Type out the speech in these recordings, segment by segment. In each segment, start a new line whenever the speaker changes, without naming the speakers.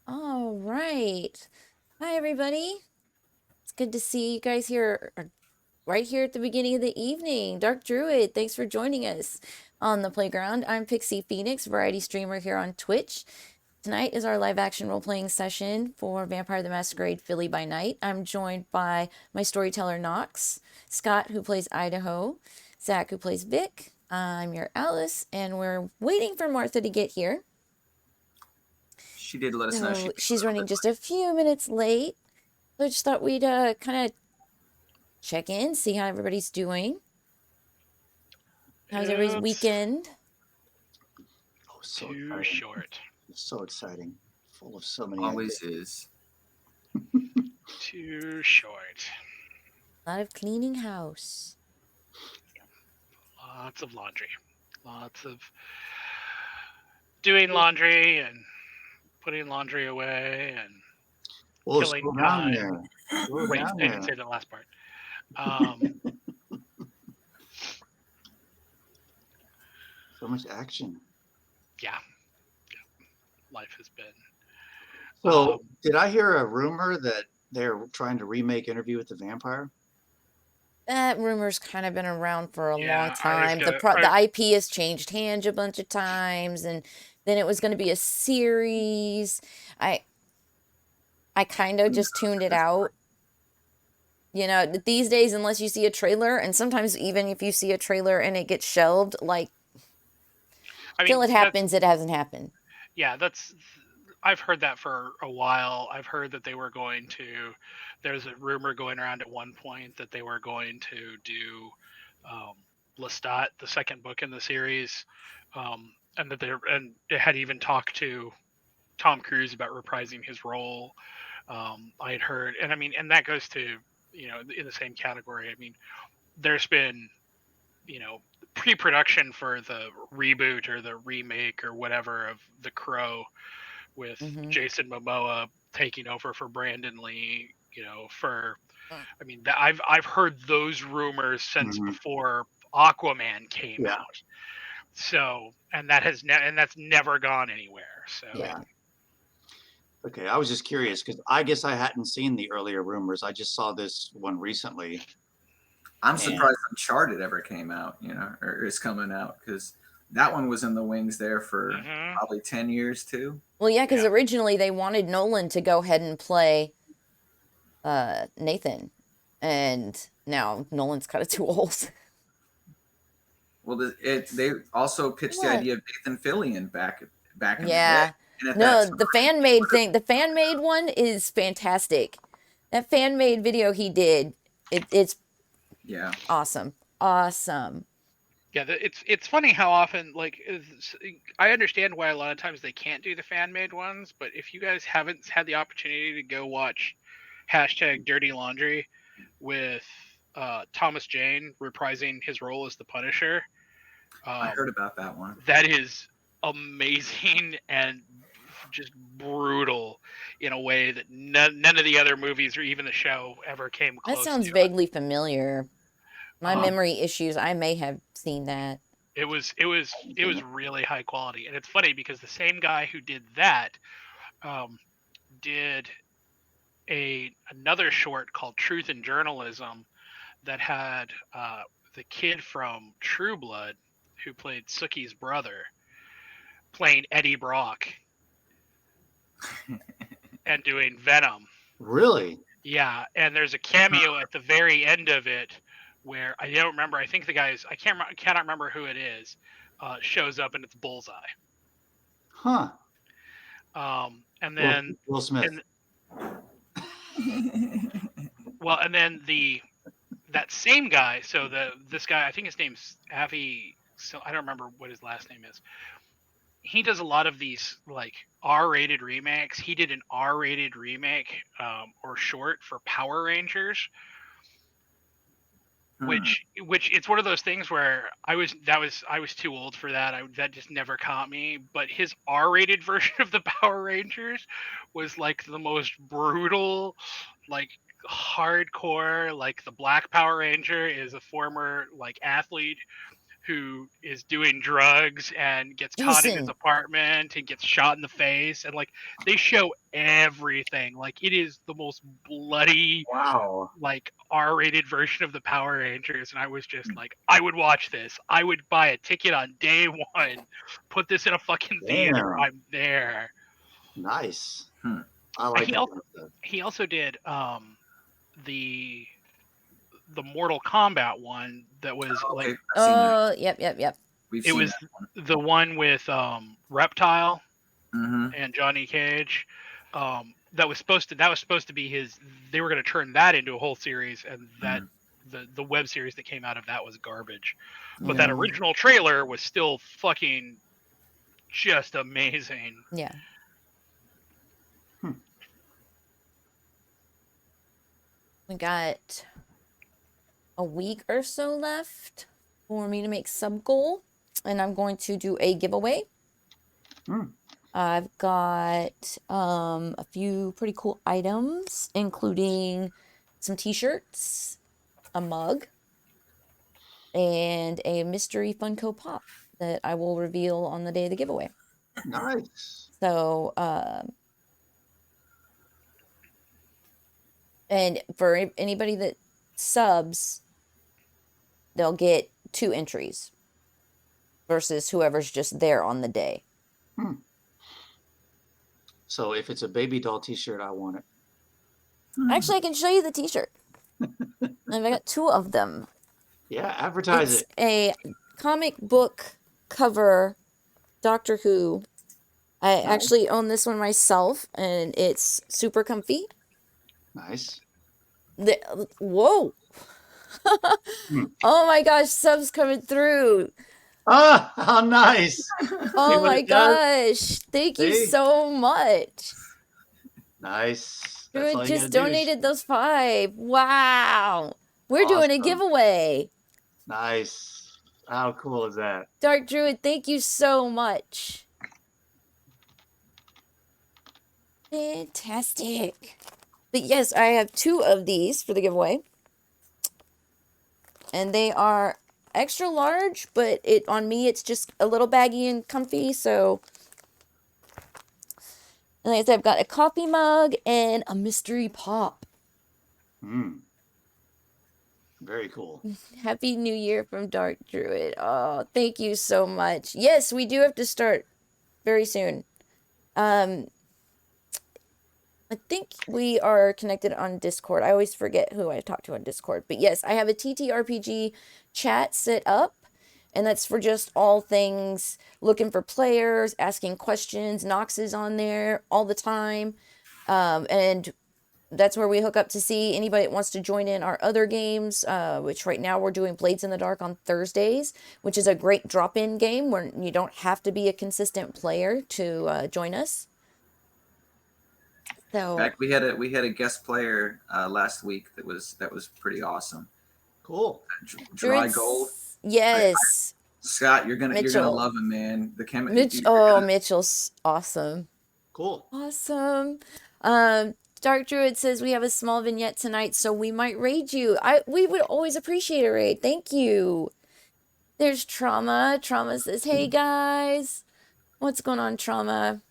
All right. Hi, everybody. It's good to see you guys here, right here at the beginning of the evening. Dark Druid, thanks for joining us on the playground. I'm Pixie Phoenix, variety streamer here on Twitch. Tonight is our live action role playing session for Vampire the Masquerade Philly by Night. I'm joined by my storyteller Knox, Skot, who plays Idaho, Zack, who plays Vic. I'm your Alice, and we're waiting for Martha to get here.
She did let us know
She's running just a few minutes late. So I just thought we'd kind of check in, see how everybody's doing. How's everybody's weekend?
Oh, so
Too
exciting.
short.
It's so exciting. Full of so many
always
ideas.
is.
Too short.
A lot of cleaning house.
Lots of laundry. Lots of doing laundry and putting laundry away and
Well,
killing
slow down
time.
there. Slow
Wait,
down
I didn't
there.
say that last part.
So much action.
Yeah. Life has been.
So, did I hear a rumor that they're trying to remake Interview with the Vampire?
That rumor's kind of been around for a long time. The IP has changed hands a bunch of times, and then it was going to be a series. I kind of just tuned it out. You know, these days, unless you see a trailer, and sometimes even if you see a trailer and it gets shelved, like, till it happens, it hasn't happened.
Yeah, I've heard that for a while. I've heard that they were going to, there's a rumor going around at one point that they were going to do Lestat, the second book in the series, and and it had even talked to Tom Cruise about reprising his role. I had heard, and I mean, and that goes to, in the same category. I mean, there's been, pre-production for the reboot or the remake or whatever of The Crow with Jason Momoa taking over for Brandon Lee, I mean, I've heard those rumors since before Aquaman came out. So, and that's never gone anywhere. So,
yeah. Okay, I was just curious because I guess I hadn't seen the earlier rumors. I just saw this one recently.
I'm surprised Uncharted ever came out, or is coming out, because that one was in the wings there for probably 10 years too.
Well, yeah, because originally they wanted Nolan to go ahead and play Nathan, and now Nolan's kind of too old.
Well, they also pitched the idea of Nathan Fillion back in the day.
No, the fan made thing. The fan made one is fantastic. That fan made video he did, it's awesome.
Yeah, it's funny how often, like, I understand why a lot of times they can't do the fan made ones, but if you guys haven't had the opportunity to go watch #Dirty Laundry with Thomas Jane reprising his role as the Punisher,
I heard about that one.
That is amazing and just brutal in a way that none of the other movies or even the show ever came close.
That sounds vaguely familiar. My memory issues, I may have seen that.
It was really high quality, and it's funny because the same guy who did that did another short called Truth in Journalism that had the kid from True Blood who played Sookie's brother playing Eddie Brock and doing Venom.
Really?
Yeah, and there's a cameo at the very end of it where I don't remember. I think the guy's cannot remember who it is. Shows up and it's Bullseye.
Huh.
And then
Will Smith.
And then that same guy. So this guy, I think his name's Avi. So I don't remember what his last name is. He does a lot of these like R-rated remakes. He did an R-rated remake or short for Power Rangers, which it's one of those things where I was too old for that. That just never caught me. But his R-rated version of the Power Rangers was like the most brutal, like hardcore. Like the Black Power Ranger is a former like athlete who is doing drugs and gets caught in his
Jason.
apartment and gets shot in the face, and like they show everything. Like it is the most bloody,
Wow.
like R-rated version of the Power Rangers, and I was just like, I would watch this. I would buy a ticket on day one, put this in a fucking theater.
Damn.
I'm there.
Nice.
Hmm.
I like
He
that
also
kind of stuff.
he also did the Mortal Kombat one that was
Okay,
like
I've seen that.
Oh, yep.
We've
it
seen
was
that one.
the one with Reptile
Mm-hmm.
and Johnny Cage. That was supposed to be his. They were going to turn that into a whole series, and that the web series that came out of that was garbage. But that
Yeah.
original trailer was still fucking just amazing.
Yeah. We got a week or so left for me to make sub goal, and I'm going to do a giveaway. I've got a few pretty cool items, including some t-shirts, a mug, and a mystery Funko Pop that I will reveal on the day of the giveaway.
Nice.
So, and for anybody that subs, they'll get 2 entries versus whoever's just there on the day.
So if it's a baby doll T-shirt, I want it.
Actually, I can show you the t-shirt. And I got 2 of them.
Yeah, advertise
It's
it.
a comic book cover Doctor Who. I actually own this one myself, and it's super comfy.
Nice.
Whoa! Oh my gosh, subs coming through.
Ah, how nice.
Oh
what
my
it does?
gosh. Thank you
See?
so much.
Nice. That's
Dude
all you
just
gotta do.
donated those 5. Wow. We're doing a
Awesome.
giveaway.
Nice. How cool is that?
Dark Druid, thank you so much. Fantastic. But yes, I have 2 of these for the giveaway. And they are extra large, but on me it's just a little baggy and comfy, so. And like I said, I've got a coffee mug and a mystery pop.
Very cool.
Happy New Year from Dark Druid. Oh, thank you so much. Yes, we do have to start very soon. I think we are connected on Discord. I always forget who I talk to on Discord. But yes, I have a TTRPG chat set up. And that's for just all things looking for players, asking questions. Nox is on there all the time. And that's where we hook up to see anybody that wants to join in our other games, which right now we're doing Blades in the Dark on Thursdays, which is a great drop-in game where you don't have to be a consistent player to join us. So,
In fact, we had a guest player last week that was pretty awesome.
Cool.
Dry Gold.
Yes.
Scott, you're gonna
Mitchell.
love him, man.
Mitchell's awesome.
Cool.
Awesome. Dark Druid says we have a small vignette tonight, so we might raid you. We would always appreciate a raid. Thank you. There's Trauma. Trauma says, hey guys. What's going on, Trauma?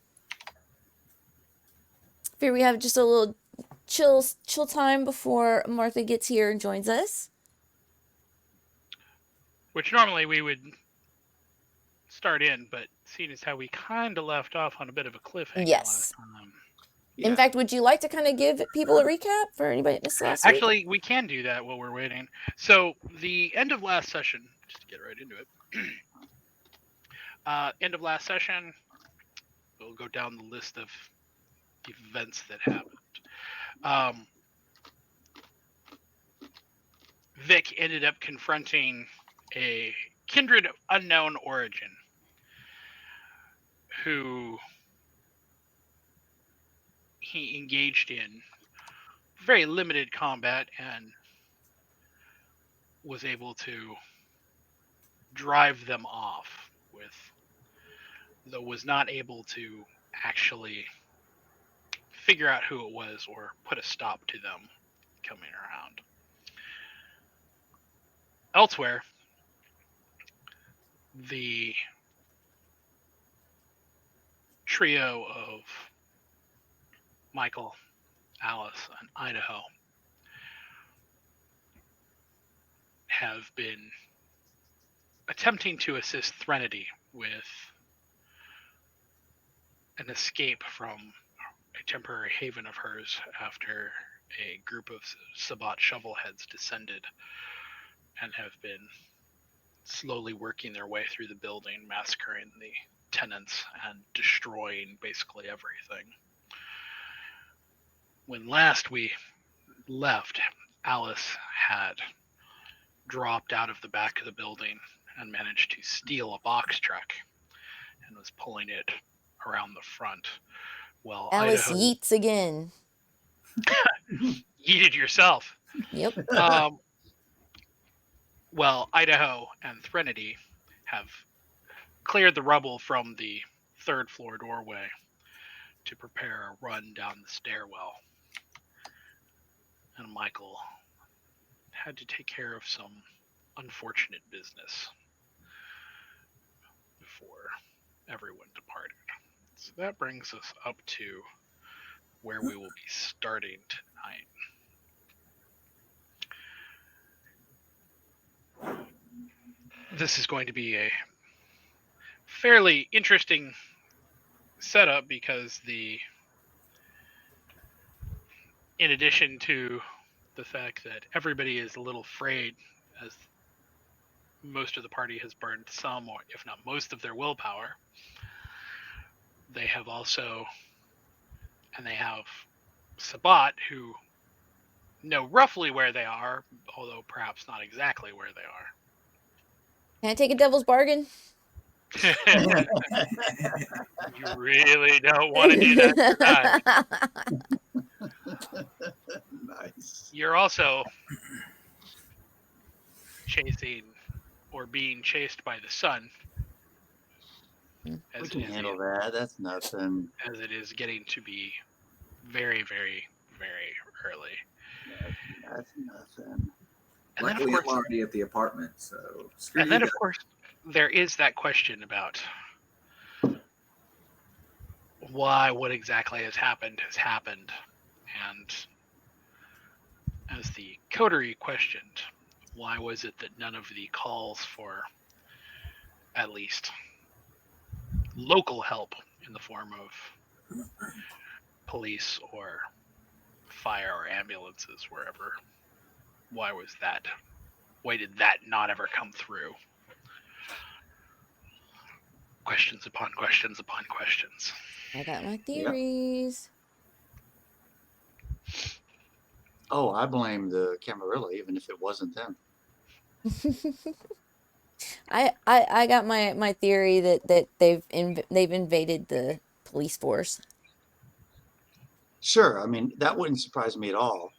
Here we have just a little chill time before Martha gets here and joins us. Which
normally we would start in, but seeing as how we kind of left off on a bit of a cliffhanger last time.
In fact, would you like to kind of give people a recap for anybody that missed last week?
Actually, we can do that while we're waiting. So the end of last session, just to get right into it. End of last session, we'll go down the list of events that happened. Vic ended up confronting a kindred of unknown origin who he engaged in very limited combat and was able to drive them off with, though was not able to actually figure out who it was or put a stop to them coming around. Elsewhere, the trio of Michael, Alice, and Idaho have been attempting to assist Threnody with an escape from a temporary haven of hers after a group of Sabbat shovelheads descended and have been slowly working their way through the building, massacring the tenants and destroying basically everything. When last we left, Alice had dropped out of the back of the building and managed to steal a box truck and was pulling it around the front. Well,
Alice
Idaho
yeets again.
yeeted yourself.
Yep.
Well, Idaho and Threnody have cleared the rubble from the third floor doorway to prepare a run down the stairwell. And Michael had to take care of some unfortunate business before everyone departed. So that brings us up to where we will be starting tonight. This is going to be a fairly interesting setup because in addition to the fact that everybody is a little afraid, as most of the party has burned some, or if not most, of their willpower, they have Sabbat, who know roughly where they are, although perhaps not exactly where they are.
Can I take a devil's bargain?
You really don't want to do that tonight.
Nice.
You're also chasing or being chased by the sun.
We can handle that. That's nothing.
As it is getting to be very, very, very early.
That's nothing.
And
Luckily,
then, of
I'm already at the apartment, so screw
and
you
then of
guys.
course, there is that question about why what exactly has happened, and as the coterie questioned, why was it that none of the calls for at least local help in the form of police or fire or ambulances were ever? Why was that? Why did that not ever come through? Questions upon questions upon questions.
I got my theories.
Oh, I blame the Camarilla, even if it wasn't them.
I got my theory that they've invaded the police force.
Sure, I mean, that wouldn't surprise me at all.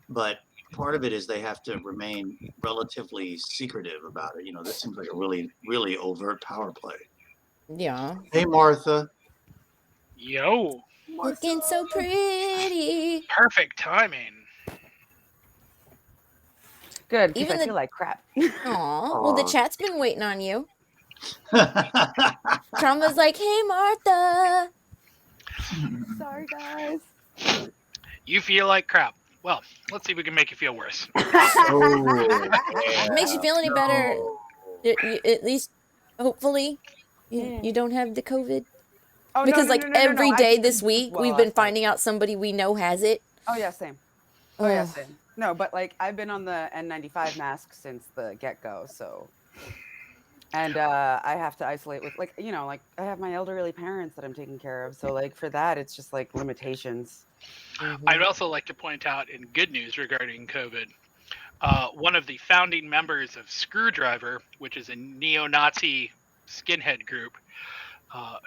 But part of it is they have to remain relatively secretive about it. You know, this seems like a really, really overt power play.
Yeah.
Hey, Martha.
Yo.
Looking so pretty.
Perfect timing.
Good, because
Even
I feel like crap.
Aw. Well, the
Aw.
chat's been waiting on you. Trauma's like, hey, Martha.
Sorry, guys.
You feel like crap. Well, let's see if we can make you feel worse.
Oh,
If it makes you feel any better, at least, hopefully, you don't have the COVID.
Oh,
Because
no,
every
I
day
just-
this week,
well,
we've been
I-
finding out somebody we know has it.
Oh yeah, same. Oh yeah,
Ugh.
same. No, but like I've been on the N95 mask since the get-go, so. And I have to isolate with like I have my elderly parents that I'm taking care of, so like for that it's just like limitations.
I'd also like to point out in good news regarding COVID, one of the founding members of Screwdriver, which is a neo-Nazi skinhead group,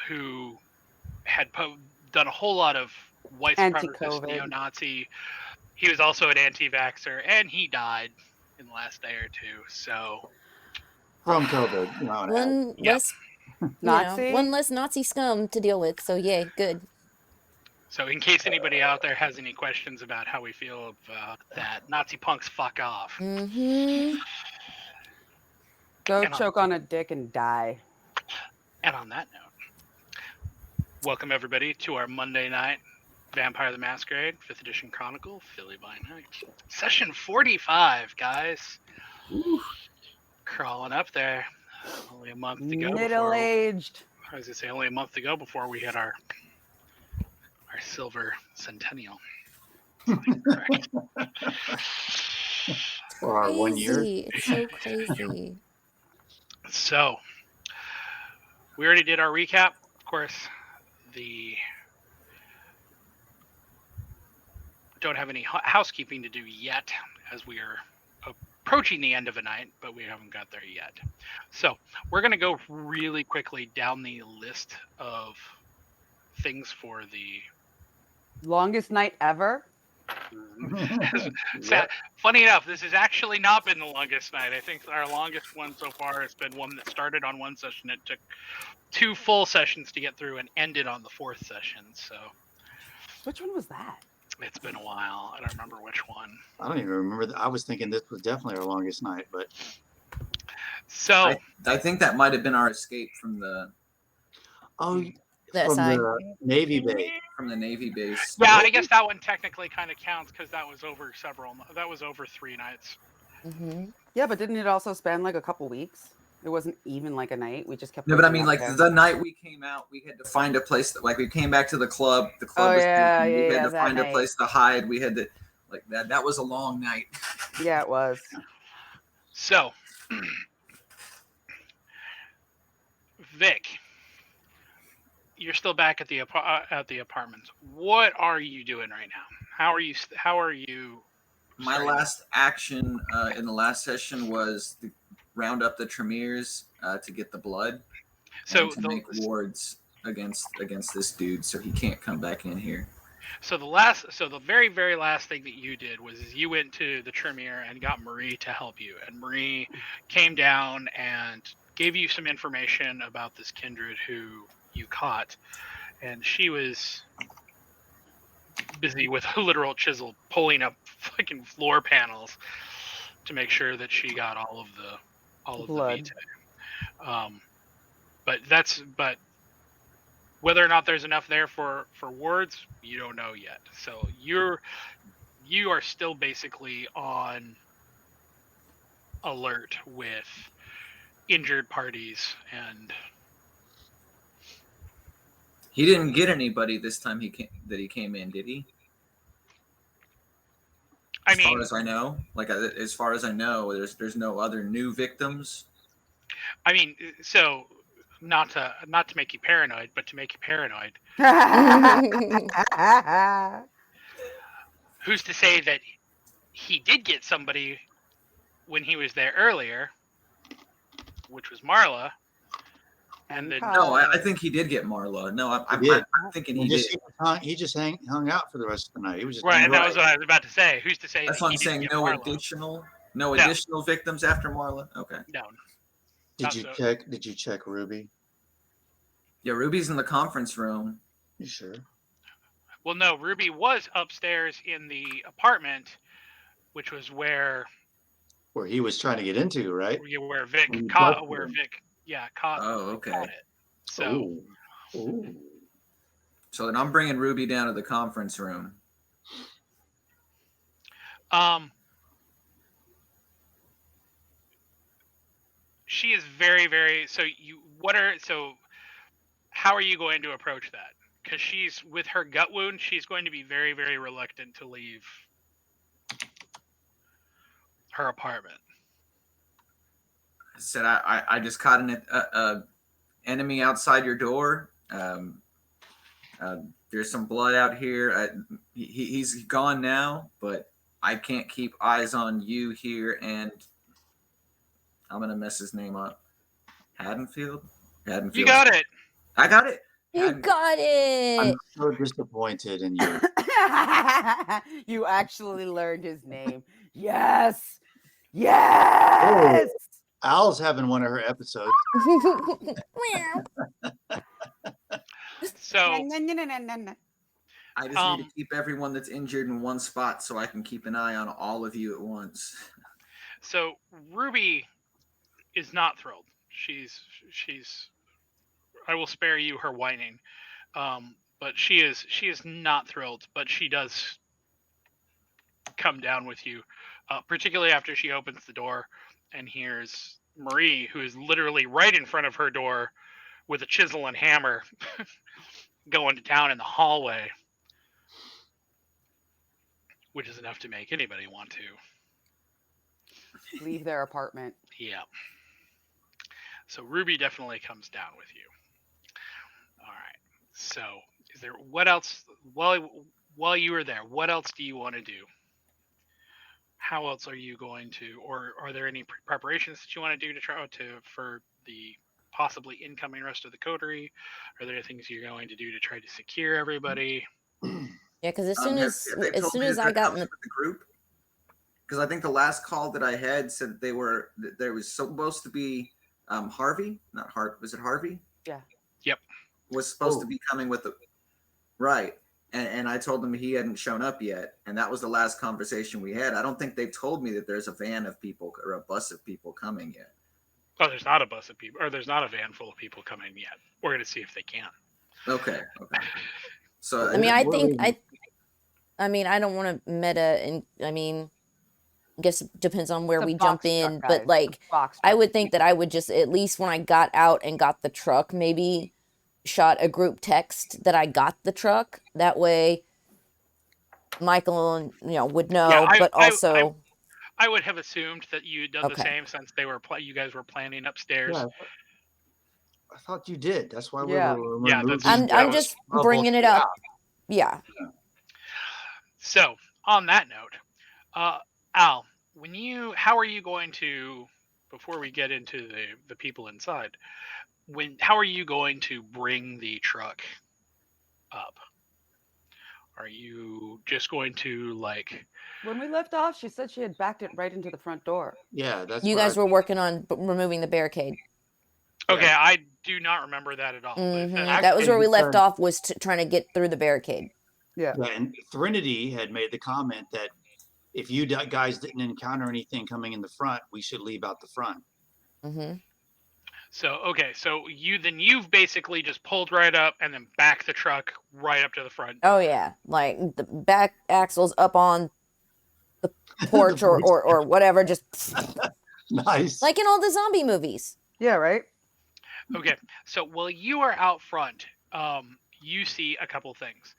who had done a whole lot of white supremacist
Anti-COVID.
neo-Nazi. He was also an anti-vaxxer, and he died in the last day or two. So
from COVID. You know,
One
Yep.
less,
Nazi?
one less Nazi scum to deal with. So yay, good.
So in case anybody out there has any questions about how we feel about that, Nazi punks fuck off.
Mm-hmm.
Go
And
choke on a dick and die.
And on that note, welcome everybody to our Monday night Vampire the Masquerade 5th Edition Chronicle Philly by Night. Session 45, guys.
Ooh.
Crawling up there. Only a month to go.
Middle-aged.
I was going to say only a month to go before we hit our silver centennial.
For our 1 year.
It's so crazy.
So, we already did our recap. Of course, don't have any housekeeping to do yet, as we are approaching the end of a night, but we haven't got there yet. So, we're going to go really quickly down the list of things for the
Longest night ever.
Yep. Funny enough, this has actually not been the longest night. I think our longest one so far has been one that started on one session. It took 2 full sessions to get through and ended on the 4th session. So,
which one was that?
It's been a while. I don't remember which one.
I don't even remember. I was thinking this was definitely our longest night, but
so
I think that might have been our escape from the
That
from
side.
the Navy base.
From the Navy base.
Yeah, I guess that one technically kind of counts because that was over That was over 3 nights.
Mm-hmm.
Yeah, but didn't it also span like a couple weeks? It wasn't even like a night. We just kept.
No, but I mean,
up
like
there.
the night we came out, we had to find a place that, like, we came back to the club. The club was
yeah,
we had to
that
find
night.
a place to hide. We had to, like, that. That was a long night.
Yeah, it was.
So, Vic, you're still back at the apartments. What are you doing right now? How are you?
My last action in the last session was to round up the Tremors to get the blood,
So
and to make wards against this dude, so he can't come back in here.
So the very, very last thing that you did was you went to the Tremere and got Marie to help you, and Marie came down and gave you some information about this kindred who you caught, and she was busy with a literal chisel pulling up fucking floor panels to make sure that she got all of the
blood.
But whether or not there's enough there for wards, you don't know yet. So you are still basically on alert with injured parties, and
He didn't get anybody this time. He came in, did he? As far as I know, as far as I know, there's no other new victims.
I mean, so not to make you paranoid, but to make you paranoid. Who's to say that he did get somebody when he was there earlier, which was Marla, and then
no, I think he did get Marla. No, I'm thinking he did.
He just hung out for the rest of the night. He was just
right, and that was what I was about to say. Who's to say?
That's
that
what
he
I'm saying.
didn't
No
get Marla?
additional victims after Marla. Okay.
No.
Did you check Ruby?
Yeah, Ruby's in the conference room.
You sure?
Well, no, Ruby was upstairs in the apartment, which was where
he was trying to get into, right?
Where Vic caught.
Oh, okay.
Caught it. So.
Ooh.
So then I'm bringing Ruby down to the conference room.
She is very, very. So how are you going to approach that? Because she's with her gut wound, she's going to be very, very reluctant to leave her apartment.
I said I just caught an enemy outside your door. There's some blood out here. He's gone now, but I can't keep eyes on you here, and I'm gonna mess his name up. Haddonfield.
You got it.
I got it.
You got it.
I'm so disappointed in you.
You actually learned his name. Yes. Yes.
Al's having one of her episodes.
So
I just need to keep everyone that's injured in one spot so I can keep an eye on all of you at once.
So Ruby, is not thrilled. She's I will spare you her whining, but she is not thrilled. But she does come down with you, particularly after she opens the door and hears Marie, who is literally right in front of her door with a chisel and hammer, going to town in the hallway, which is enough to make anybody want to
Leave their apartment.
Yeah. So Ruby definitely comes down with you. All right. So is there what else while you were there? What else do you want to do? How else are you going to, or are there any preparations that you want to do to try to for the possibly incoming rest of the coterie? Are there things you're going to do to try to secure everybody?
Yeah, because as soon
Have they
as
told
soon
me
as
that
I
they're
got in
coming
the
with the group? Because I think the last call that I had said that there was supposed to be Harvey, not Hart. Was it Harvey?
Yeah.
Yep.
Was supposed to be coming with the right. And I told him he hadn't shown up yet. And that was the last conversation we had. I don't think they've told me that there's a van of people or a bus of people coming yet.
Oh, there's not a bus of people, or there's not a van full of people coming yet. We're going to see if they can.
Okay. So
I mean, I think I mean, I don't want to meta, and I mean, I guess it depends on where
It's a
we
box
jump in,
truck,
but
guys.
like,
It's a box
I
truck.
would think that I would just, at least when I got out and got the truck, maybe shot a group text that I got the truck. That way, Michael, would know,
Yeah,
but also,
I would have assumed that you'd done the
Okay.
same since you guys were planning upstairs.
Yeah, I thought you did. That's why
Yeah.
we were
Yeah,
removing.
I'm
that was-
just
bubble
bringing it
out.
up. Yeah.
So, on that note, Al, how are you going to, before we get into the people inside, how are you going to bring the truck up? Are you just going to
When we left off, she said she had backed it right into the front door.
Yeah, that's
You
what
guys
I-
were working on removing the barricade.
Okay, I do not remember that at all. But if
Mhm. That was where we left
because-
off, was trying to get through the barricade.
Yeah.
Yeah, and Thrinity had made the comment that if you guys didn't encounter anything coming in the front, we should leave out the front.
hmm
so you've basically just pulled right up and then backed the truck right up to the front.
Oh yeah, like the back axle's up on the porch
The
or whatever, just
Nice.
like in all the zombie movies.
Yeah, right?
Okay, so while you are out front, you see a couple things.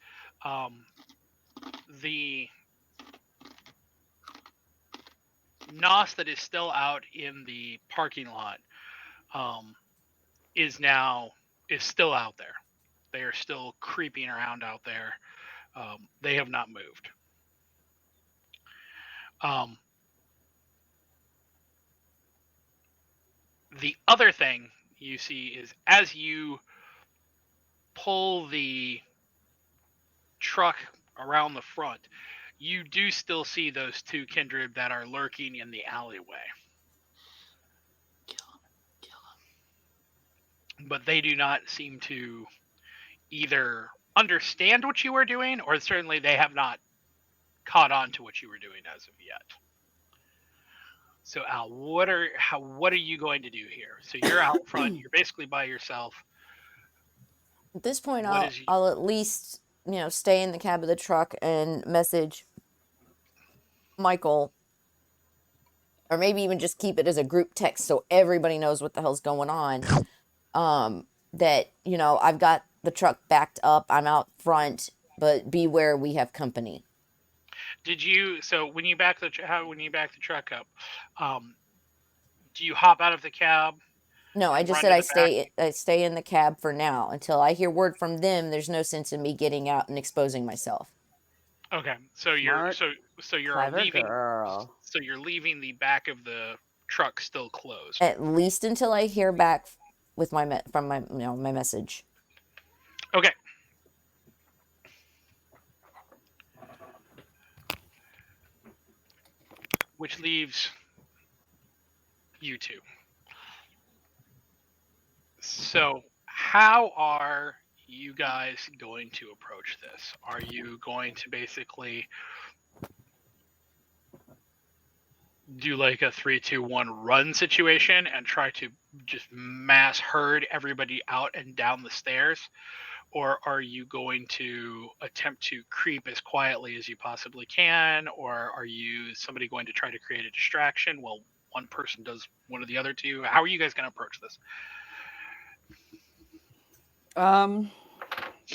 The NOS that is still out in the parking lot is still out there. They are still creeping around out there. They have not moved. The other thing you see is as you pull the truck around the front, you do still see those two kindred that are lurking in the alleyway.
Kill him.
But they do not seem to either understand what you were doing, or certainly they have not caught on to what you were doing as of yet. So Al, what are you going to do here? So you're out front, you're basically by yourself.
At this point,
What
I'll at least stay in the cab of the truck and message Michael, or maybe even just keep it as a group text so everybody knows what the hell's going on. That I've got the truck backed up, I'm out front, but beware, we have company.
So when you back the truck up, do you hop out of the cab?
No, I
and
just
run
said
to the
I stay in the cab for now until I hear word from them. There's no sense in me getting out and exposing myself.
Okay, so you're
Clever
leaving.
girl.
So you're leaving the back of the truck still closed.
At least until I hear back with my my message.
Okay. Which leaves you two. So, how are you guys going to approach this? Are you going to basically do like a 3-2-1 run situation and try to just mass herd everybody out and down the stairs? Or are you going to attempt to creep as quietly as you possibly can? Or are you somebody going to try to create a distraction while one person does one of the other two? How are you guys going to approach this?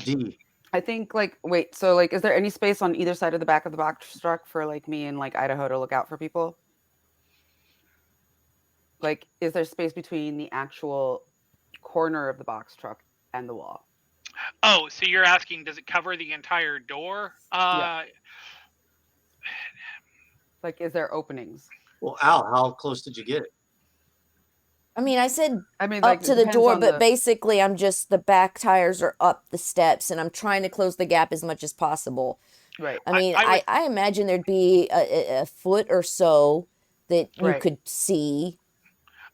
D.
I think wait, so is there any space on either side of the back of the box truck for me and Idaho to look out for people? Is there space between the actual corner of the box truck and the wall?
Oh, so you're asking, does it cover the entire door?
Yeah. Is there openings?
Well, Al, how close did you get it?
I mean, I said
I mean,
up
it
to the
depends
door,
on
but basically the back tires are up the steps and I'm trying to close the gap as much as possible.
right.
I mean,
I
I imagine there'd be a foot or so that you
Right.
could see.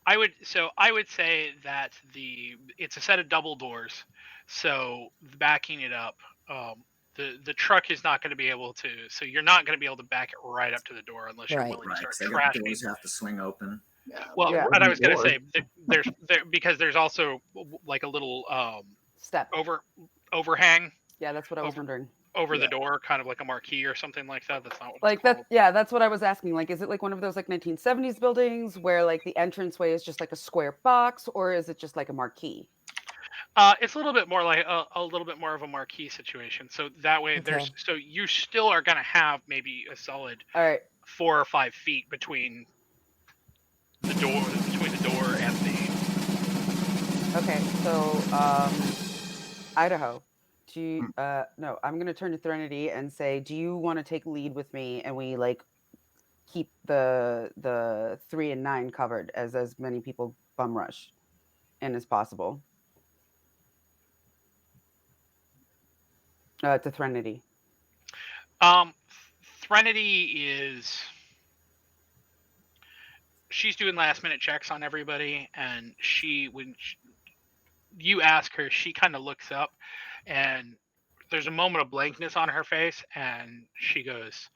I would say that it's a set of double doors, so backing it up, the truck is not going to be able to. So you're not going to be able to back it right up to the door unless you're
Right.
willing to
Right.
start
So the
crashing.
doors have to swing open.
Yeah.
Well,
Yeah.
and I was going to
Door.
say because there's also like a little
Step.
overhang
Yeah, that's what I was
over-
wondering.
over
Yeah.
the door, kind of like a marquee or something like that. That's not what
Like
it's
that.
called.
Yeah, that's what I was asking. Is it one of those 1970s buildings where the entranceway is just a square box, or is it just a marquee?
It's a little bit more like a little bit more of a marquee situation. So that way,
Okay.
so you still are going to have maybe a solid
All right.
4 or 5 feet between the door and the.
Okay. So, Idaho, do you, no, I'm gonna turn to Threnody and say, do you want to take lead with me, and we keep the 3 and 9 covered as many people bum rush in as possible? To Threnody.
Threnody she's doing last minute checks on everybody, and you ask her, she kind of looks up, and there's a moment of blankness on her face, and she goes,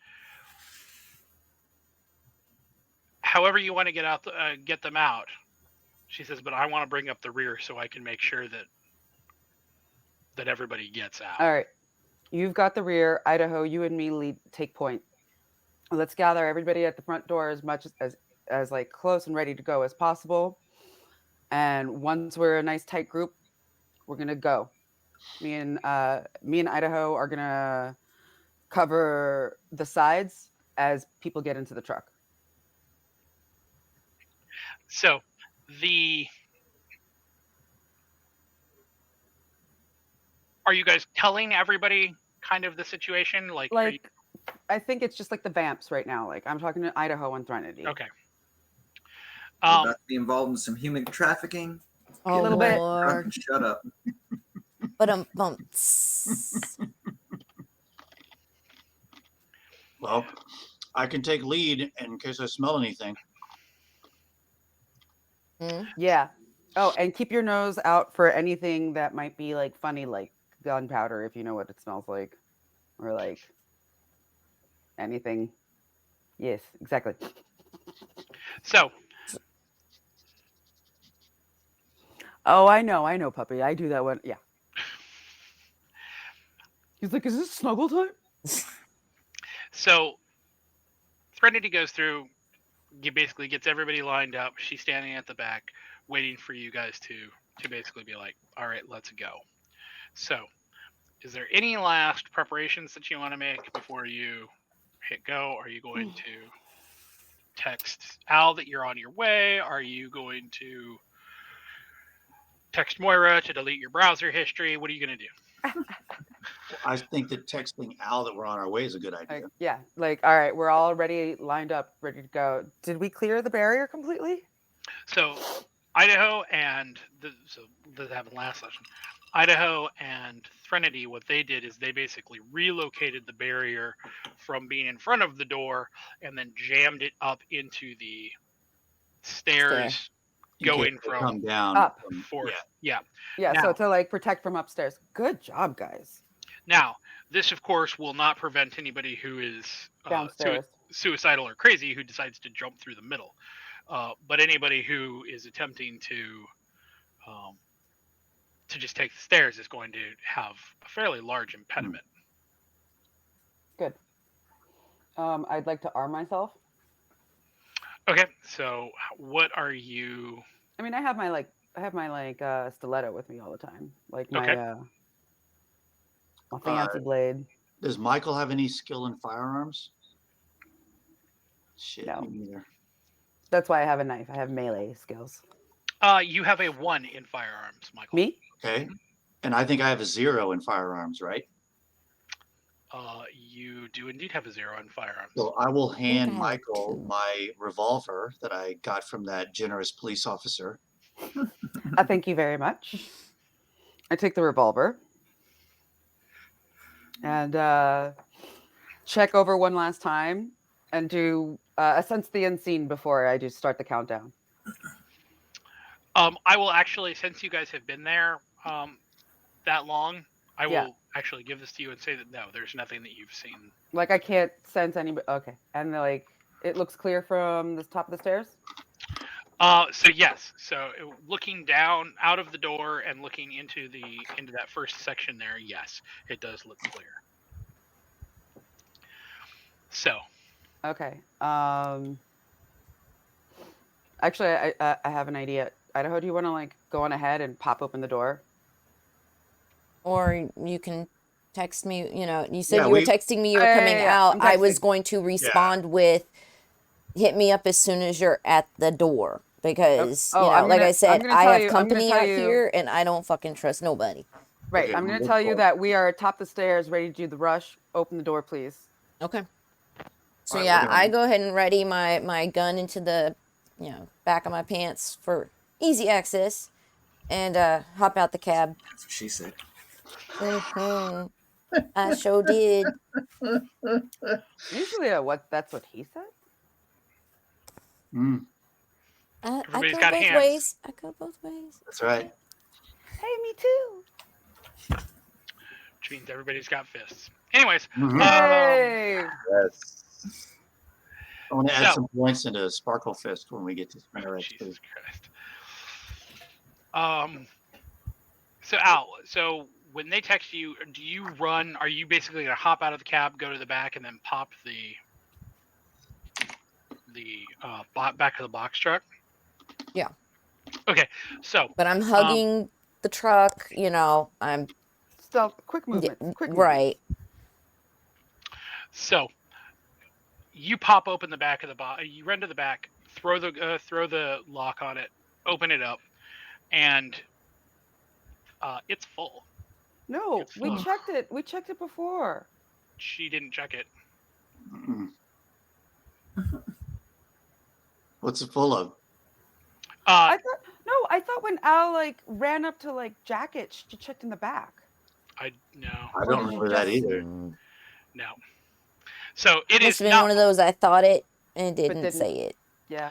"However you want to get them out," she says, "but I want to bring up the rear so I can make sure that everybody gets out."
All right. You've got the rear. Idaho, you and me take point. Let's gather everybody at the front door as much as close and ready to go as possible. And once we're a nice tight group, we're gonna go. Me and Idaho are gonna cover the sides as people get into the truck.
So are you guys telling everybody kind of the situation?
I think it's just the vamps right now. I'm talking to Idaho and Threnody.
Okay.
We're about to be involved in some human trafficking.
Oh,
little bit.
Lord.
Shut up.
But
Well, I can take lead in case I smell anything.
Yeah. Oh, and keep your nose out for anything that might be funny, like gunpowder, if you know what it smells like, or anything. Yes, exactly.
So.
Oh, I know, puppy. I do that one. Yeah. He's like, "Is this snuggle time?"
So, Threnody goes through, basically gets everybody lined up. She's standing at the back, waiting for you guys to basically be like, "All right, let's go." So, is there any last preparations that you want to make before you hit go? Are you going to text Al that you're on your way? Are you going to text Moira to delete your browser history? What are you going to do?
I think that texting Al that we're on our way is a good idea.
Yeah. All right, we're all ready, lined up, ready to go. Did we clear the barrier completely?
So, Idaho and this happened last session. Idaho and Threnody, what they did is they basically relocated the barrier from being in front of the door and then jammed it up into the stairs going from
come down
up.
Fourth.
Yeah.
Now,
so to protect from upstairs. Good job, guys.
Now, this of course will not prevent anybody who is
Downstairs.
suicidal or crazy who decides to jump through the middle. But anybody who is attempting to just take the stairs is going to have a fairly large impediment.
Good. I'd like to arm myself.
Okay, so what are you?
I mean, I have my stiletto with me all the time, like my
Okay.
my fancy blade.
Does Michael have any skill in firearms? Shit,
No.
me neither.
That's why I have a knife. I have melee skills.
You have a 1 in firearms, Michael.
Me?
Okay. And I think I have a 0 in firearms, right?
You do indeed have a 0 in firearms.
So I will hand
I have
Michael
2.
my revolver that I got from that generous police officer.
Thank you very much. I take the revolver and check over one last time and do sense the unseen before I just start the countdown.
I will actually, since you guys have been there that long, I will actually give this to you and say that no, there's nothing that you've seen.
Like I can't sense anybody. Okay, and like it looks clear from the top of the stairs.
So yes, so looking down out of the door and looking into that first section there, yes, it does look clear. So.
Okay. Actually, I have an idea. Idaho, do you want to like go on ahead and pop open the door?
Or you can text me, you said you were texting me, you were coming
Yeah,
out.
I'm
I was
texting.
going to respond with, hit me up as soon as you're at the door. Because, I said, I have company out here and I don't fucking trust nobody.
Right.
Okay,
I'm going to tell you that we are atop the stairs, ready to do the rush. Open the door, please.
Okay. So
All right,
yeah, I go ahead and ready my gun into the, back of my pants for easy access and hop out the cab.
That's what she said.
Mm-hmm. I sure did.
Usually that's what he said.
Mm,
I
Everybody's
go
got
both
hands.
ways. I go both ways.
that's right.
Hey, me too.
Which means everybody's got fists. Anyways,
Mhm.
Hey.
Yes. I want to add
So-
some points into Sparkle Fist when we get to
Jesus Christ. So Al, so when they text you, do you run? Are you basically gonna hop out of the cab, go to the back, and then pop the back of the box truck?
Yeah.
Okay, so
But I'm hugging the truck, I'm
Stealth, quick movement. Quick movement.
right.
So you pop open the back of the box. You run to the back, throw the lock on it, open it up, and it's full.
No,
It's
we
full.
checked it. We checked it before.
She didn't check it.
Mm-mm. What's it full of?
I thought when Al like ran up to like jack it, she checked in the back.
No.
I don't remember that either.
No. So it
Must
is
have been
not.
one of those I thought it and didn't
didn't.
say it.
Yeah.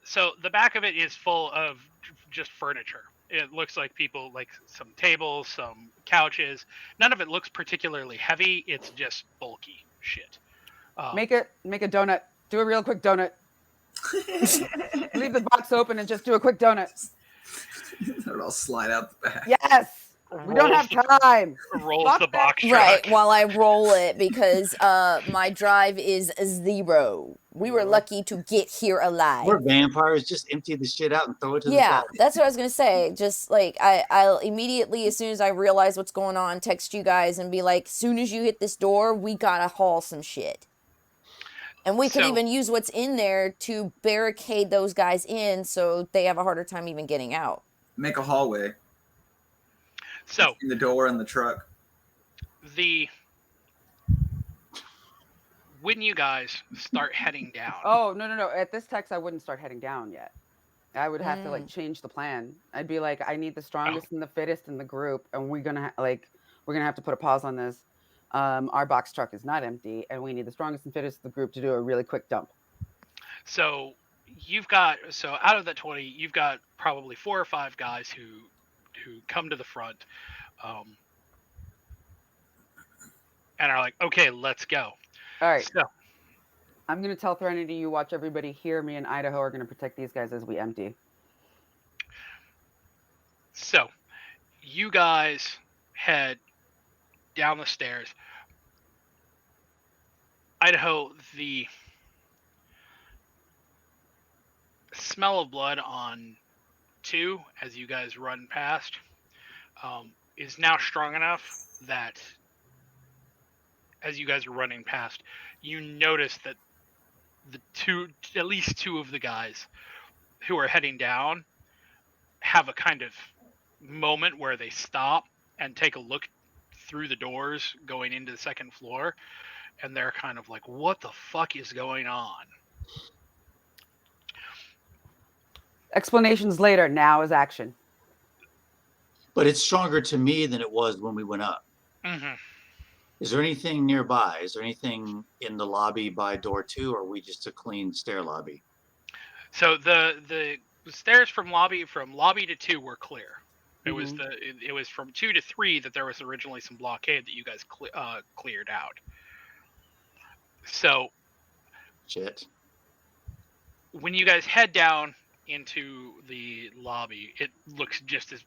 So the back of it is full of just furniture. It looks like people, like some tables, some couches. None of it looks particularly heavy. It's just bulky shit.
Make a donut. Do a real quick donut. Leave the box open and just do a quick donut.
It'll all slide out the back.
Yes. We don't have time.
Rolls
Fuck
the
that.
box truck.
Right, while I roll it because my drive is 0. We were lucky to get here alive.
We're vampires. Just empty the shit out and throw it to the
Yeah,
side.
that's what I was gonna say. Just like I'll immediately, as soon as I realize what's going on, text you guys and be like, soon as you hit this door, we gotta haul some shit. And we could
So-
even use what's in there to barricade those guys in so they have a harder time even getting out.
Make a hallway
So
in the door and the truck.
when you guys start heading down.
Oh, no. At this text, I wouldn't start heading down yet. I would have to like change the plan. I'd be like, I need the strongest and the fittest in the group, and we're gonna have to put a pause on this. Our box truck is not empty, and we need the strongest and fittest in the group to do a really quick dump.
So out of that 20, you've got probably 4 or 5 guys who come to the front, and are like, okay, let's go.
All right.
So
I'm gonna tell Threnody, you watch everybody here. Me and Idaho are gonna protect these guys as we empty.
So, you guys head down the stairs. Idaho, the smell of blood on 2 as you guys run past is now strong enough that as you guys are running past, you notice that at least 2 of the guys who are heading down have a kind of moment where they stop and take a look through the doors going into the second floor, and they're kind of like, what the fuck is going on?
Explanations later. Now is action.
But it's stronger to me than it was when we went up.
Mm-hmm.
Is there anything nearby? Is there anything in the lobby by door 2, or are we just a clean stair lobby?
So the stairs from lobby to 2 were clear. It was it was from 2 to 3 that there was originally some blockade that you guys cleared out. So
Shit.
when you guys head down into the lobby, it looks just as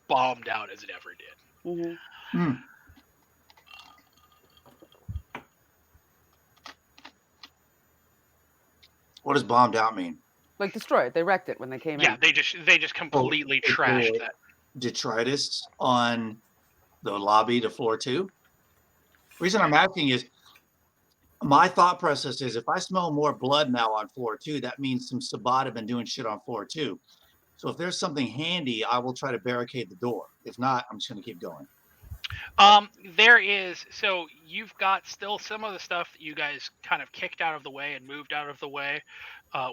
bombed out as it ever did.
Hmm. What does bombed out mean?
Like destroyed. They wrecked it when they came in.
Yeah, they just completely trashed that.
Detritus on the lobby to floor 2? Reason I'm asking is my thought process is if I smell more blood now on floor 2, that means some Sabat have been doing shit on floor 2. So if there's something handy, I will try to barricade the door. If not, I'm just going to keep going.
There is, so you've got still some of the stuff that you guys kind of kicked out of the way and moved out of the way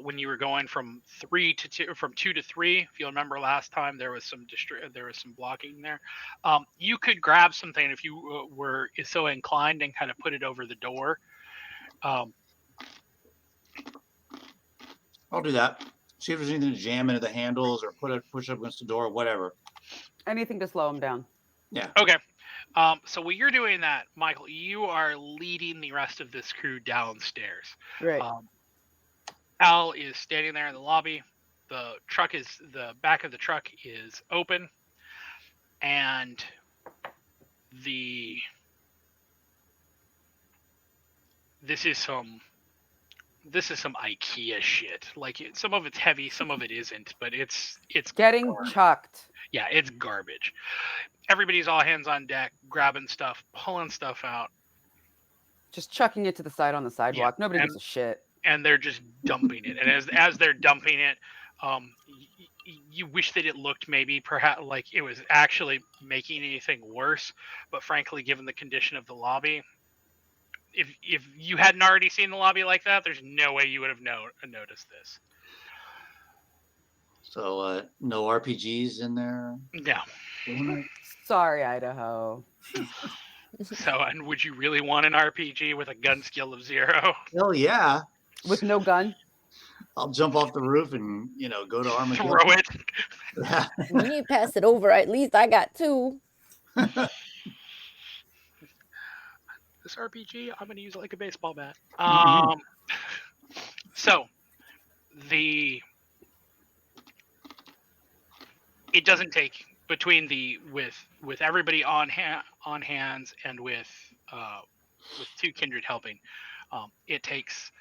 when you were going from 2 to 3. If you remember last time, there was some blocking there. You could grab something if you were so inclined and kind of put it over the door.
I'll do that. See if there's anything to jam into the handles or push up against the door or whatever.
Anything to slow them down.
Yeah.
Okay. So while you're doing that, Michael, you are leading the rest of this crew downstairs.
Right.
Al is standing there in the lobby. The back of the truck is open, and this is some IKEA shit. Like some of it's heavy, some of it isn't, but it's
getting chucked.
Yeah, it's garbage. Everybody's all hands on deck, grabbing stuff, pulling stuff out,
just chucking it to the side on the sidewalk.
Yeah,
Nobody gives a shit.
And they're just dumping it. And as they're dumping it, you wish that it looked maybe perhaps like it was actually making anything worse. But frankly, given the condition of the lobby, if you hadn't already seen the lobby like that, there's no way you would have noticed this.
So no RPGs in there?
No.
Sorry, Idaho.
So, and would you really want an RPG with a gun skill of 0?
Hell yeah.
With no gun?
I'll jump off the roof and, go to Armageddon.
Throw it.
Yeah.
You need to pass it over. At least I got 2.
This RPG, I'm going to use it like a baseball bat.
Mm-hmm.
So, it doesn't take between with everybody on hands and with 2 kindred helping, it takes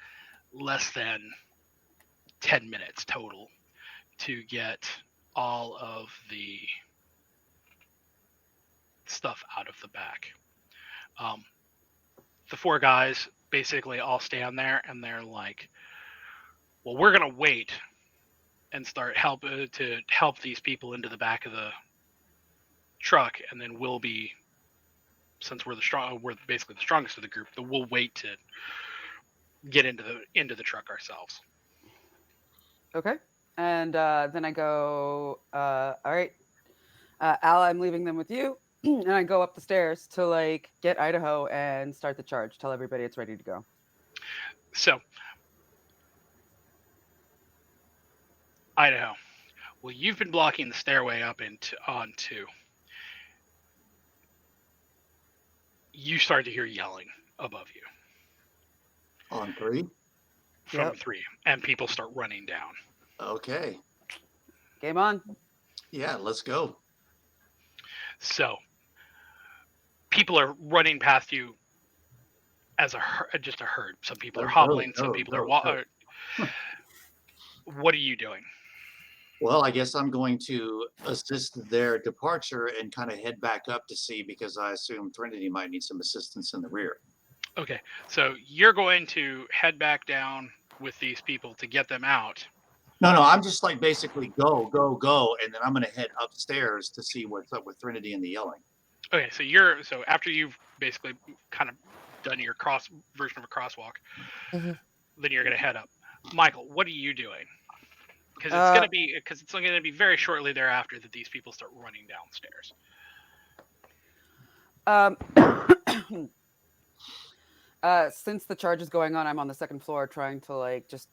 less than 10 minutes total to get all of the stuff out of the back. The 4 guys basically all stand there and they're like, well, we're going to wait and start help these people into the back of the truck, and then we'll be, since we're basically the strongest of the group, we'll wait to get into the truck ourselves.
Okay. And then I go, all right, Al, I'm leaving them with you. And I go up the stairs to get Idaho and start the charge. Tell everybody it's ready to go.
So, Idaho, well, you've been blocking the stairway up on 2. You start to hear yelling above you.
On 3?
from
Yep.
3, and people start running down.
Okay.
Game on.
Yeah, let's go.
So people are running past you as just a herd. Some people are hobbling, some people are walking. What are you doing?
Well, I guess I'm going to assist their departure and kind of head back up to see, because I assume Trinity might need some assistance in the rear.
Okay, so you're going to head back down with these people to get them out.
No, I'm just like basically go, and then I'm going to head upstairs to see what's up with Trinity and the yelling.
Okay, so after you've basically kind of done your version of a crosswalk, then you're going to head up. Michael, what are you doing? Because it's going to be very shortly thereafter that these people start running downstairs.
Since the charge is going on, I'm on the second floor trying to like just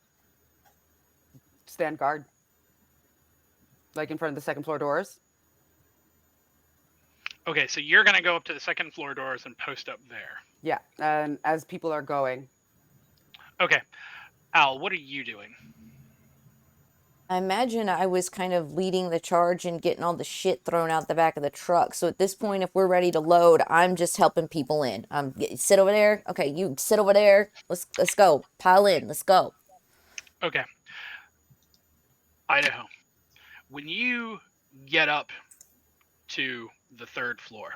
stand guard, like in front of the second floor doors.
Okay, so you're going to go up to the second floor doors and post up there.
Yeah, and as people are going.
Okay. Al, what are you doing?
I imagine I was kind of leading the charge and getting all the shit thrown out the back of the truck. So at this point, if we're ready to load, I'm just helping people in. Sit over there. Okay, you sit over there. Let's go. Pile in. Let's go.
Okay. Idaho, when you get up to the third floor,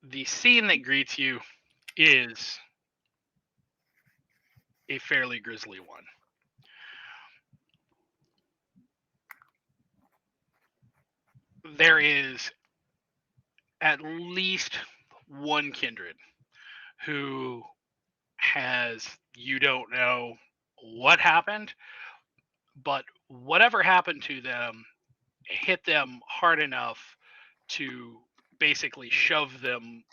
the scene that greets you is a fairly grisly one. There is at least one kindred who you don't know what happened, but whatever happened to them hit them hard enough to basically shove them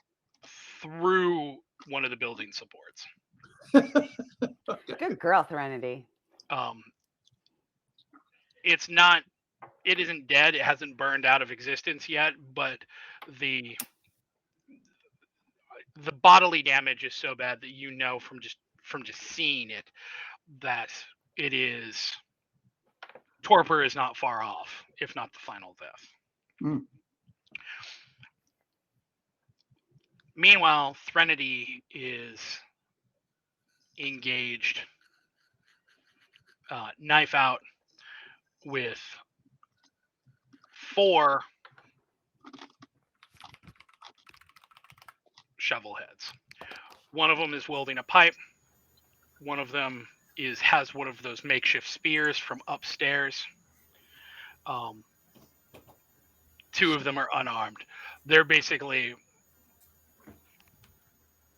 through one of the building supports.
Good girl, Threnody.
It isn't dead. It hasn't burned out of existence yet, but the bodily damage is so bad that you know from just seeing it that it is torpor is not far off, if not the final death. Meanwhile, Threnody is engaged, knife out, with 4 shovel heads. One of them is wielding a pipe. One of them has one of those makeshift spears from upstairs. 2 of them are unarmed.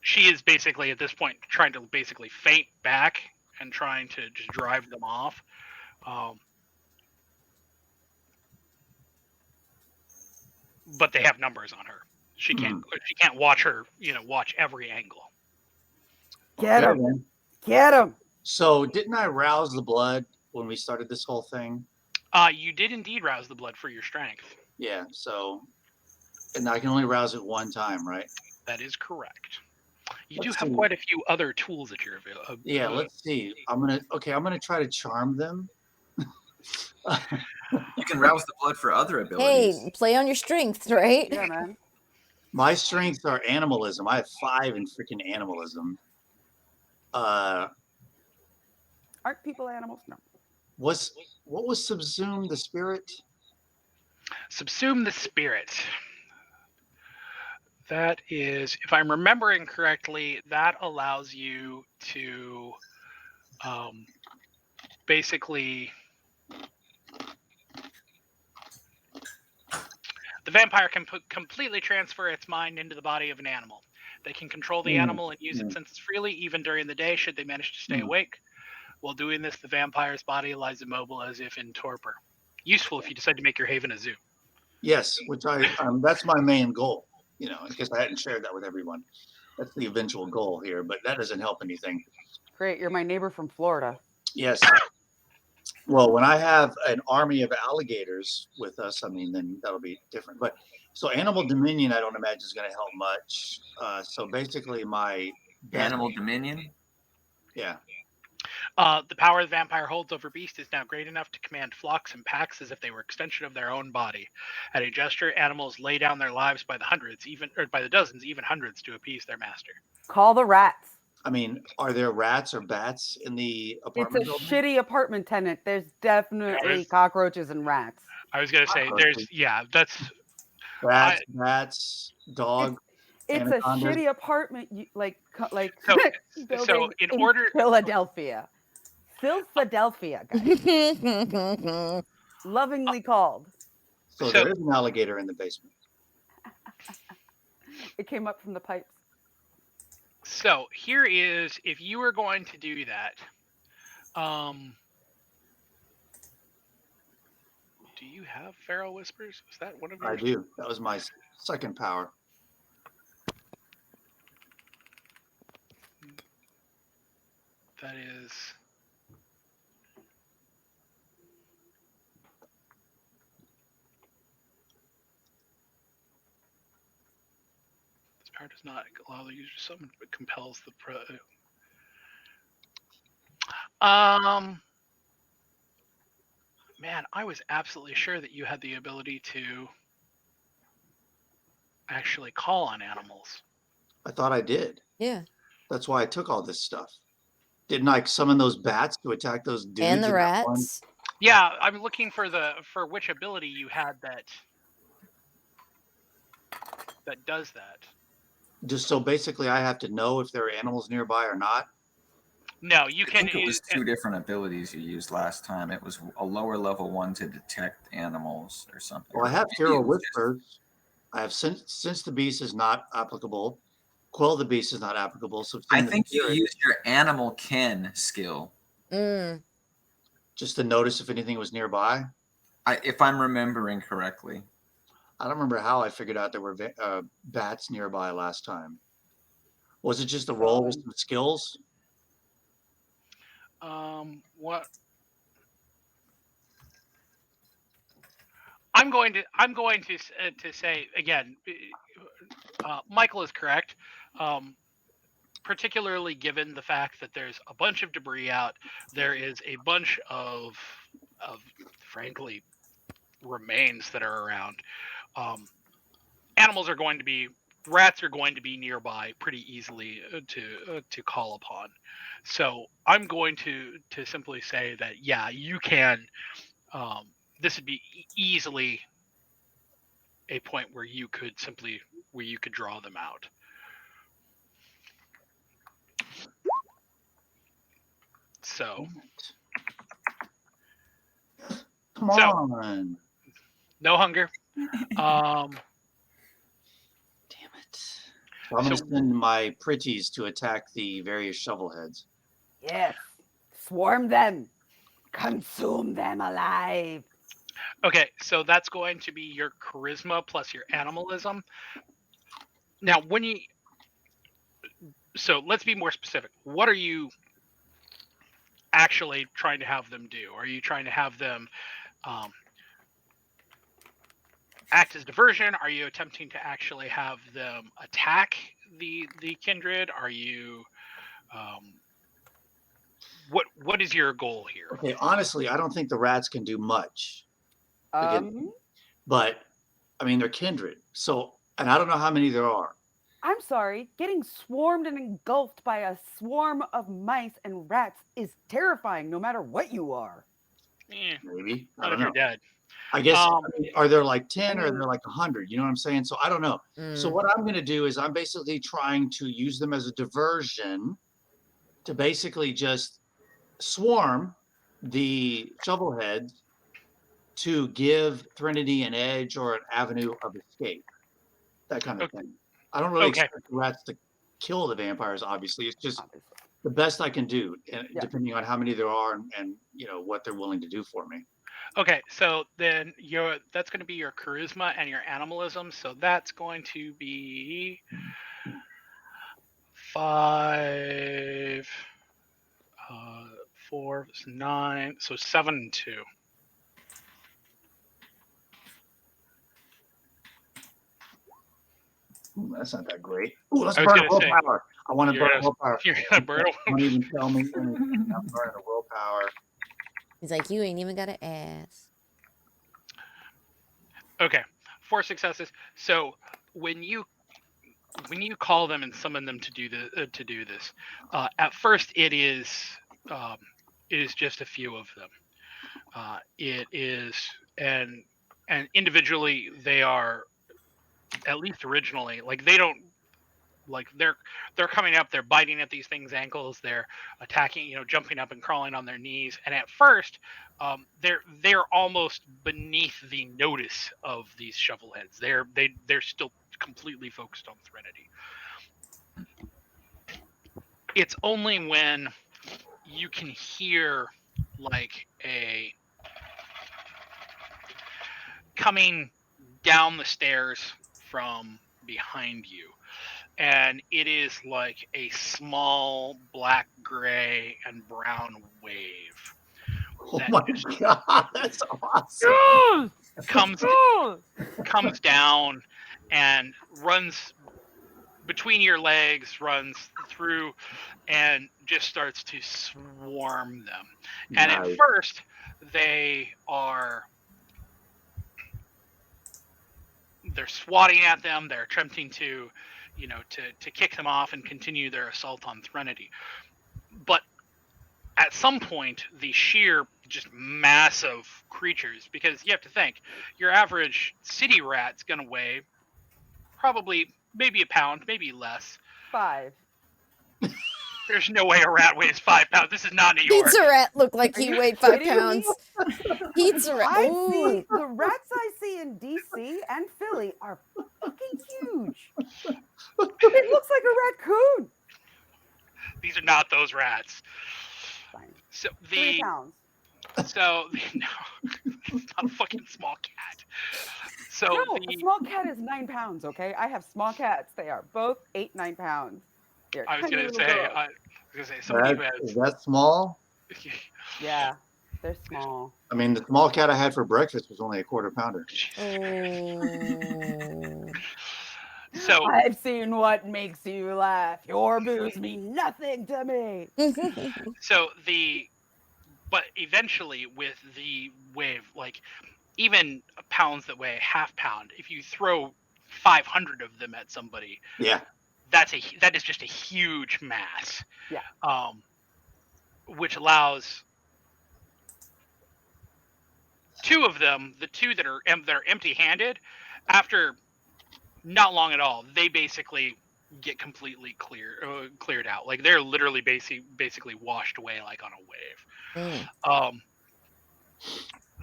She is basically at this point trying to basically feint back and trying to just drive them off. But they have numbers on her. She can't watch her, watch every angle.
Get him. Get him.
So didn't I rouse the blood when we started this whole thing?
You did indeed rouse the blood for your strength.
Yeah, and I can only rouse it one time, right?
That is correct. You do have quite a few other tools at your available.
Yeah, let's see. I'm gonna try to charm them.
You can rouse the blood for other abilities.
Hey, play on your strengths, right?
Yeah, man.
My strengths are animalism. I have 5 in freaking animalism.
Aren't people animals? No.
What was subsume the spirit?
Subsume the spirit. That is, if I'm remembering correctly, that allows you to basically... The vampire can completely transfer its mind into the body of an animal. They can control the animal and use its senses freely, even during the day, should they manage to stay awake. While doing this, the vampire's body lies immobile as if in torpor. Useful if you decide to make your haven a zoo.
Yes, which that's my main goal. I guess I hadn't shared that with everyone. That's the eventual goal here, but that doesn't help anything.
Great, you're my neighbor from Florida.
Yes. Well, when I have an army of alligators with us, then that'll be different. But so animal dominion, I don't imagine is going to help much. So basically, my
Animal Dominion.
Yeah.
The power the vampire holds over beast is now great enough to command flocks and packs as if they were extension of their own body. At a gesture, animals lay down their lives by the hundreds, or by the dozens, even hundreds, to appease their master.
Call the rats.
I mean, are there rats or bats in the
It's
apartment
a
building?
shitty apartment tenant. There's definitely cockroaches and rats.
I was gonna say, that's
Rats, dog.
It's a
anacondas.
shitty apartment,
So
building
in
in
order,
Philadelphia. Philadelphia, guys. Lovingly called.
So there is an alligator in the basement.
It came up from the pipes.
So here is, if you were going to do that, do you have Feral Whispers? Is that one of yours?
I do. That was my second power.
That is. This power does not allow the user to summon, but compels the Man, I was absolutely sure that you had the ability to actually call on animals.
I thought I did.
Yeah.
That's why I took all this stuff. Didn't I summon those bats to attack those dudes?
And the
in that one?
rats.
Yeah, I'm looking for which ability you had that does that.
Just so basically I have to know if there are animals nearby or not.
No, you
I
can.
think it was two different abilities you used last time. It was a lower level one to detect animals or something.
Well, I have
Maybe
Feral
it was just-
Whispers. I have since the beast is not applicable. Quell the beast is not applicable. So
I think you used your animal ken skill.
Just to notice if anything was nearby.
If I'm remembering correctly.
I don't remember how I figured out there were bats nearby last time. Was it just a roll with some skills?
What? I'm going to say again. Michael is correct. Particularly given the fact that there's a bunch of debris out, there is a bunch of frankly remains that are around. Rats are going to be nearby pretty easily to call upon. So I'm going to simply say that you can. This would be easily a point where you could draw them out. So,
come on.
No hunger.
Damn it. So I'm going to send my pretties to attack the various shovelheads.
Yes. Swarm them. Consume them alive.
Okay, so that's going to be your charisma plus your animalism. Now, so let's be more specific. What are you actually trying to have them do? Are you trying to have them act as diversion? Are you attempting to actually have them attack the kindred? Are you what is your goal here?
Okay, honestly, I don't think the rats can do much. But I mean, they're kindred. So, and I don't know how many there are.
I'm sorry, getting swarmed and engulfed by a swarm of mice and rats is terrifying no matter what you are.
Maybe.
Not if you're dead.
I guess, are there like 10 or are there like 100? You know what I'm saying? So I don't know. So what I'm going to do is I'm basically trying to use them as a diversion to basically just swarm the shovelheads to give Threnody an edge or an avenue of escape. That kind of thing. I don't really expect the rats to kill the vampires, obviously. It's just the best I can do, depending on how many there are and you know what they're willing to do for me.
Okay, so then that's going to be your charisma and your animalism. So that's going to be 5, 4, 9, so 7 and 2.
Ooh, that's not that great. Ooh, let's burn willpower. I want to burn willpower.
You're gonna burn a
Don't even tell me anything. I'm burning a willpower.
He's like, you ain't even got to ask.
Okay, 4 successes. So when you call them and summon them to do this, at first it is just a few of them. It is and individually they are, at least originally, like they don't, like they're coming up, they're biting at these things' ankles, they're attacking, jumping up and crawling on their knees, and at first they're almost beneath the notice of these shovelheads. They're still completely focused on Threnody. It's only when you can hear like a coming down the stairs from behind you, and it is like a small black, gray, and brown wave
Oh
that
my god, that's awesome.
comes down and runs between your legs, runs through, and just starts to swarm them. And at
Nice.
first, they're swatting at them. They're attempting to, to kick them off and continue their assault on Threnody. But at some point, the sheer, just massive creatures, because you have to think, your average city rat's going to weigh probably maybe a pound, maybe less.
5.
There's no way a rat weighs 5 pounds. This is not New York.
Pizza Rat looked like
Are
he
you
weighed 5
kidding me?
pounds. Pizza Rat.
I
Ooh.
see the rats I see in DC and Philly are fucking huge. It looks like a raccoon.
These are not those rats.
Fine.
So
3 pounds.
no, it's not a fucking small cat. So
No, a small cat is 9 pounds. Okay, I have small cats. They are both 8, 9 pounds. They're
I was
tiny
gonna
little
say,
girls.
somebody who
Is
has.
that small?
Yeah, they're small.
I mean, the small cat I had for breakfast was only a quarter pounder.
Oh.
So
I've seen what makes you laugh. Your booze mean nothing to me.
but eventually with the wave, like even pounds that weigh a half pound, if you throw 500 of them at somebody,
Yeah.
that is just a huge mass.
Yeah.
Which allows 2 of them, the 2 that are empty-handed, after not long at all, they basically get completely cleared out. Like they're literally basically washed away like on a wave.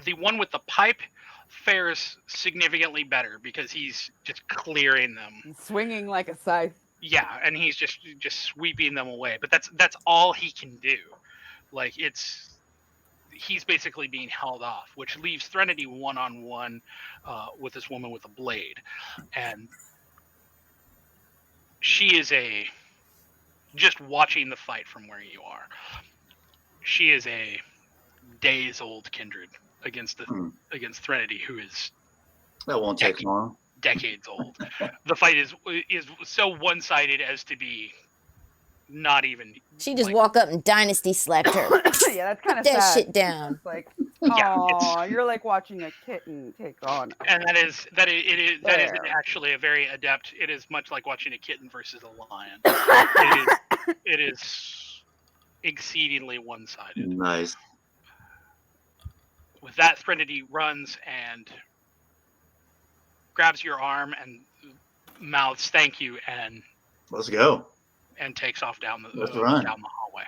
The one with the pipe fares significantly better because he's just clearing them.
Swinging like a scythe.
Yeah, and he's just sweeping them away. But that's all he can do. Like he's basically being held off, which leaves Threnody one-on-one with this woman with a blade, and she is just watching the fight from where you are. She is a days-old kindred against Threnody, who is
That won't take long.
decades old. The fight is so one-sided as to be not even.
She just walk up and dynasty slapped her.
Yeah, that's kind of
that
sad.
shit down.
It's like,
Yeah,
oh, you're like watching a kitten take on.
And that is actually a very adept. It is much like watching a kitten versus a lion. It is exceedingly one-sided.
Nice.
With that, Threnody runs and grabs your arm and mouths "thank you" and
Let's go.
And takes off down the hallway.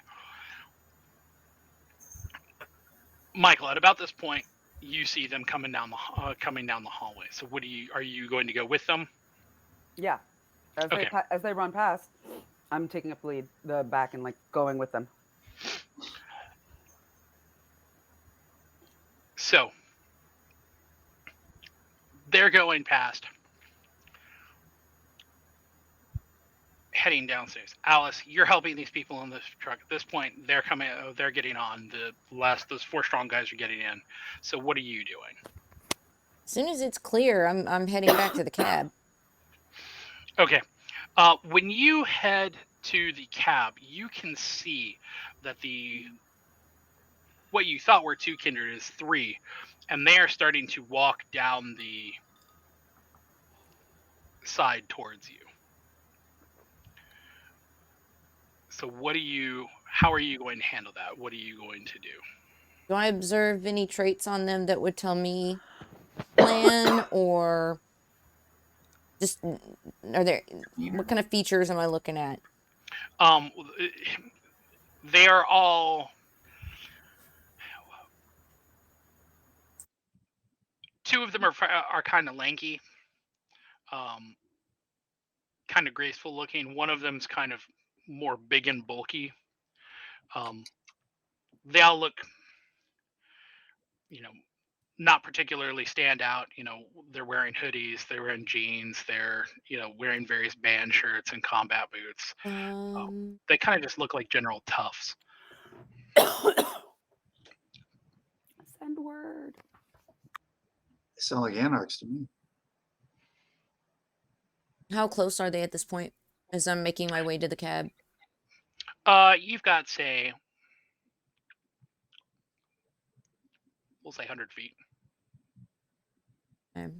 Michael, at about this point, you see them coming down the hallway. So, are you going to go with them?
Yeah, as they run past, I'm taking up the back and like going with them.
So they're going past, heading downstairs. Alice, you're helping these people in this truck. At this point, they're coming. They're getting on. Those 4 strong guys are getting in. So what are you doing?
As soon as it's clear, I'm heading back to the cab.
Okay. When you head to the cab, you can see that what you thought were 2 kindred is 3, and they are starting to walk down the side towards you. So how are you going to handle that? What are you going to do?
Do I observe any traits on them that would tell me plan, or just are there, what kind of features am I looking at?
They are all, two of them are kind of lanky, kind of graceful looking. One of them's kind of more big and bulky. They all look, not particularly stand out. They're wearing hoodies, they're wearing jeans, they're, wearing various band shirts and combat boots. They kind of just look like general toughs.
Send word.
They sound like anarchs to me.
How close are they at this point as I'm making my way to the cab?
You've got, say, we'll say 100 feet.
Okay.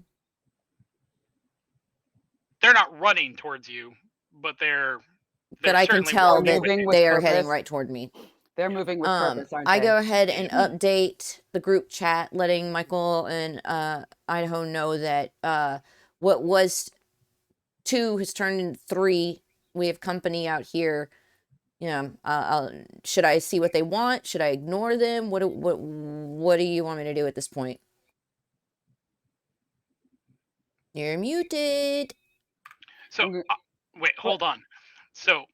They're not running towards you, but
But I can tell that
moving with
they are heading
purpose.
right toward me.
They're moving with purpose, aren't
I
they?
go ahead and update the group chat, letting Michael and Idaho know that what was 2 has turned into 3. We have company out here. Should I see what they want? Should I ignore them? What do you want me to do at this point? You're muted.
So wait, hold on. So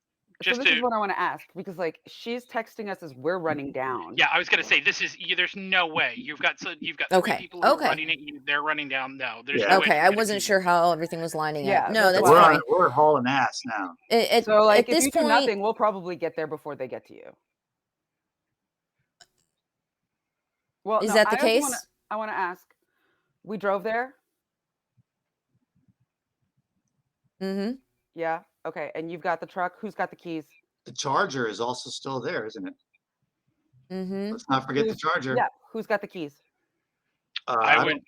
this is what I want to ask, because like she's texting us as we're running down.
Yeah, I was gonna say there's no way. You've got 3 people who are running at you. They're running down. No, there's no way.
Okay, I wasn't sure how everything was lining up. No, that's
we're
fine.
We're hauling ass now.
So like,
at
if
this
you
point,
do nothing, we'll probably get there before they get to you. Well,
is that the case?
I want to ask. We drove there.
Mm-hmm.
Yeah. Okay. And you've got the truck. Who's got the keys?
The Charger is also still there, isn't it?
Mm-hmm.
Let's not forget the Charger.
Yeah. Who's got the keys?
I would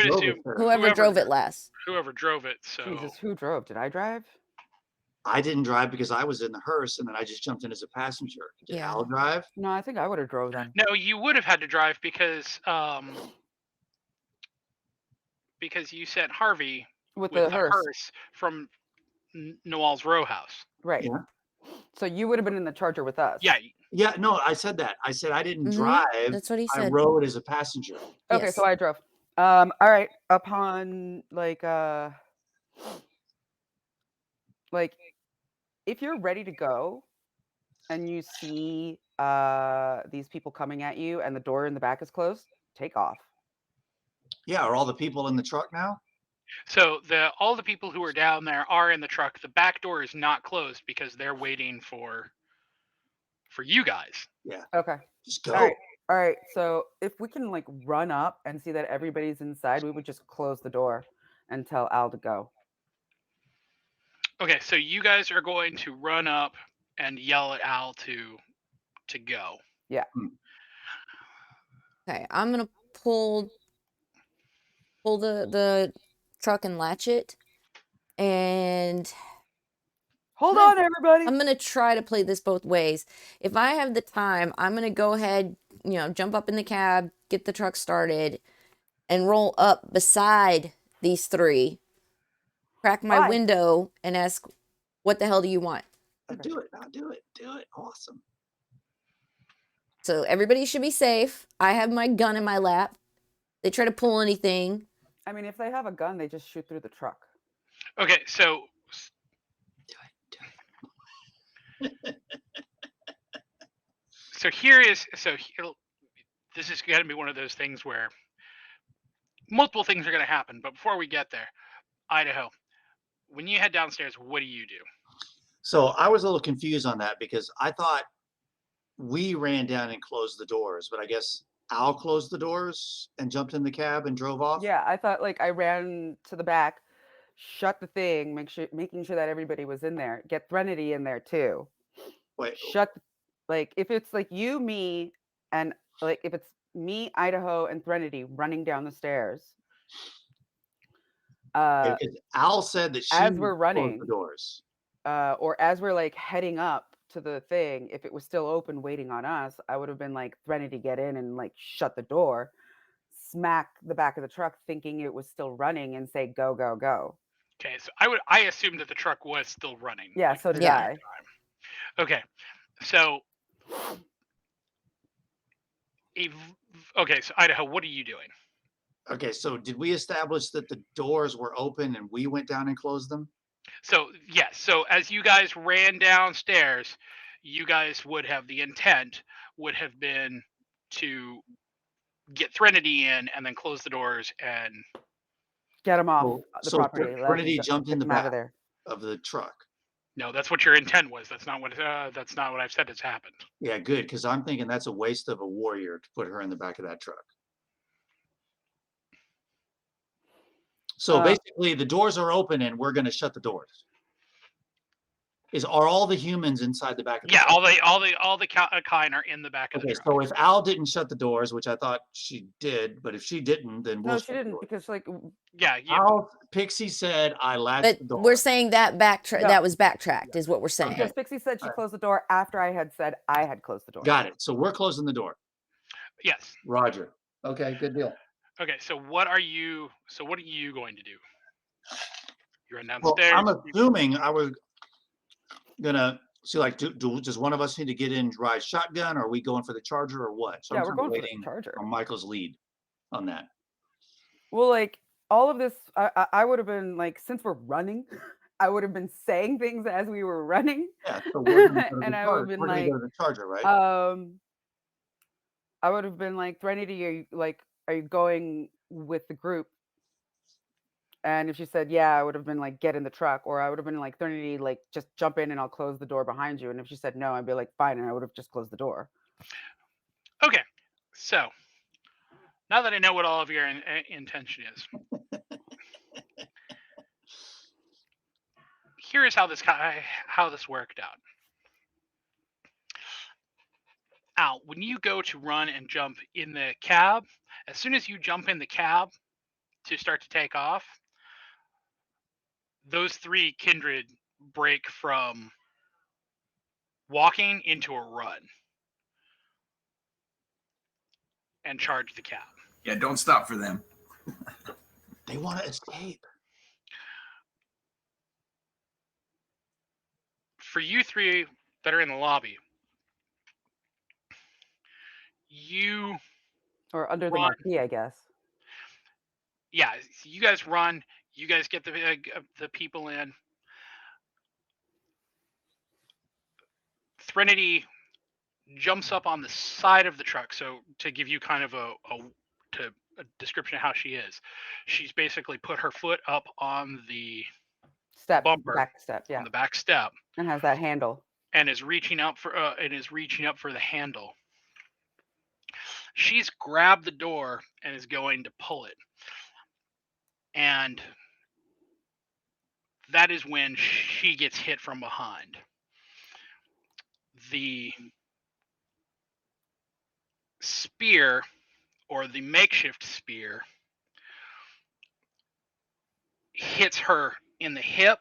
assume
whoever drove it last.
Whoever drove it. So
Jesus, who drove? Did I drive?
I didn't drive because I was in the hearse, and then I just jumped in as a passenger. Did Al drive?
No, I think I would have drove then.
No, you would have had to drive because you sent Harvey
with the hearse
from Noel's row house.
Right. Yeah. So you would have been in the Charger with us.
Yeah.
Yeah. No, I said that. I said I didn't drive.
That's what he said.
I rode as a passenger.
Okay, so I drove. All right. Upon like if you're ready to go and you see these people coming at you and the door in the back is closed, take off.
Yeah, are all the people in the truck now?
So all the people who are down there are in the truck. The back door is not closed because they're waiting for you guys.
Yeah.
Okay.
Just go.
All right. So if we can like run up and see that everybody's inside, we would just close the door and tell Al to go.
Okay, so you guys are going to run up and yell at Al to go.
Yeah.
Okay, I'm gonna pull the truck and latch it, and
hold on, everybody.
I'm gonna try to play this both ways. If I have the time, I'm gonna go ahead, jump up in the cab, get the truck started, and roll up beside these 3, crack my window, and ask, "What the hell do you want?"
Okay. Do it. Now do it. Do it. Awesome.
So everybody should be safe. I have my gun in my lap. They try to pull anything.
I mean, if they have a gun, they just shoot through the truck.
Okay, so this is going to be one of those things where multiple things are going to happen. But before we get there, Idaho, when you head downstairs, what do you do?
So I was a little confused on that because I thought we ran down and closed the doors, but I guess Al closed the doors and jumped in the cab and drove off.
Yeah, I thought like I ran to the back, shut the thing, making sure that everybody was in there. Get Threnody in there too.
Wait,
Like if it's like you, me, and like if it's me, Idaho, and Threnody running down the stairs.
because Al said that she
As we're
closed the
running,
doors.
or as we're like heading up to the thing, if it was still open waiting on us, I would have been like, Threnody, get in and like shut the door, smack the back of the truck thinking it was still running and say, go, go, go.
Okay, so I assumed that the truck was still running.
Yeah, so did I.
Okay, so okay, so Idaho, what are you doing?
Okay, so did we establish that the doors were open and we went down and closed them?
So yes, so as you guys ran downstairs, you guys would have the intent would have been to get Threnody in and then close the doors and
Get them off the
So
property.
Trinity jumped in the
them out of
back
there.
of the truck.
no, that's what your intent was. That's not what I've said has happened.
Yeah, good, because I'm thinking that's a waste of a warrior to put her in the back of that truck. So basically, the doors are open and we're going to shut the doors. Are all the humans inside the back of the truck?
all the kind are in the back of the truck.
So if Al didn't shut the doors, which I thought she did, but if she didn't, then we'll
No, she didn't, because like
Pixie said I latched
But
the door.
we're saying that that was backtracked, is what we're saying.
Because Pixie said she closed the door after I had said I had closed the door.
Got it. So we're closing the door.
Yes.
Roger. Okay, good deal.
Okay, so what are you going to do? You run downstairs.
Well, I'm assuming I was gonna see, like, does one of us need to get in and ride shotgun, or are we going for the charger, or what? So
yeah,
I'm
we're
kind of
going for
waiting
the charger.
on Michael's lead on that.
Well, like all of this, I would have been like, since we're running, I would have been saying things as we were running.
Yeah, so we're gonna go to
and
the
I would have been like,
go to the charger, right?
I would have been like, Threnody, are you going with the group? And if she said, yeah, I would have been like, get in the truck. Or I would have been like, Threnody, like, just jump in and I'll close the door behind you. And if she said no, I'd be like, fine. And I would have just closed the door.
Okay. So now that I know what all of your intention is, here is how this worked out. Al, when you go to run and jump in the cab, as soon as you jump in the cab to start to take off, those three kindred break from walking into a run and charge the cab.
Yeah, don't stop for them.
They want to escape.
For you three that are in the lobby, you
or under the marquee, I guess.
Yeah, you guys run. You guys get the people in. Threnody jumps up on the side of the truck. So to give you kind of a description of how she is, she's basically put her foot up on the bumper,
back step, yeah,
on the back step,
and has that handle,
and is reaching up for the handle. She's grabbed the door and is going to pull it, and that is when she gets hit from behind. The spear, or the makeshift spear, hits her in the hip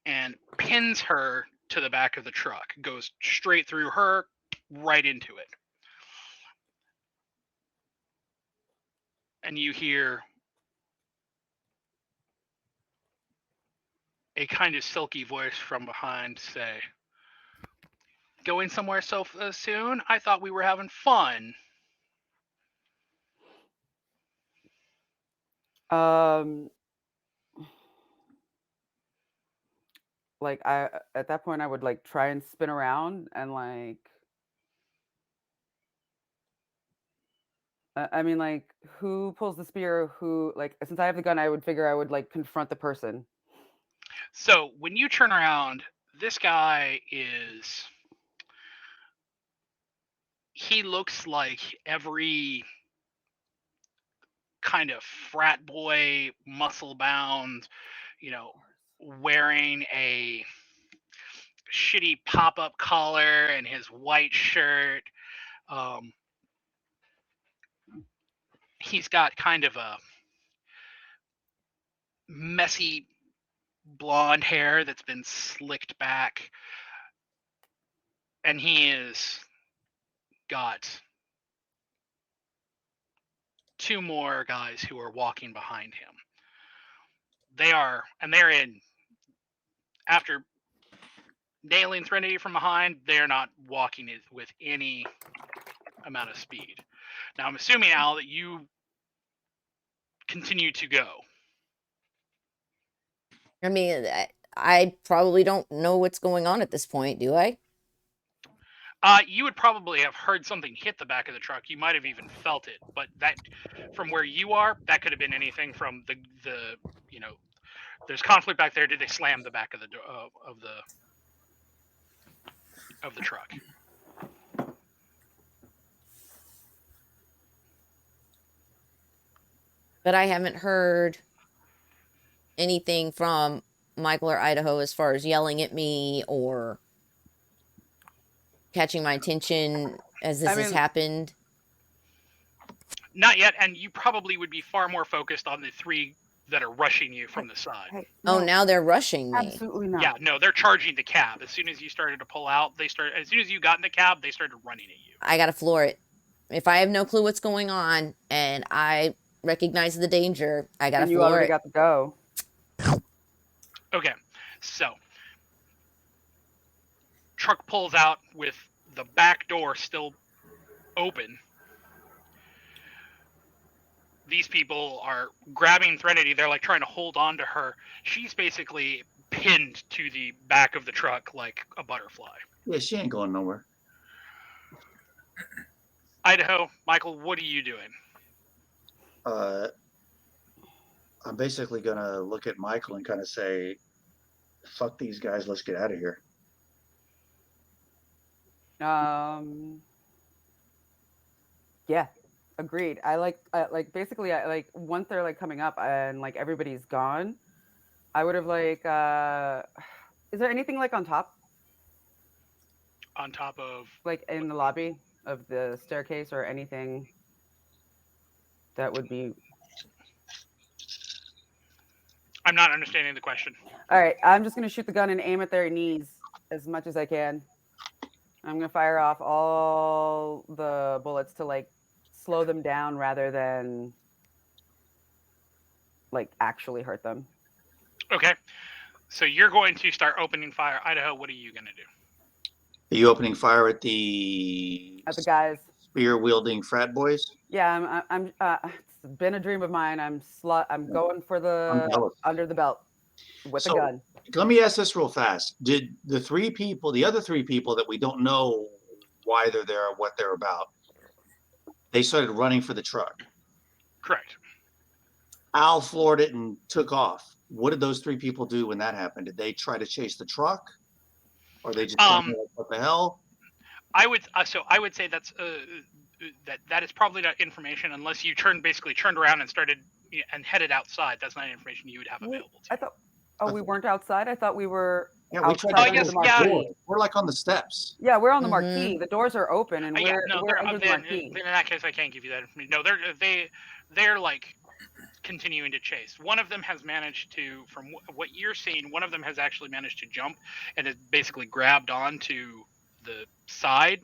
and pins her to the back of the truck. Goes straight through her, right into it. And you hear a kind of silky voice from behind say, "Going somewhere so soon? I thought we were having fun."
Like at that point I would like try and spin around and like, I mean, like, who pulls the spear? Who, like, since I have the gun, I would figure I would like confront the person.
So when you turn around, this guy he looks like every kind of frat boy, muscle bound, wearing a shitty pop-up collar and his white shirt. He's got kind of a messy blonde hair that's been slicked back, and he is got 2 more guys who are walking behind him. They're in, after nailing Threnody from behind, they're not walking it with any amount of speed. Now I'm assuming, Al, that you continue to go.
I mean, I probably don't know what's going on at this point, do I?
You would probably have heard something hit the back of the truck. You might have even felt it, but that, from where you are, that could have been anything from the there's conflict back there. Did they slam the back of the of the truck?
But I haven't heard anything from Michael or Idaho as far as yelling at me or catching my attention as this has happened.
Not yet, and you probably would be far more focused on the 3 that are rushing you from the side.
Hey,
Oh,
no,
now they're rushing me.
absolutely not.
Yeah, no, they're charging the cab. As soon as you started to pull out, as soon as you got in the cab, they started running at you.
I gotta floor it. If I have no clue what's going on and I recognize the danger, I gotta
And you
floor
already
it.
got the go.
Okay, so truck pulls out with the back door still open. These people are grabbing Threnody. They're like trying to hold on to her. She's basically pinned to the back of the truck like a butterfly.
Yeah, she ain't going nowhere.
Idaho, Michael, what are you doing?
I'm basically gonna look at Michael and kind of say, "Fuck these guys. Let's get out of here."
Yeah, agreed. I like basically once they're like coming up and like everybody's gone, I would have like is there anything like on top?
On top of
Like in the lobby of the staircase or anything that would be.
I'm not understanding the question.
All right, I'm just gonna shoot the gun and aim at their knees as much as I can. I'm gonna fire off all the bullets to like slow them down rather than like actually hurt them.
Okay, so you're going to start opening fire. Idaho, what are you going to do?
Are you opening fire at the
Guys?
spear wielding frat boys?
Yeah, I'm. It's been a dream of mine. I'm going for the under the belt with a gun.
Let me ask this real fast. Did the other three people that we don't know why they're there or what they're about, they started running for the truck?
Correct.
Al floored it and took off. What did those 3 people do when that happened? Did they try to chase the truck, or they just like, what the hell?
I would say that's that is probably not information unless you turned around and started and headed outside. That's not information you would have available to.
I thought. Oh, we weren't outside. I thought we were.
Yeah, we tried to the marquee. We're like on the steps.
Yeah, we're on the marquee. The doors are open, and we're under the marquee.
In that case, I can't give you that information. No, they're like continuing to chase. One of them has managed to, from what you're seeing, one of them has actually managed to jump and has basically grabbed onto the side,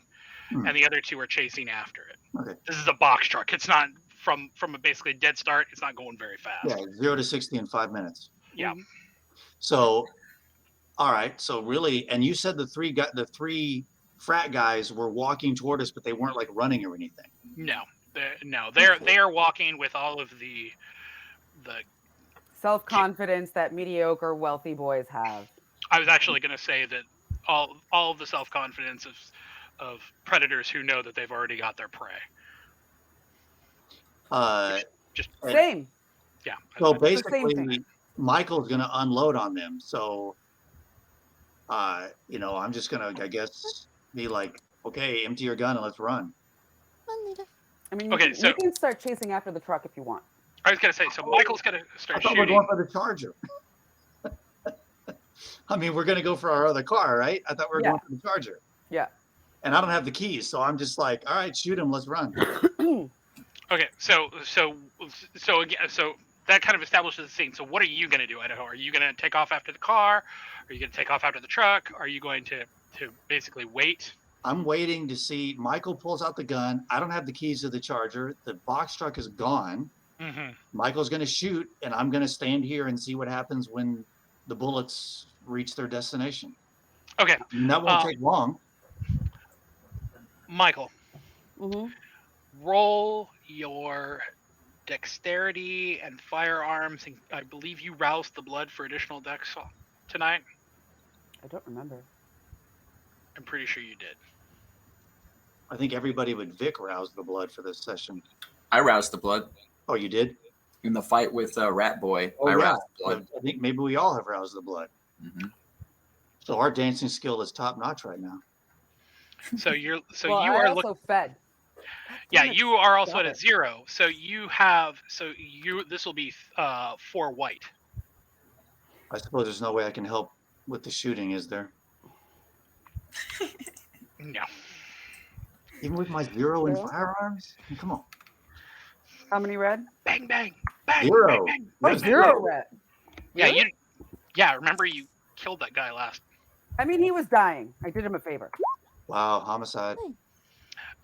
and the other 2 are chasing after it.
Okay.
This is a box truck. It's not from a basically dead start. It's not going very fast.
Yeah, 0 to 60 in 5 minutes.
Yeah.
So, all right. So really, and you said the 3 frat guys were walking toward us, but they weren't like running or anything.
No, they are walking with all of the
self-confidence that mediocre wealthy boys have.
I was actually going to say that all of the self-confidence of predators who know that they've already got their prey. Just
same.
Yeah.
So basically, Michael's going to unload on them. So, I'm just going to, I guess, be like, okay, empty your gun and let's run.
I mean, you can start chasing after the truck if you want.
I was going to say, so Michael's going to start shooting.
I thought we're going for the Charger. I mean, we're gonna go for our other car, right? I thought we were
Yeah.
going for the Charger.
Yeah.
And I don't have the keys, so I'm just like, all right, shoot him, let's run.
Okay, so again, so that kind of establishes the scene. So what are you going to do, Idaho? Are you going to take off after the car? Are you going to take off after the truck? Are you going to basically wait?
I'm waiting to see Michael pulls out the gun. I don't have the keys to the Charger. The box truck is gone.
Mm-hmm.
Michael's going to shoot, and I'm going to stand here and see what happens when the bullets reach their destination.
Okay.
And that won't take long.
Michael,
Mm-hmm.
roll your dexterity and firearms. And I believe you roused the blood for additional dex tonight.
I don't remember.
I'm pretty sure you did.
I think everybody but Vic roused the blood for this session.
I roused the blood
Oh, you did?
in the fight with Rat Boy.
Oh,
I
yeah.
roused the blood.
I think maybe we all have roused the blood.
Mm-hmm.
So our dancing skill is top notch right now.
So you're
well,
you
I
are
also
looking.
fed.
Yeah,
damn it,
you are also
got
at a
it.
0. So you have this will be 4 white.
I suppose there's no way I can help with the shooting, is there?
No.
Even with my 0 in
Zero?
firearms? I mean, come on.
How many red?
Bang bang bang.
0.
Bang, bang.
Oh,
Yes,
0 red.
Yeah,
Really?
remember you killed that guy last.
I mean, he was dying. I did him a favor.
Wow, homicide.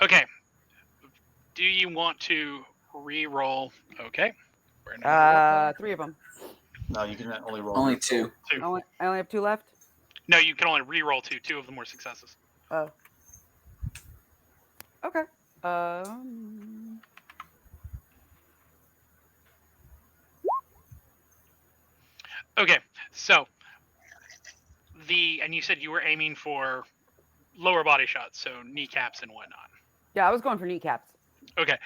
Okay. Do you want to re-roll? Okay. We're not
3 of them.
No, you can only roll.
Only 2.
two.
I only have 2 left.
No, you can only re-roll 2. 2 of them were successes.
Oh. Okay.
Okay. So and you said you were aiming for lower body shots, so kneecaps and whatnot.
Yeah, I was going for kneecaps.
Okay.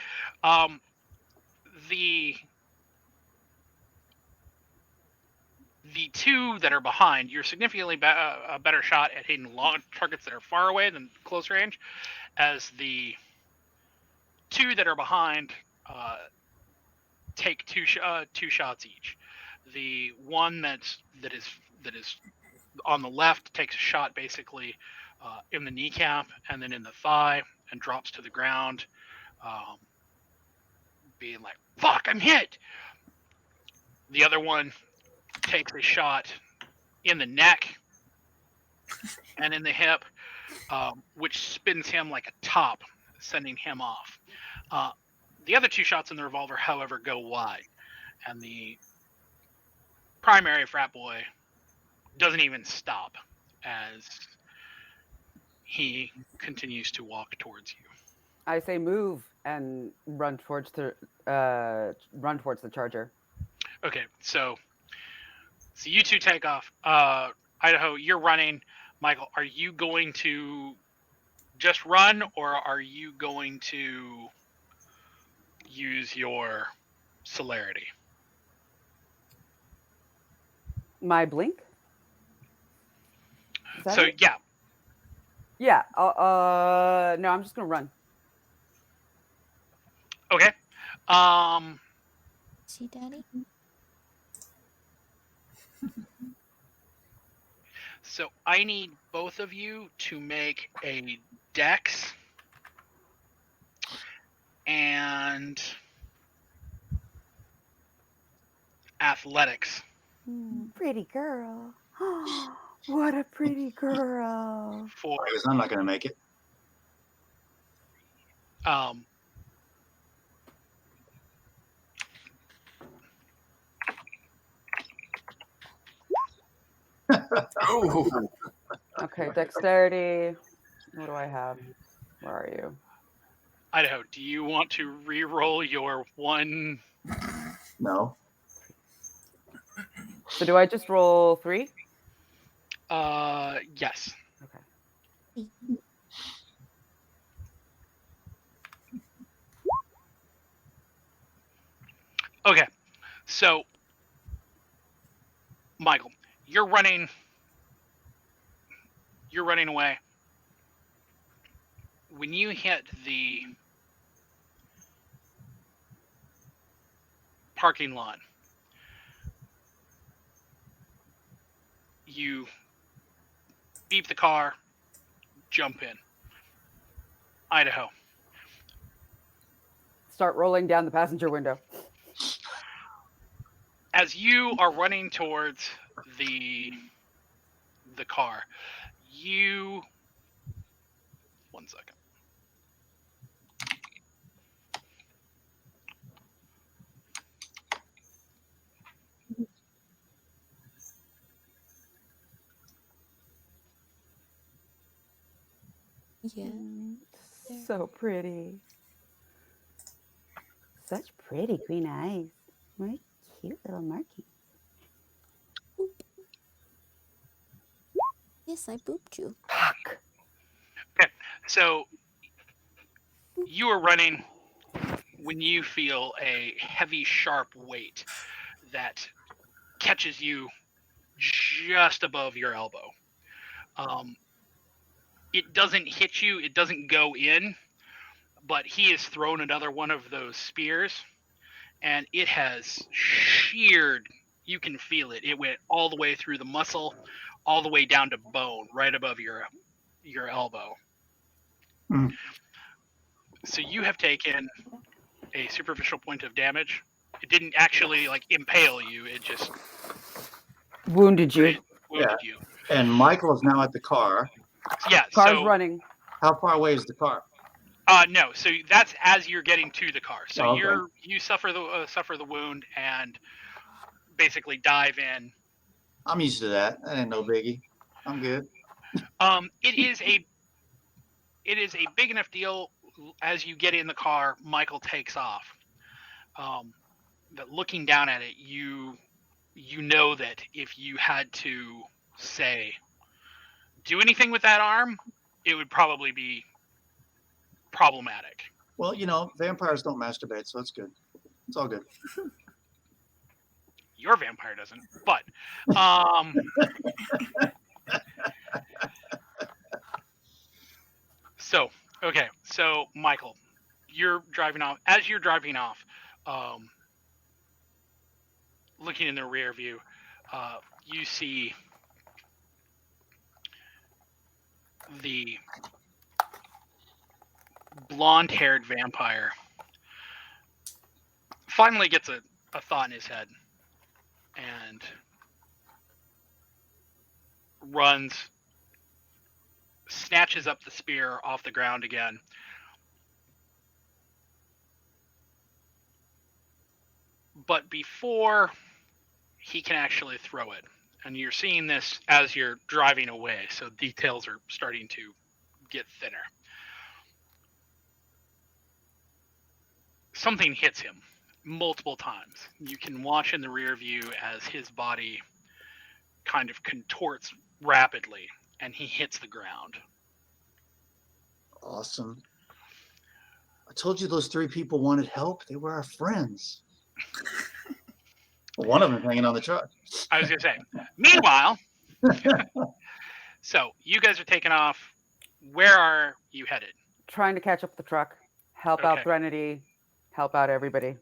The 2 that are behind, you're significantly a better shot at hitting long targets that are far away than close range, as the 2 that are behind take two shots each. The one that is on the left takes a shot basically in the kneecap and then in the thigh and drops to the ground, being like, "Fuck, I'm hit." The other one takes a shot in the neck and in the hip, which spins him like a top, sending him off. The other 2 shots in the revolver, however, go wide, and the primary frat boy doesn't even stop as he continues to walk towards you.
I say move and run towards the Charger.
Okay, so you 2 take off. Idaho, you're running. Michael, are you going to just run, or are you going to use your celerity?
My blink? Is that
So
it?
yeah.
Yeah. No, I'm just gonna run.
Okay.
See, Daddy?
So I need both of you to make a dex and athletics.
Pretty girl. What a pretty girl.
For
I guess I'm not going to make it.
Oh,
Okay, dexterity. What do I have? Where are you?
Idaho, do you want to re-roll your 1?
No.
So do I just roll 3?
Yes.
Okay.
Okay. So, Michael, you're running away. When you hit the parking lot, You beep the car, jump in. Idaho.
Start rolling down the passenger window.
As you are running towards the car, you 1 second.
Yeah.
So pretty. Such pretty green eyes. What a cute little marking.
Yes, I booped you.
Fuck.
Okay, so you are running when you feel a heavy, sharp weight that catches you just above your elbow. It doesn't hit you, it doesn't go in, but he has thrown another one of those spears, and it has sheared. You can feel it. It went all the way through the muscle, all the way down to bone, right above your elbow.
Mm.
So you have taken a superficial point of damage. It didn't actually like impale you. It just
Wounded you.
wounded you.
And Michael is now at the car.
Yeah.
Car's
So
running.
How far away is the car?
no. So that's as you're getting to the car. So
Oh, okay.
you suffer the wound and basically dive in.
I'm used to that. That ain't no biggie. I'm good.
It is a big enough deal. As you get in the car, Michael takes off. But looking down at it, you know that if you had to say do anything with that arm, it would probably be problematic.
Well, vampires don't masturbate, so it's good. It's all good.
Your vampire doesn't, but so Michael, you're driving off. As you're driving off, looking in the rear view, you see the blonde-haired vampire finally gets a thought in his head and runs, snatches up the spear off the ground again, but before he can actually throw it, and you're seeing this as you're driving away, so details are starting to get thinner. Something hits him multiple times. You can watch in the rear view as his body kind of contorts rapidly, and he hits the ground.
Awesome. I told you those 3 people wanted help. They were our friends. One of them hanging on the truck.
I was going to say, meanwhile, so you guys are taking off. Where are you headed?
Trying to catch up the truck. Help out Threnody. Help out everybody.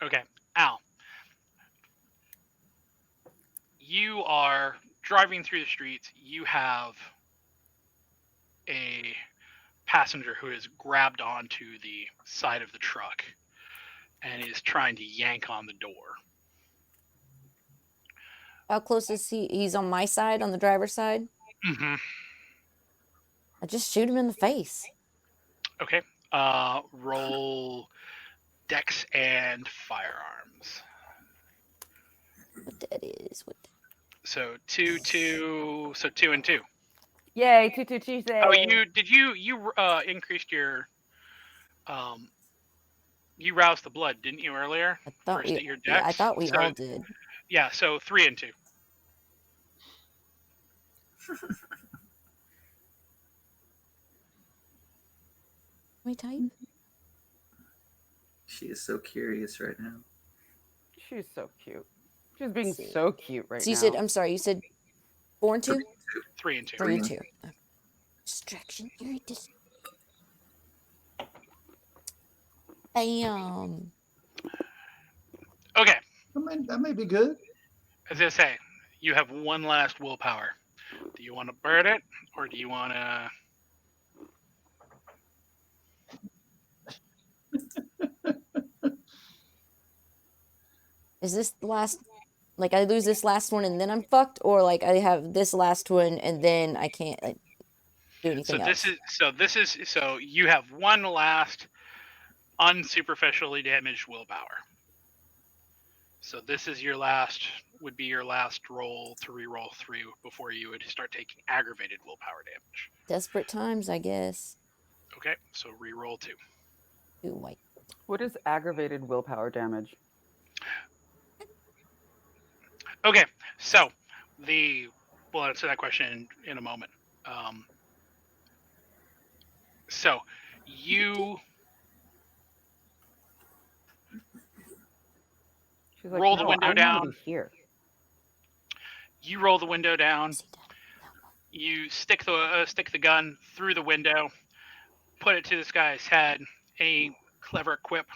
Okay. Al, you are driving through the streets. You have a passenger who has grabbed onto the side of the truck and is trying to yank on the door.
How close is he? He's on my side, on the driver's side?
Mm-hmm.
I just shoot him in the face.
Okay. Roll Dex and Firearms.
What that is? What?
So 2 and 2.
Yay, 2 Tuesday.
Oh, you increased your you roused the blood, didn't you, earlier?
I thought we,
your
yeah, I
dex?
thought we all did.
Yeah, so 3 and 2.
Can we type?
She is so curious right now.
She's so cute. She's being so cute right
So you
now.
said, I'm sorry, you said 4 and 2?
3 and 2.
3 and 2. Distraction. You're a Bam.
Okay.
That may be good.
As I say, You have one last willpower. Do you want to burn it, or do you want to?
Is this the last? Like I lose this last one and then I'm fucked, or like I have this last one and then I can't like do anything else.
So you have one last unsuperficially damaged willpower. So this is would be your last roll to re-roll through before you would start taking aggravated willpower damage.
Desperate times, I guess.
Okay, so re-roll 2.
Ooh, white.
What is aggravated willpower damage?
Okay, so we'll answer that question in a moment. So you
She's like,
roll the
no,
window
I want
down.
to be here.
You roll the window down. You stick the gun through the window, put it to this guy's head. Any clever quip?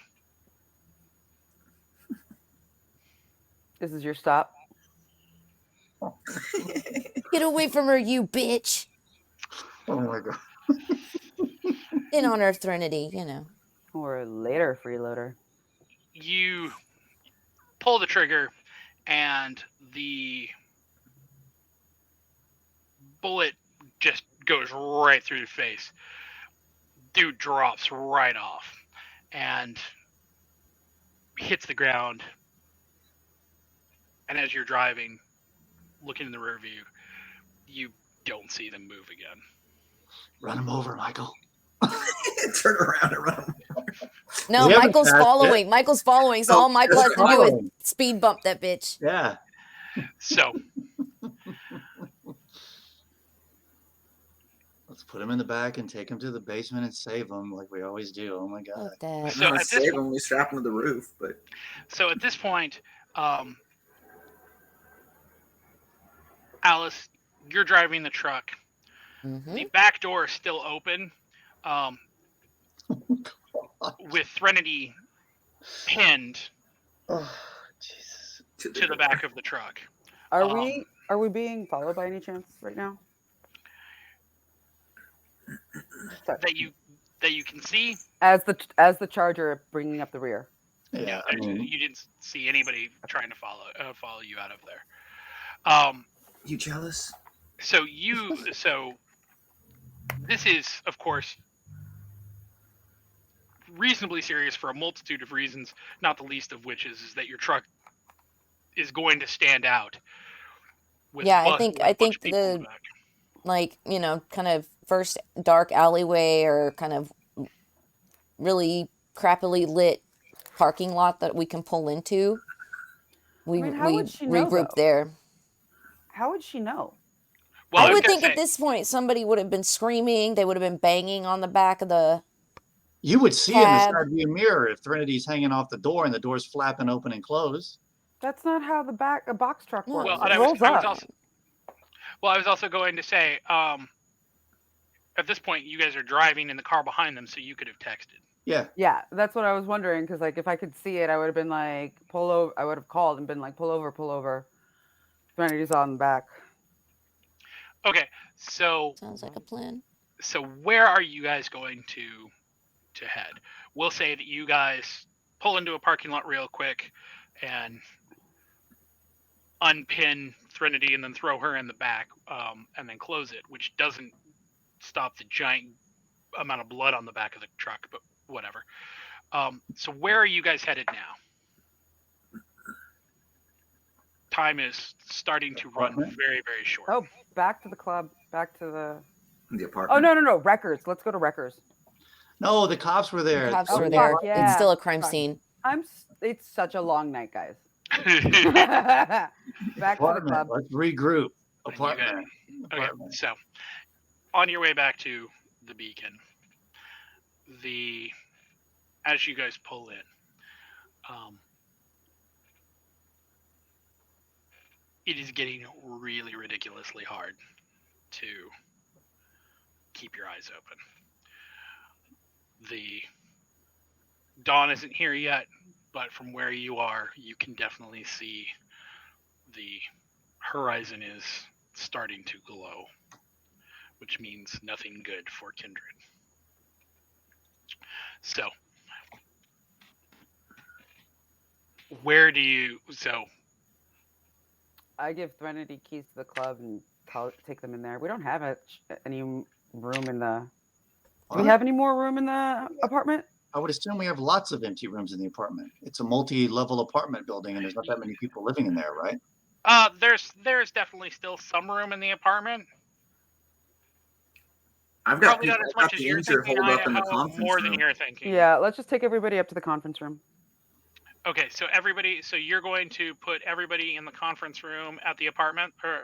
This is your stop.
Get away from her, you bitch!
Oh my god.
In honor of Threnody, you know.
Or later, freeloader.
You pull the trigger, and the bullet just goes right through the face. Dude drops right off and hits the ground. And as you're driving, looking in the rear view, you don't see them move again.
Run him over, Michael.
Turn around and run.
No,
We haven't
Michael's
passed
following. Michael's following, so
Oh,
all Michael has
that's
to do is
following.
speed bump that bitch.
Yeah.
So
Let's put him in the back and take him to the basement and save him like we always do. Oh my god.
Fuck that.
So at this
save
point-
him. We strap him to the roof, but
at this point, Alice, you're driving the truck.
Mm-hmm.
The back door is still open, with Threnody pinned
Oh, Jesus.
to the back of the truck.
Are we being followed by any chance right now? Sorry.
That you can see.
As the charger bringing up the rear.
Yeah, I mean,
You didn't see anybody trying to follow you out of there.
you jealous?
So this is, of course, reasonably serious for a multitude of reasons, not the least of which is that your truck is going to stand out.
Yeah, I think the like, you know, kind of first dark alleyway or kind of really crappily lit parking lot that we can pull into. We
how would she know,
regroup
though?
there.
How would she know?
Well,
I
was
would
gonna
think
say,
at this point somebody would have been screaming. They would have been banging on the back of the.
you would see in the
Cab.
side view mirror if Trinity's hanging off the door and the door's flapping open and closed.
That's not how a box truck
No.
works.
Well,
and
It
I was
rolls up.
also I was also going to say, at this point, you guys are driving in the car behind them, so you could have texted.
Yeah.
Yeah, that's what I was wondering, because like if I could see it, I would have been like, pull over. I would have called and been like, pull over. Trinity's on the back.
Okay, so
Sounds like a plan.
so where are you guys going to head? We'll say that you guys pull into a parking lot real quick and unpin Threnody and then throw her in the back, and then close it, which doesn't stop the giant amount of blood on the back of the truck, but whatever. So where are you guys headed now? Time is starting to run very, very short.
Oh, back to the club. Back to the.
The
Oh
apartment.
no! Wreckers. Let's go to Wreckers.
No, the cops were there.
The cops
Oh,
were
fuck,
there.
yeah.
It's still a crime
Fuck.
scene.
It's such a long night, guys. Back to the
Apartment.
club.
Let's regroup.
And you
Apartment.
Okay,
Apartment.
so on your way back to the beacon, as you guys pull in, it is getting really ridiculously hard to keep your eyes open. The dawn isn't here yet, but from where you are, you can definitely see the horizon is starting to glow, which means nothing good for Kindred. So,
I give Threnody keys to the club and take them in there. We don't have any room in the. Do we
What?
have any more room in the apartment?
I would assume we have lots of empty rooms in the apartment. It's a multi-level apartment building, and there's not that many people living in there, right?
There's definitely still some room in the apartment.
I've got
Probably not as much as you're thinking,
holed up in the
Idaho,
conference
more than
room.
you're thinking.
Yeah, let's just take everybody up to the conference room.
Okay, so you're going to put everybody in the conference room at the apartment, or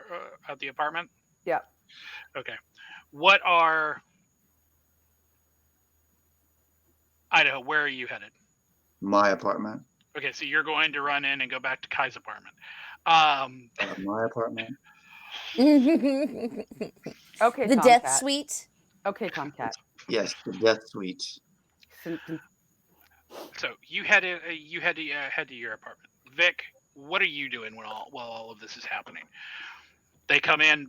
at the apartment?
Yeah.
Okay. Idaho, where are you headed?
My apartment.
Okay, so you're going to run in and go back to Kai's apartment.
My apartment.
Okay,
The
Tomcat.
death suite.
Okay, Tomcat.
Yes, the death suite.
So you head to your apartment. Vic, what are you doing while all of this is happening? They come in,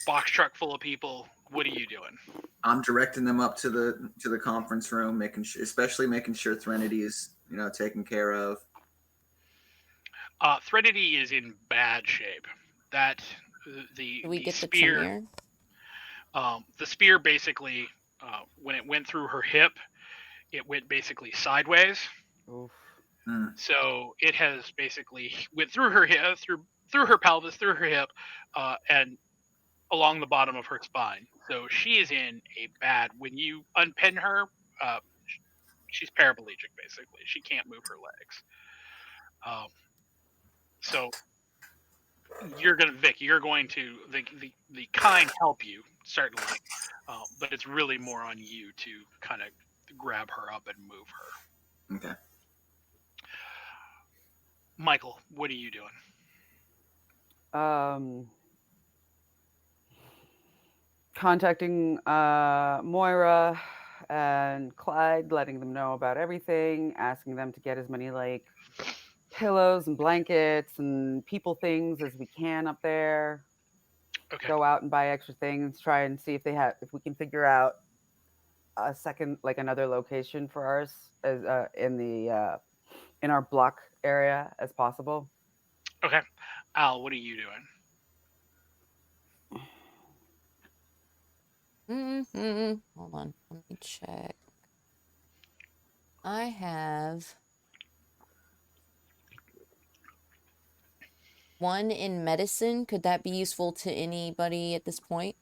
box truck full of people. What are you doing?
I'm directing them up to the conference room, especially making sure Threnody is taken care of.
Threnody is in bad shape. That
Do we get
spear.
The Tremere?
The spear basically, when it went through her hip, it went basically sideways.
Oof.
So it has basically went through her hip, through her pelvis, through her hip, and along the bottom of her spine. So she is in a bad. When you unpin her, she's paraplegic basically. She can't move her legs. So you're going to the kind help you certainly, but it's really more on you to kind of grab her up and move her.
Okay.
Michael, what are you doing?
Contacting Moira and Clyde, letting them know about everything, asking them to get as many like pillows and blankets and people things as we can up there.
Okay.
Go out and buy extra things, try and see if we can figure out a second, like another location for ours as in our block area as possible.
Okay. Al, what are you doing?
Hold on, let me check. I have one in medicine. Could that be useful to anybody at this point?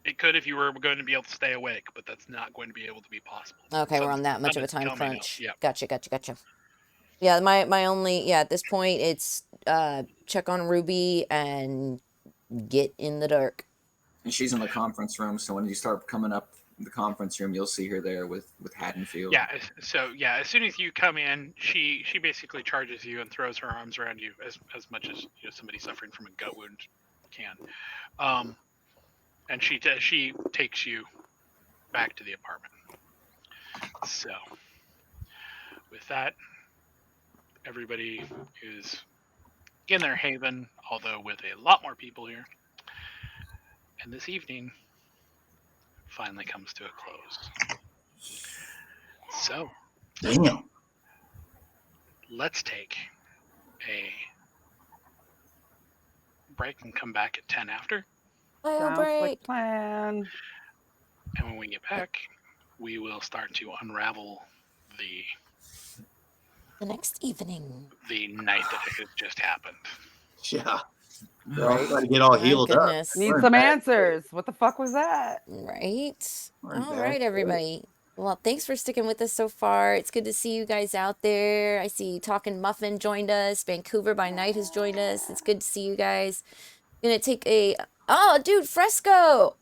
It could if you were going to be able to stay awake, but that's not going to be able to be possible.
Okay, we're on that much of a time crunch.
Yeah.
Gotcha. Yeah, my only at this point it's check on Ruby and get in the dark.
And she's in the conference room, so when you start coming up the conference room, you'll see her there with Haddonfield.
Yeah. So yeah, as soon as you come in, she basically charges you and throws her arms around you as much as somebody suffering from a gut wound can. And she takes you back to the apartment. So with that, everybody is in their haven, although with a lot more people here. And this evening finally comes to a close. So,
Damn.
let's take a break and come back at 10 after.
Sounds like plan.
And when we get back, we will start to unravel
the next evening,
the night that has just happened.
Yeah. Right. Got to get all healed up.
Need some answers. What the fuck was that?
Right. All right, everybody. Well, thanks for sticking with us so far. It's good to see you guys out there. I see Talkin' Muffin joined us. Vancouver by Night has joined us. It's good to see you guys. Gonna take oh, dude, Fresco.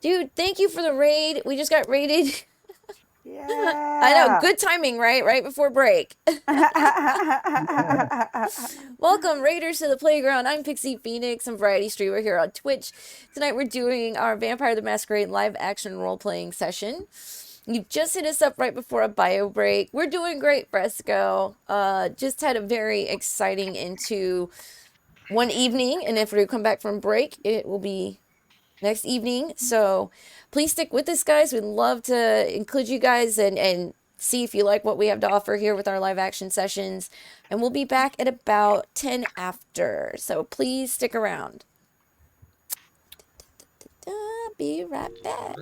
Dude, thank you for the raid. We just got raided.
Yeah.
I know. Good timing, right? Right before break. Welcome, Raiders, to the Playground. I'm Pixie Phoenix. I'm Variety Streamer here on Twitch. Tonight we're doing our Vampire the Masquerade live action role-playing session. You just hit us up right before a bio break. We're doing great, Fresco. Just had a very exciting into one evening, and if we come back from break, it will be next evening. So please stick with us, guys. We'd love to include you guys and see if you like what we have to offer here with our live action sessions. And we'll be back at about 10 after. So please stick around. Be right back.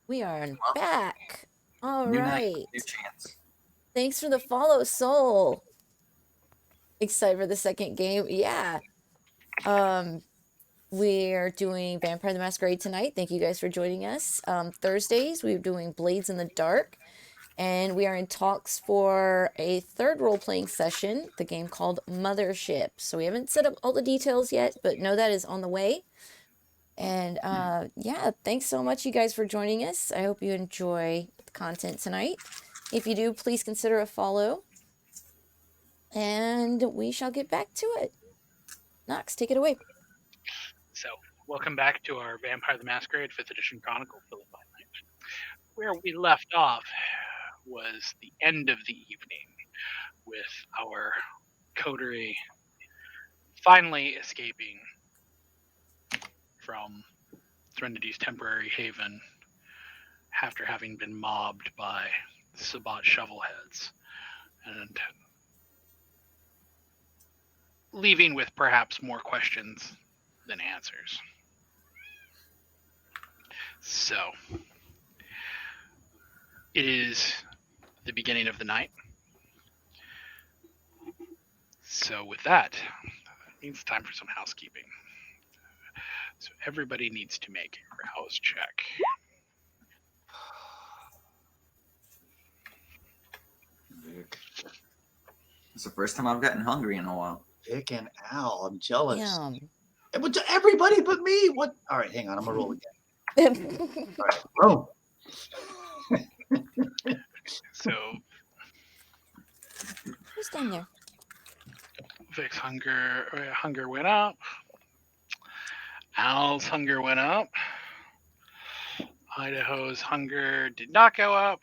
We are back. All
New night,
right.
new chance.
Thanks for the follow, Soul. Excited for the second game. Yeah. We're doing Vampire the Masquerade tonight. Thank you guys for joining us. Thursdays, we're doing Blades in the Dark. And we are in talks for a third role-playing session, the game called Mothership. So we haven't set up all the details yet, but know that is on the way. And yeah, thanks so much, you guys, for joining us. I hope you enjoy the content tonight. If you do, please consider a follow. And we shall get back to it. Knox, take it away.
So, welcome back to our Vampire the Masquerade 5th Edition Chronicle Philip by Night. Where we left off was the end of the evening, with our coterie finally escaping from Serenity's temporary haven after having been mobbed by Sabbat shovelheads, and leaving with perhaps more questions than answers. So, it is the beginning of the night. So with that, it means time for some housekeeping. So everybody needs to make a rouse check.
It's the first time I've gotten hungry in a while.
Vic and Al, I'm jealous.
Yum.
But to everybody but me. What? All right, hang on. I'm gonna roll again. All right, roll.
So
Who's down there?
Vic's hunger went up. Al's hunger went up. Idaho's hunger did not go up.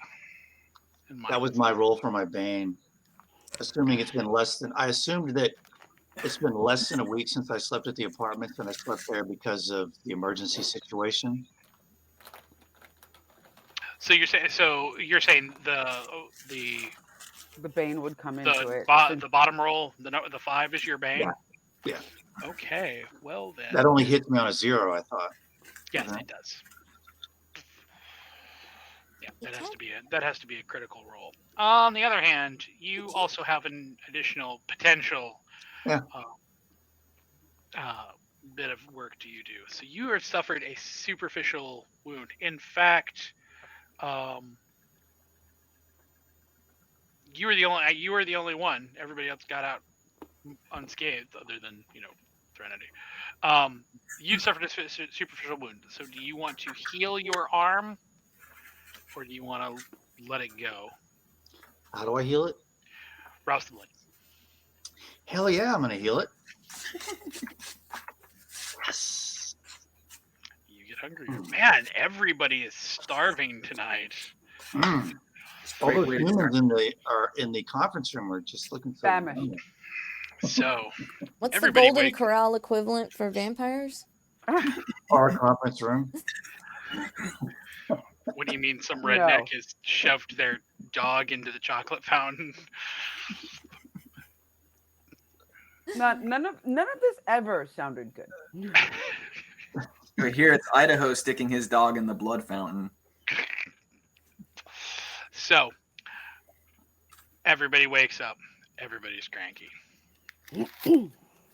And
That was my roll for my bane. Assuming it's been less than, I assumed that it's been less than a week since I slept at the apartment, and I slept there because of the emergency situation.
So you're saying the
Bane would come into it.
the bottom roll, the 5 is your bane?
Yeah.
Okay. Well then.
That only hits me on a 0, I thought.
Yes, it does. Yeah, that has to be a critical roll. On the other hand, you also have an additional potential bit of work do. So you have suffered a superficial wound. In fact, you were the only one. Everybody else got out unscathed, other than Serenity. You suffered a superficial wound. So do you want to heal your arm, or do you want to let it go?
How do I heal it?
Rouse the blood.
Hell yeah, I'm gonna heal it. Yes.
You get hungry. Man, everybody is starving tonight.
All those humans in the conference room are just looking so
famished.
So,
what's the Golden Corral equivalent for vampires?
Our conference room.
What do you mean some redneck has shoved their dog into the chocolate fountain?
None of this ever sounded good.
Right here, it's Idaho sticking his dog in the blood fountain.
So, everybody wakes up. Everybody's cranky.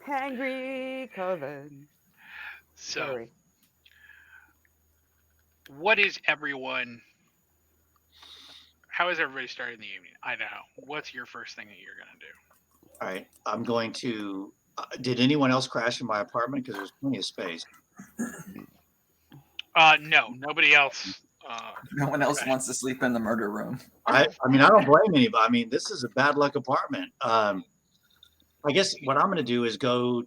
Hangry COVID.
So,
Sorry.
what is everyone? How is everybody starting the evening? I know. What's your first thing that you're gonna do?
All right, I'm going to. Did anyone else crash in my apartment? Because there's plenty of space.
No, nobody else.
No one else wants to sleep in the murder room.
I mean, I don't blame anybody. I mean, this is a bad luck apartment. I guess what I'm going to do is go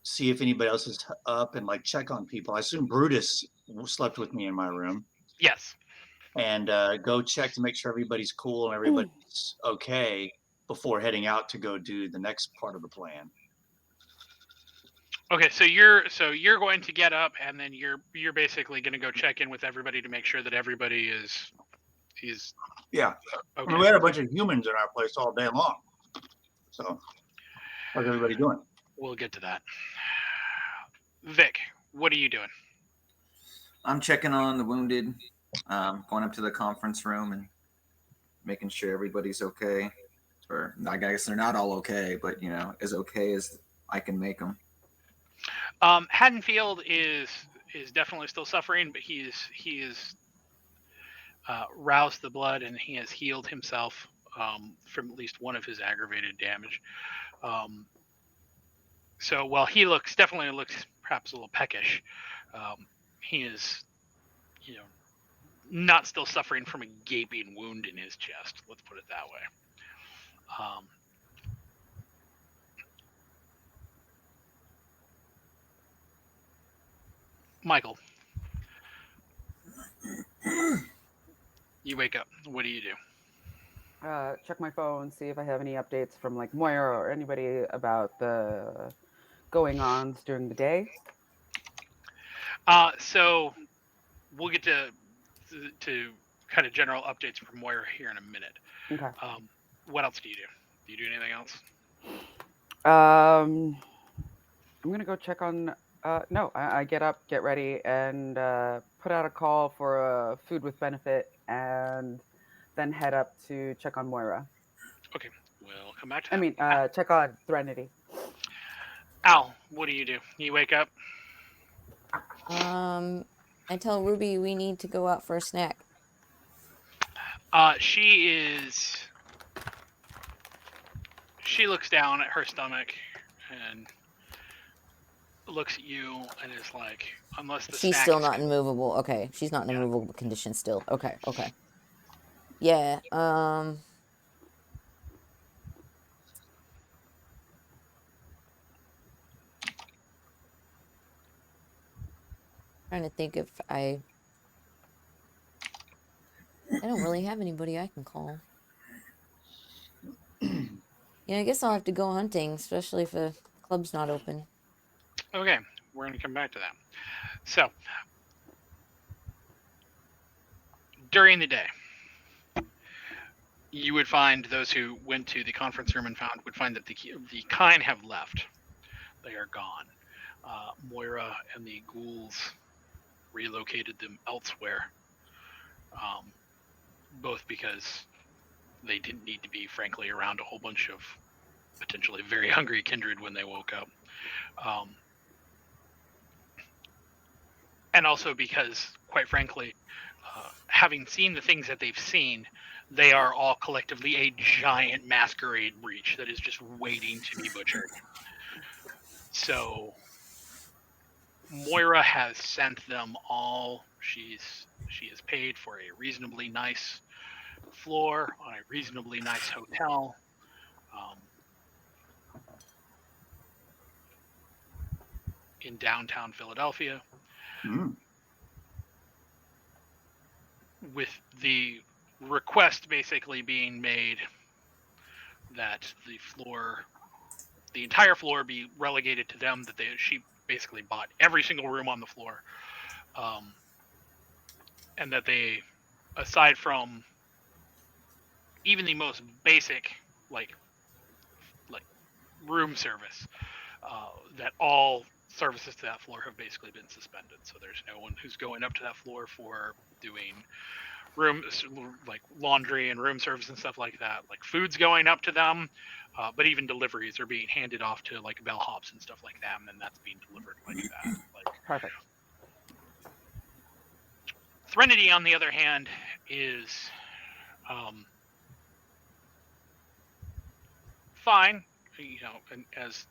see if anybody else is up and like check on people. I assume Brutus slept with me in my room.
Yes.
And go check to make sure everybody's cool and everybody's okay before heading out to go do the next part of the plan.
Okay, so you're going to get up, and then you're basically going to go check in with everybody to make sure that everybody is.
Yeah.
Okay.
I mean, we had a bunch of humans in our place all day long. So, how's everybody doing?
We'll get to that. Vic, what are you doing?
I'm checking on the wounded, going up to the conference room and making sure everybody's okay. Or I guess they're not all okay, but as okay as I can make them.
Haddonfield is definitely still suffering, but he is roused the blood and he has healed himself from at least one of his aggravated damage. So while he definitely looks perhaps a little peckish, he is, not still suffering from a gaping wound in his chest. Let's put it that way. Michael, you wake up. What do you do?
Check my phone, see if I have any updates from like Moira or anybody about the going ons during the day.
So we'll get to kind of general updates from Moira here in a minute.
Okay.
What else do you do? Do you do anything else?
I'm gonna go check on. No, I get up, get ready, and put out a call for a food with benefit, and then head up to check on Moira.
Okay, we'll come back to that.
Check on Threnody.
Al, what do? You wake up?
I tell Ruby we need to go out for a snack.
She looks down at her stomach and looks at you and is like, unless the
She's
snack
still
is
not immovable. Okay, she's not in a movable condition still. Okay. Yeah, trying to think if I don't really have anybody I can call. Yeah, I guess I'll have to go hunting, especially if the club's not open.
Okay, we're going to come back to that. So, during the day, you would find those who went to the conference room and would find that the kind have left. They are gone. Moira and the ghouls relocated them elsewhere, both because they didn't need to be, frankly, around a whole bunch of potentially very hungry kindred when they woke up. And also because, quite frankly, having seen the things that they've seen, they are all collectively a giant masquerade breach that is just waiting to be butchered. So Moira has sent them all. She has paid for a reasonably nice floor on a reasonably nice hotel. In downtown Philadelphia. With the request basically being made that the entire floor be relegated to them, that she basically bought every single room on the floor, and that they, aside from even the most basic like room service, that all services to that floor have basically been suspended. So there's no one who's going up to that floor for doing rooms like laundry and room service and stuff like that. Like food's going up to them, but even deliveries are being handed off to like bellhops and stuff like that, and then that's being delivered like that. Like
Perfect.
Threnody, on the other hand, is fine, and as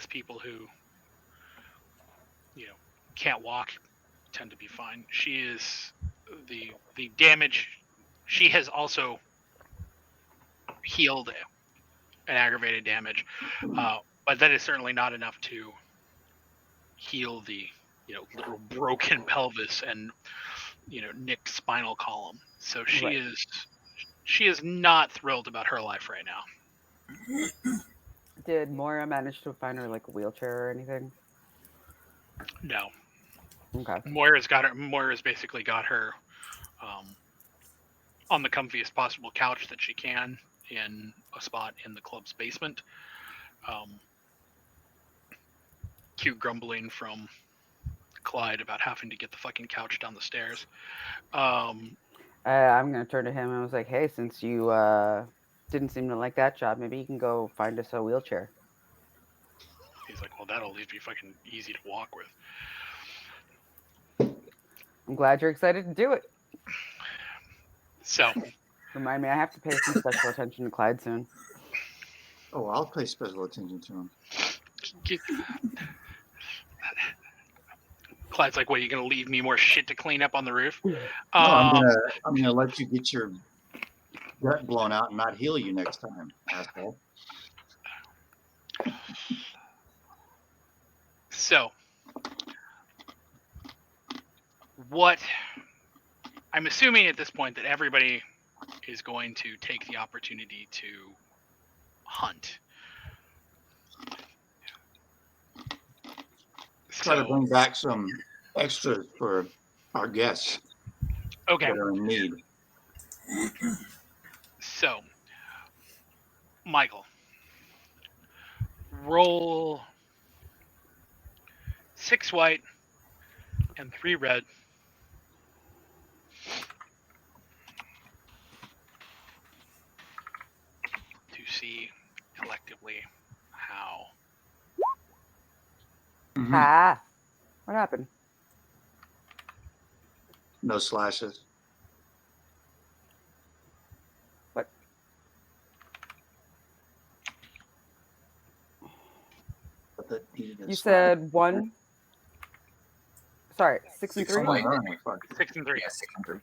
people who can't walk tend to be fine. She is the damage. She has also healed an aggravated damage, but that is certainly not enough to heal the literal broken pelvis and nicked spinal column. So she is not thrilled about her life right now.
Did Moira manage to find her like a wheelchair or anything?
No.
Okay.
Moira's basically got her on the comfiest possible couch that she can in a spot in the club's basement. cute grumbling from Clyde about having to get the fucking couch down the stairs.
I'm gonna turn to him and I was like, "Hey, since you didn't seem to like that job, maybe you can go find us a wheelchair."
He's like, well, that'll at least be fucking easy to walk with.
I'm glad you're excited to do it.
So,
Remind me, I have to pay some special attention to Clyde soon.
Oh, I'll pay special attention to him.
Clyde's like, what, are you going to leave me more shit to clean up on the roof?
No, I'm gonna let you get your gut blown out and not heal you next time, asshole.
So, what I'm assuming at this point that everybody is going to take the opportunity to hunt.
Try to bring back some extras for our guests
Okay.
that are in need.
So, Michael, roll 6 white and 3 red. To see collectively how.
Mhm.
Ah, what happened?
No slashes.
What?
But that needed a
You
slash.
said 1. Sorry, 6 and
6
3.
white.
Fuck.
6 and 3.
Yeah, 6 and 3.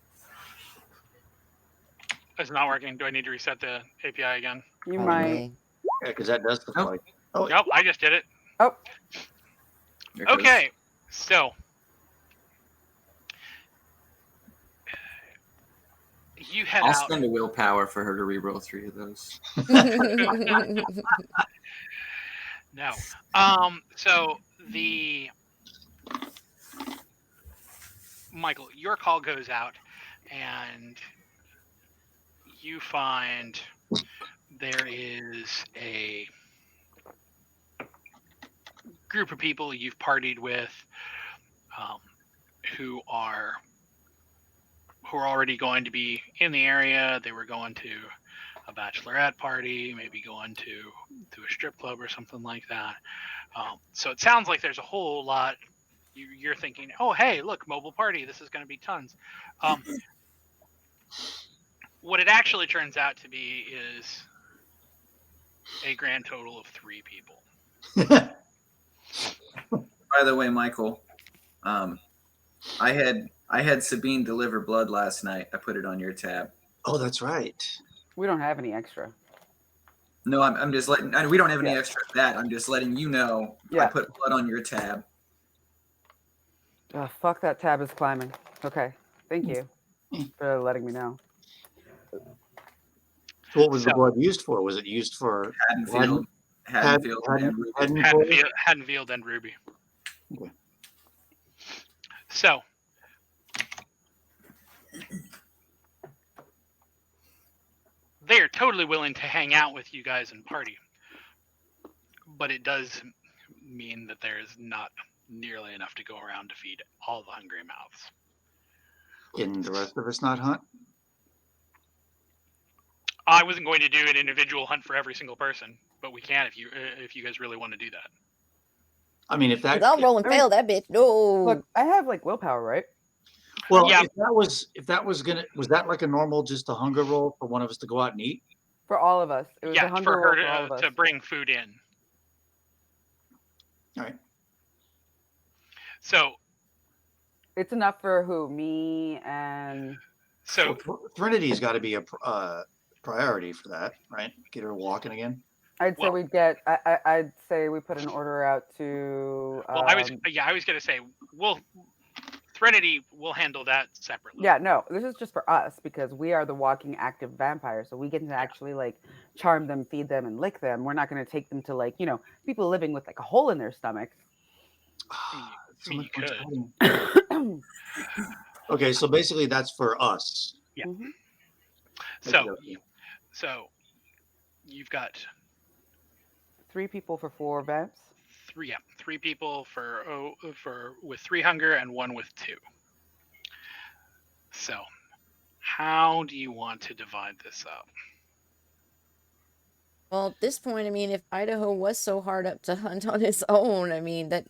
It's not working. Do I need to reset the API again?
You might.
Probably.
Yeah, because that does look
Nope.
like. Oh,
Nope, I just did it.
Oh,
There it goes.
Okay, so you head
I'll
out.
spend a willpower for her to reroll 3 of those.
No. So the Michael, your call goes out, and you find there is a group of people you've partied with, who are already going to be in the area. They were going to a bachelorette party, maybe going to a strip club or something like that. So it sounds like there's a whole lot. You're thinking, oh, hey, look, mobile party. This is going to be tons. What it actually turns out to be is a grand total of 3 people.
By the way, Michael, I had Sabine deliver blood last night. I put it on your tab.
oh, that's right.
we don't have any extra.
No, I'm just letting. We don't have any
Yeah.
extra of that. I'm just letting you know.
Yeah.
I put blood on your tab.
Oh, fuck, that tab is climbing. Okay, thank you for letting me know.
So what was the
So-
blood used for? Was it used for
Haddonfield,
Haddon-
and Ruby.
Haddonfield?
Haddonfield and Ruby.
Okay.
So they are totally willing to hang out with you guys and party, but it does mean that there is not nearly enough to go around to feed all the hungry mouths.
Can the rest of us not hunt?
I wasn't going to do an individual hunt for every single person, but we can if you guys really want to do that.
I mean, if that.
I'll roll and fail that bitch. No.
Look, I have like willpower, right?
Well,
Yeah.
if that was gonna, was that like a normal, just a hunger roll for one of us to go out and eat?
For all of us. It was a
Yeah,
hunger
for
roll
her
for all of us.
to bring food in.
All right.
So
It's enough for who? Me and
so
Well, Trinity's got to be a priority for that, right? Get her walking again.
I'd say
Well-
we'd get. I'd say we put an order out to.
well, I was gonna say Threnody will handle that separately.
Yeah, no, this is just for us because we are the walking active vampires, so we get to actually like charm them, feed them, and lick them. We're not going to take them to like people living with like a hole in their stomach.
So
You
much more
could.
exciting. Okay, so basically that's for us.
Yeah.
Mhm.
So
Okay.
so you've got
3 people for 4 vamps.
three people for with 3 hunger and 1 with 2. So, how do you want to divide this up?
Well, at this point, I mean, if Idaho was so hard up to hunt on his own, I mean, that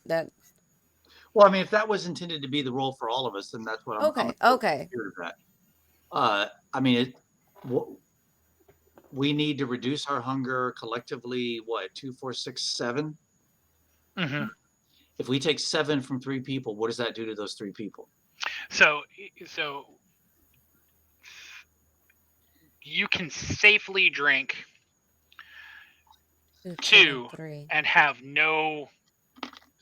Well, I mean, if that was intended to be the role for all of us, then that's what I'm
okay,
I'm
okay.
here to that. I mean, we need to reduce our hunger collectively. What 2, 4, 6, 7?
Mm-hmm.
If we take 7 from 3 people, what does that do to those 3 people?
So you can safely drink 2
3.
and have no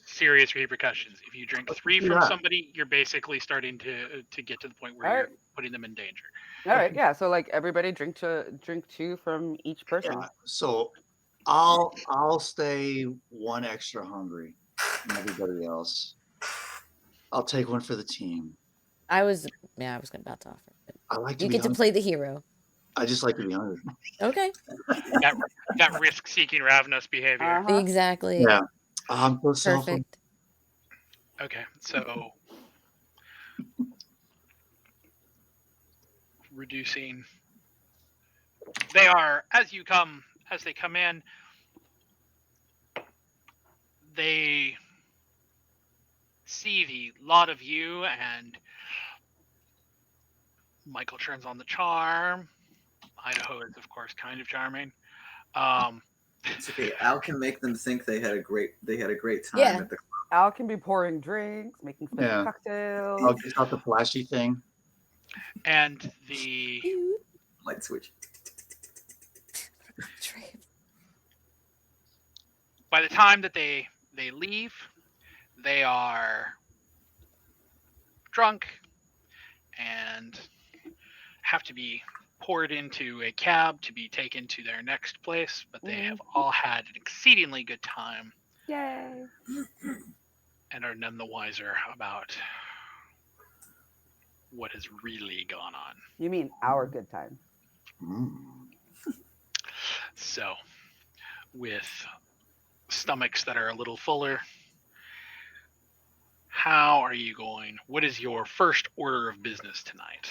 serious repercussions. If you drink 3 from somebody, you're basically starting to get to the point where you're putting them in danger.
All right, yeah. So like everybody drink 2 from each person.
Yeah. So I'll stay 1 extra hungry than everybody else. I'll take 1 for the team.
I was about to offer.
I like to
You
be
get to
hungry.
play the hero.
I just like to be hungry.
Okay.
that risk-seeking, ravenous behavior.
Exactly.
Yeah. I'm so selfish.
Perfect.
Okay, so reducing. They are as they come in. They see the lot of you, and Michael turns on the charm. Idaho is, of course, kind of charming.
It's okay. Al can make them think they had a great time
Yeah.
at the club.
Al can be pouring drinks, making
Yeah.
cocktails.
I'll get out the flashy thing.
And the
Light switch.
by the time that they leave, they are drunk and have to be poured into a cab to be taken to their next place, but they have all had an exceedingly good time.
Yay!
And are none the wiser about what has really gone on.
You mean our good time?
So, with stomachs that are a little fuller, how are you going? What is your first order of business tonight?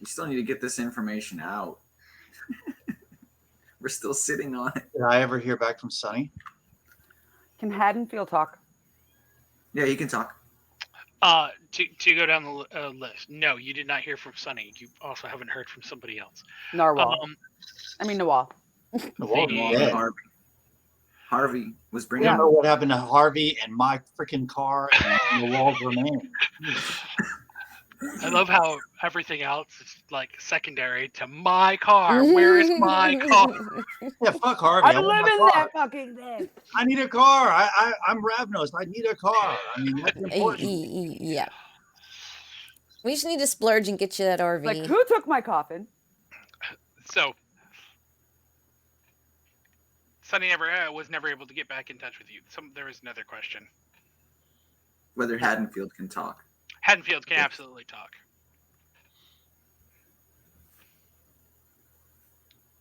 We still need to get this information out. We're still sitting on it.
Did I ever hear back from Sonny?
Can Haddonfield talk?
Yeah, he can talk.
To go down the list. No, you did not hear from Sonny. You also haven't heard from somebody else.
Nawal.
Nawal. Harvey was bringing.
I don't know what happened to Harvey and my freaking car and Nawal's remain.
I love how everything else is like secondary to my car. Where is my car?
Yeah, fuck Harvey.
I live in that fucking thing.
I need a car. I'm Ravnos. I need a car. I mean, that's important.
Yeah. We just need to splurge and get you that RV.
Like, who took my coffin?
So, Sonny was never able to get back in touch with you. There was another question.
Whether Haddonfield can talk.
Haddonfield can absolutely talk.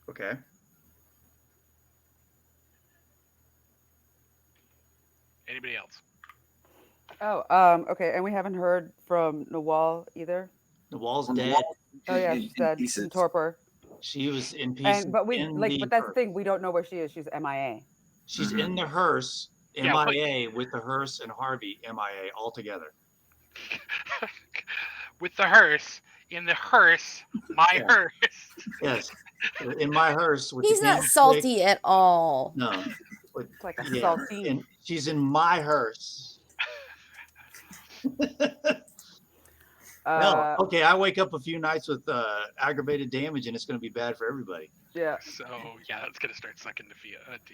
Okay.
Anybody else?
Oh, okay. And we haven't heard from Nawal either.
Nawal's dead.
Oh yeah, she's dead. She's in torpor.
She was in pieces.
But that's the thing. We don't know where she is. She's MIA.
She's in the hearse, MIA, with the hearse and Harvey, MIA, all together.
With the hearse, in the hearse, hearse.
Yes, in my hearse. With
He's not salty at all.
No.
It's like a salty.
And she's in my hearse. Well, okay, I wake up a few nights with aggravated damage, and it's going to be bad for everybody.
Yeah.
So, yeah, it's going to start sucking to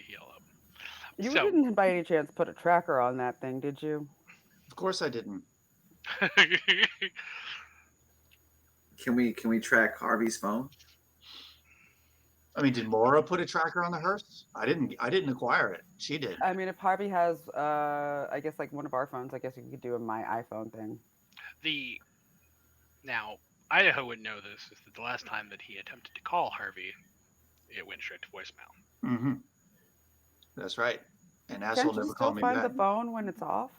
heal up.
You didn't, by any chance, put a tracker on that thing, did you?
Of course I didn't.
Can we track Harvey's phone?
I mean, did Maura put a tracker on the hearse? I didn't acquire it. She did.
I mean, if Harvey has, I guess like one of our phones, I guess you could do a my iPhone thing.
Now, Idaho would know this, is that the last time that he attempted to call Harvey, it went straight to voicemail.
Mm-hmm. That's right. And
Can't
asshole
you
never
still
called me
find
back.
the phone when it's off?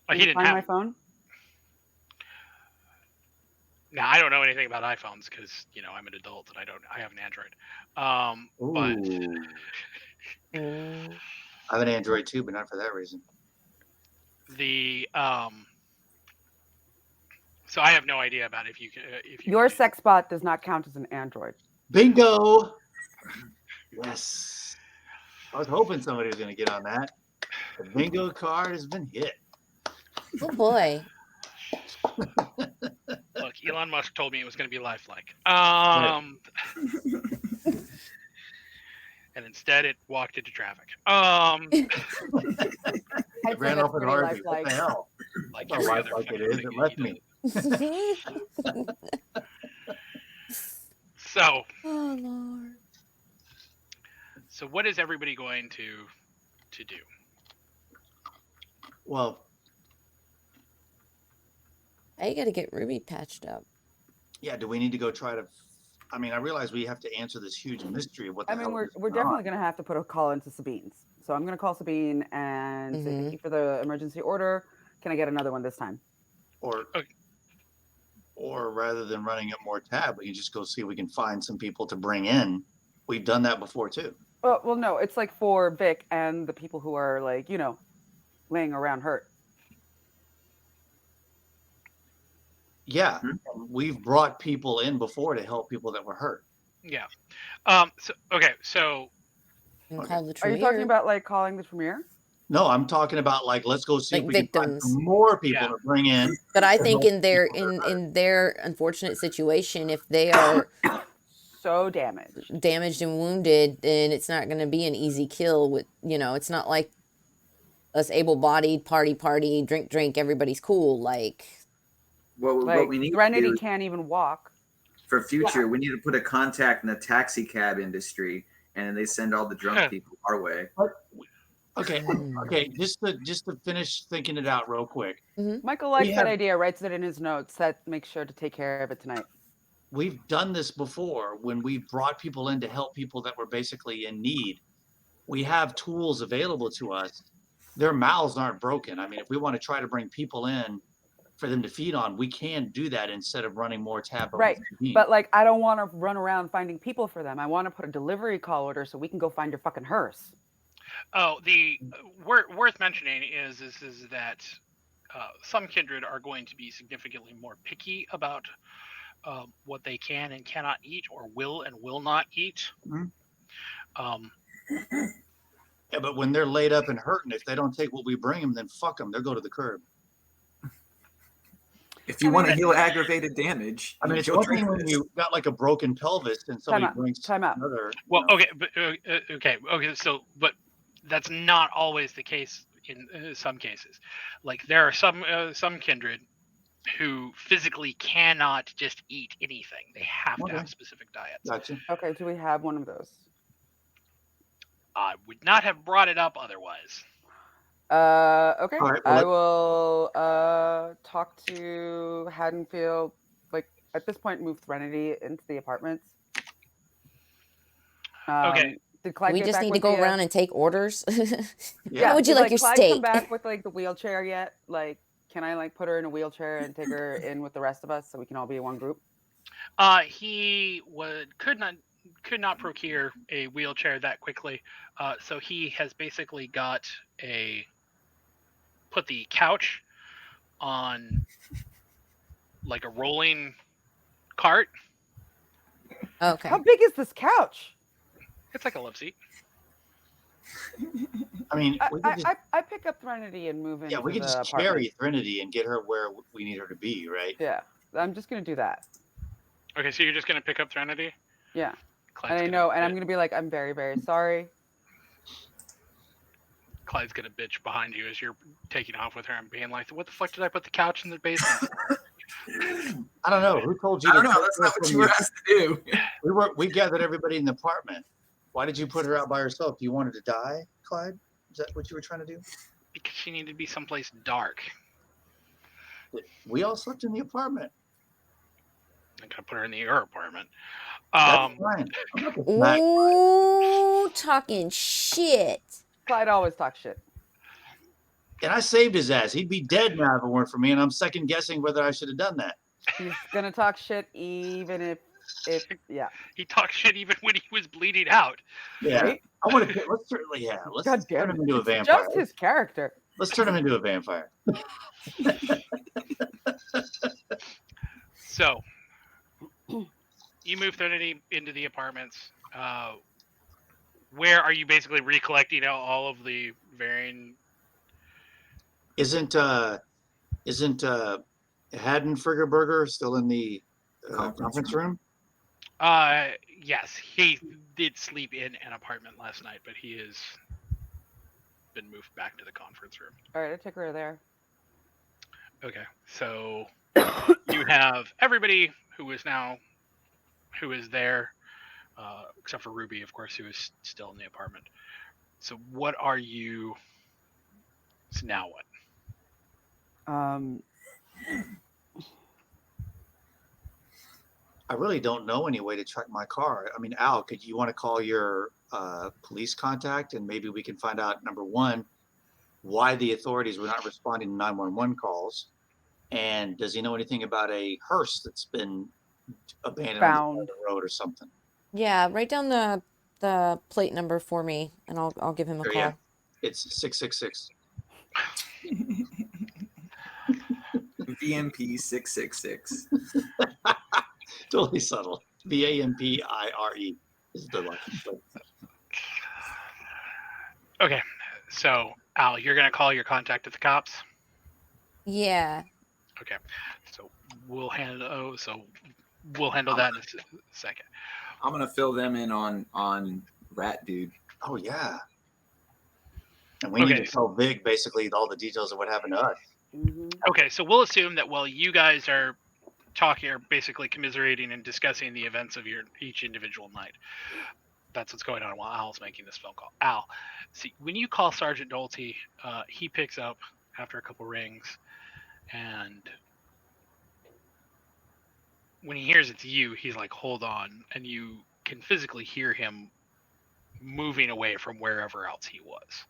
He
Can you
didn't
find
have.
my phone?
Now I don't know anything about iPhones because I'm an adult and I have an Android. But
Ooh.
Mm.
I have an Android too, but not for that reason.
the so I have no idea about if you
Your
can
sex bot does not count as an Android.
Bingo. Yes. I was hoping somebody was going to get on that. The bingo card has been hit.
Oh boy.
look. Elon Musk told me it was going to be lifelike. And instead it walked into traffic.
It
I'd say
ran
that's
off with
pretty
Harvey. What
lifelike.
the hell?
Like
That's
every
not
other
lifelike
fucking
it is.
thing
It
that
left
he
me.
does. So
Oh Lord.
so what is everybody going to do?
Well,
I gotta get Ruby patched up.
yeah, do we need to go try to... I mean, I realize we have to answer this huge mystery of what the
I mean,
hell
we're
is
we're
going
definitely
on.
gonna have to put a call into Sabine's. So I'm gonna call Sabine and say thank
Mhm.
you for the emergency order. Can I get another one this time?
Or,
Okay.
or rather than running up more tab, we can just go see if we can find some people to bring in. We've done that before too.
Well, no, it's like for Vic and the people who are like, laying around hurt.
Yeah, we've brought people in before to help people that were hurt.
Yeah. So
And
Okay.
call the
Are you talking
Tremere.
about like calling the Tremere?
No, I'm talking about like, let's go see
Like
if we can find
victims.
some more people
Yeah.
to bring in.
But I
to
think
help
in their
people that are hurt.
in their unfortunate situation, if they are
So damaged.
damaged and wounded, then it's not gonna be an easy kill with it's not like us able-bodied party, drink, everybody's cool. Like
What
Like
we need to
Threnody
do
can't even walk.
for future, we need to put a contact in the taxi cab industry, and they send all the drunk people our way.
Okay, okay. Just to finish thinking it out real quick.
Michael likes
We
that
have-
idea, writes it in his notes, that makes sure to take care of it tonight.
We've done this before when we brought people in to help people that were basically in need. We have tools available to us. Their mouths aren't broken. I mean, if we want to try to bring people in for them to feed on, we can do that instead of running more tab over
Right.
Sabine.
But like I don't want to run around finding people for them. I want to put a delivery call order so we can go find your fucking hearse.
Oh, the worth mentioning is that some kindred are going to be significantly more picky about what they can and cannot eat, or will and will not eat.
Yeah, but when they're laid up and hurting, if they don't take what we bring them, then fuck them. They'll go to the curb.
If you want to heal aggravated damage,
I mean, it's
you'll
one
drink
thing when
this.
you got like a broken pelvis and somebody brings
Time out.
another.
Well, okay, but okay. So, but that's not always the case in some cases. Like there are some kindred who physically cannot just eat anything. They have to have specific diets.
Gotcha.
Okay, do we have one of those?
I would not have brought it up otherwise.
Okay.
All right,
I will talk to Haddonfield. Like at this point, move Threnody into the apartments.
Okay.
Did Clyde
we
get
just
back
need to
with
go
the,
around and take orders.
Yeah.
How would you
did,
like your
Clyde
steak?
come back with like the wheelchair yet? Like, can I like put her in a wheelchair and take her in with the rest of us so we can all be in one group?
He could not procure a wheelchair that quickly, so he has basically put the couch on like a rolling cart.
Okay.
How big is this couch?
It's like a love seat.
I mean, we could just,
I pick up Threnody and move into
yeah, we could
the
just
apartment.
carry Threnody and get her where we need her to be, right?
Yeah, I'm just gonna do that.
Okay, so you're just gonna pick up Threnody?
Yeah.
Clyde's
And I know, and I'm gonna be like, I'm very, very sorry.
Clyde's gonna bitch behind you as you're taking off with her and being like, "What the fuck did I put the couch in the basement?"
I don't know. Who told you?
I don't
to
know. That's not what you were asked to do.
We gathered everybody in the apartment. Why did you put her out by herself? Do you want her to die, Clyde? Is that what you were trying to do?
Because she needed to be someplace dark.
We all slept in the apartment.
I'm gonna put her in your apartment.
That's fine. I'm not gonna smack.
Ooh, talking shit.
Clyde always talks shit.
And I saved his ass. He'd be dead now if it weren't for me, and I'm second guessing whether I should have done that.
He's gonna talk shit even if yeah.
He talked shit even when he was bleeding out.
Yeah.
Right?
I want to let's
God damn
turn
it.
him into a
It's
vampire.
just his character.
Let's turn him into a vampire.
So you move Trinity into the apartments. Where are you basically recollecting all of the varying?
Isn't Hadenfrigger Burger still in the conference room?
Yes, he did sleep in an apartment last night, but he has been moved back to the conference room.
All right, I took her there.
Okay, so you have everybody who is there, except for Ruby, of course, who is still in the apartment. So what are you? So now what?
I really don't know any way to track my car. I mean, Al, could you want to call your police contact and maybe we can find out, number one, why the authorities were not responding to 911 calls, and does he know anything about a hearse that's been abandoned on the road or something?
Yeah, write down the plate number for me, and I'll give him a
Sure,
call.
yeah. It's 666.
VMP 666.
Totally subtle. VAMPIRE is the license plate.
Okay, so Al, you're gonna call your contact at the cops.
Yeah.
Okay, so we'll handle that in a second.
I'm gonna fill them in on Rat Dude.
Oh yeah. And we need to tell Vic basically all the details of what happened to us.
Mm-hmm.
Okay, so we'll assume that while you guys are talking, or basically commiserating and discussing the events of each individual night, that's what's going on while Al's making this phone call. Al, see, when you call Sergeant Dolte, he picks up after a couple rings, and when he hears it's you, he's like, hold on, and you can physically hear him moving away from wherever else he was,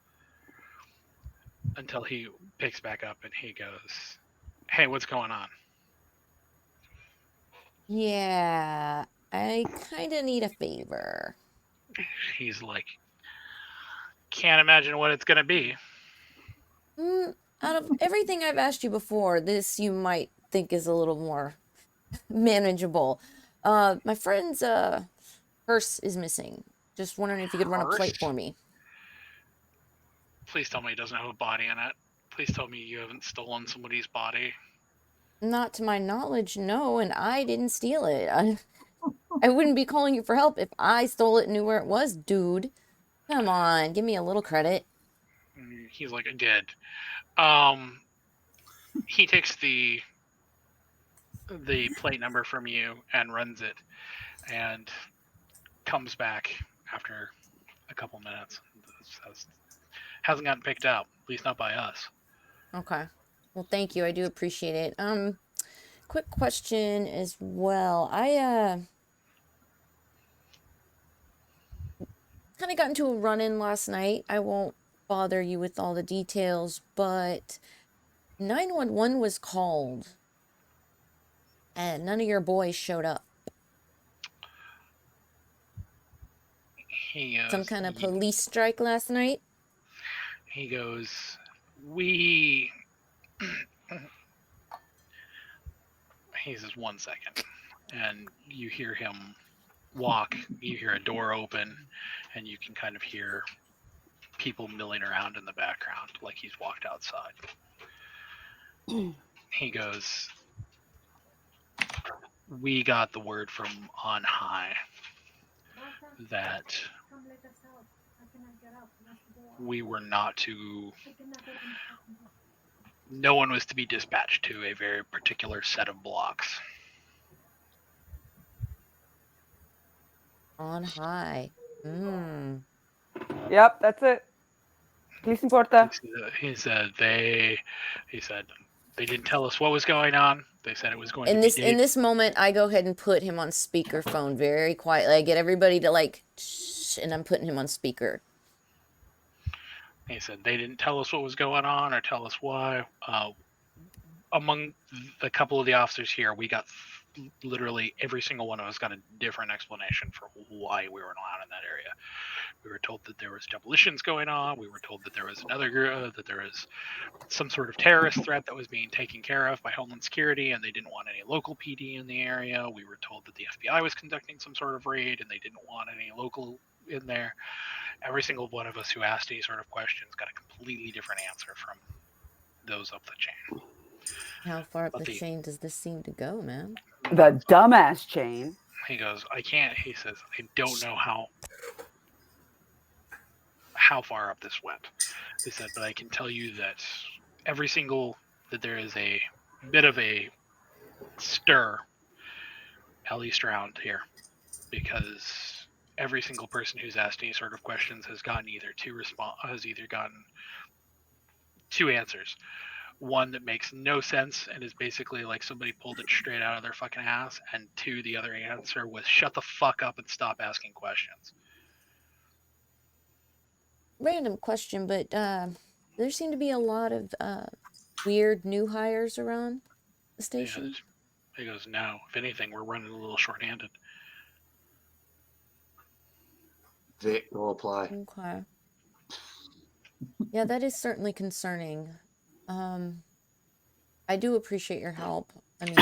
until he picks back up and he goes, hey, what's going on?
Yeah, I kind of need a favor.
He's like, can't imagine what it's going to be.
Out of everything I've asked you before, this you might think is a little more manageable. My friend's purse is missing. Just wondering if you could run a plate for me.
Please tell me he doesn't have a body in it. Please tell me you haven't stolen somebody's body.
Not to my knowledge, no, and I didn't steal it. I wouldn't be calling you for help if I stole it and knew where it was, dude. Come on, give me a little credit.
He's like, I did. He takes the plate number from you and runs it, and comes back after a couple minutes. Hasn't gotten picked up, at least not by us.
Okay. Well, thank you. I do appreciate it. Quick question as well. I kind of got into a run-in last night. I won't bother you with all the details, but 911 was called and none of your boys showed up.
He goes,
some kind of police strike last night?
He goes, he says, 1 second. And you hear him walk, you hear a door open, and you can kind of hear people milling around in the background like he's walked outside. He goes, we got the word from on high that we were not to, no one was to be dispatched to a very particular set of blocks.
On high.
Yep, that's it. ¿Qué importa?
He said they didn't tell us what was going on. They said it was going
In
to be
in this moment, I go ahead and put him on speakerphone very quietly. I get everybody to like, shh, and I'm putting him on speaker.
He said they didn't tell us what was going on or tell us why. Among a couple of the officers here, we got literally every single one of us got a different explanation for why we weren't allowed in that area. We were told that there was demolitions going on. We were told that there was another group, that there was some sort of terrorist threat that was being taken care of by Homeland Security, and they didn't want any local PD in the area. We were told that the FBI was conducting some sort of raid, and they didn't want any local in there. Every single one of us who asked any sort of questions got a completely different answer from those up the chain.
How far up the chain does this seem to go, man?
The dumbass chain.
He goes, I can't. He says, I don't know how far up this went. He said, but I can tell you that that there is a bit of a stir, at least around here, because every single person who's asked any sort of questions has gotten either two answers. One that makes no sense and is basically like somebody pulled it straight out of their fucking ass, and two, the other answer was shut the fuck up and stop asking questions.
Random question, but there seem to be a lot of weird new hires around the station.
He goes, no, if anything, we're running a little short-handed.
Vic will apply.
Okay. Yeah, that is certainly concerning. I do appreciate your help. I mean,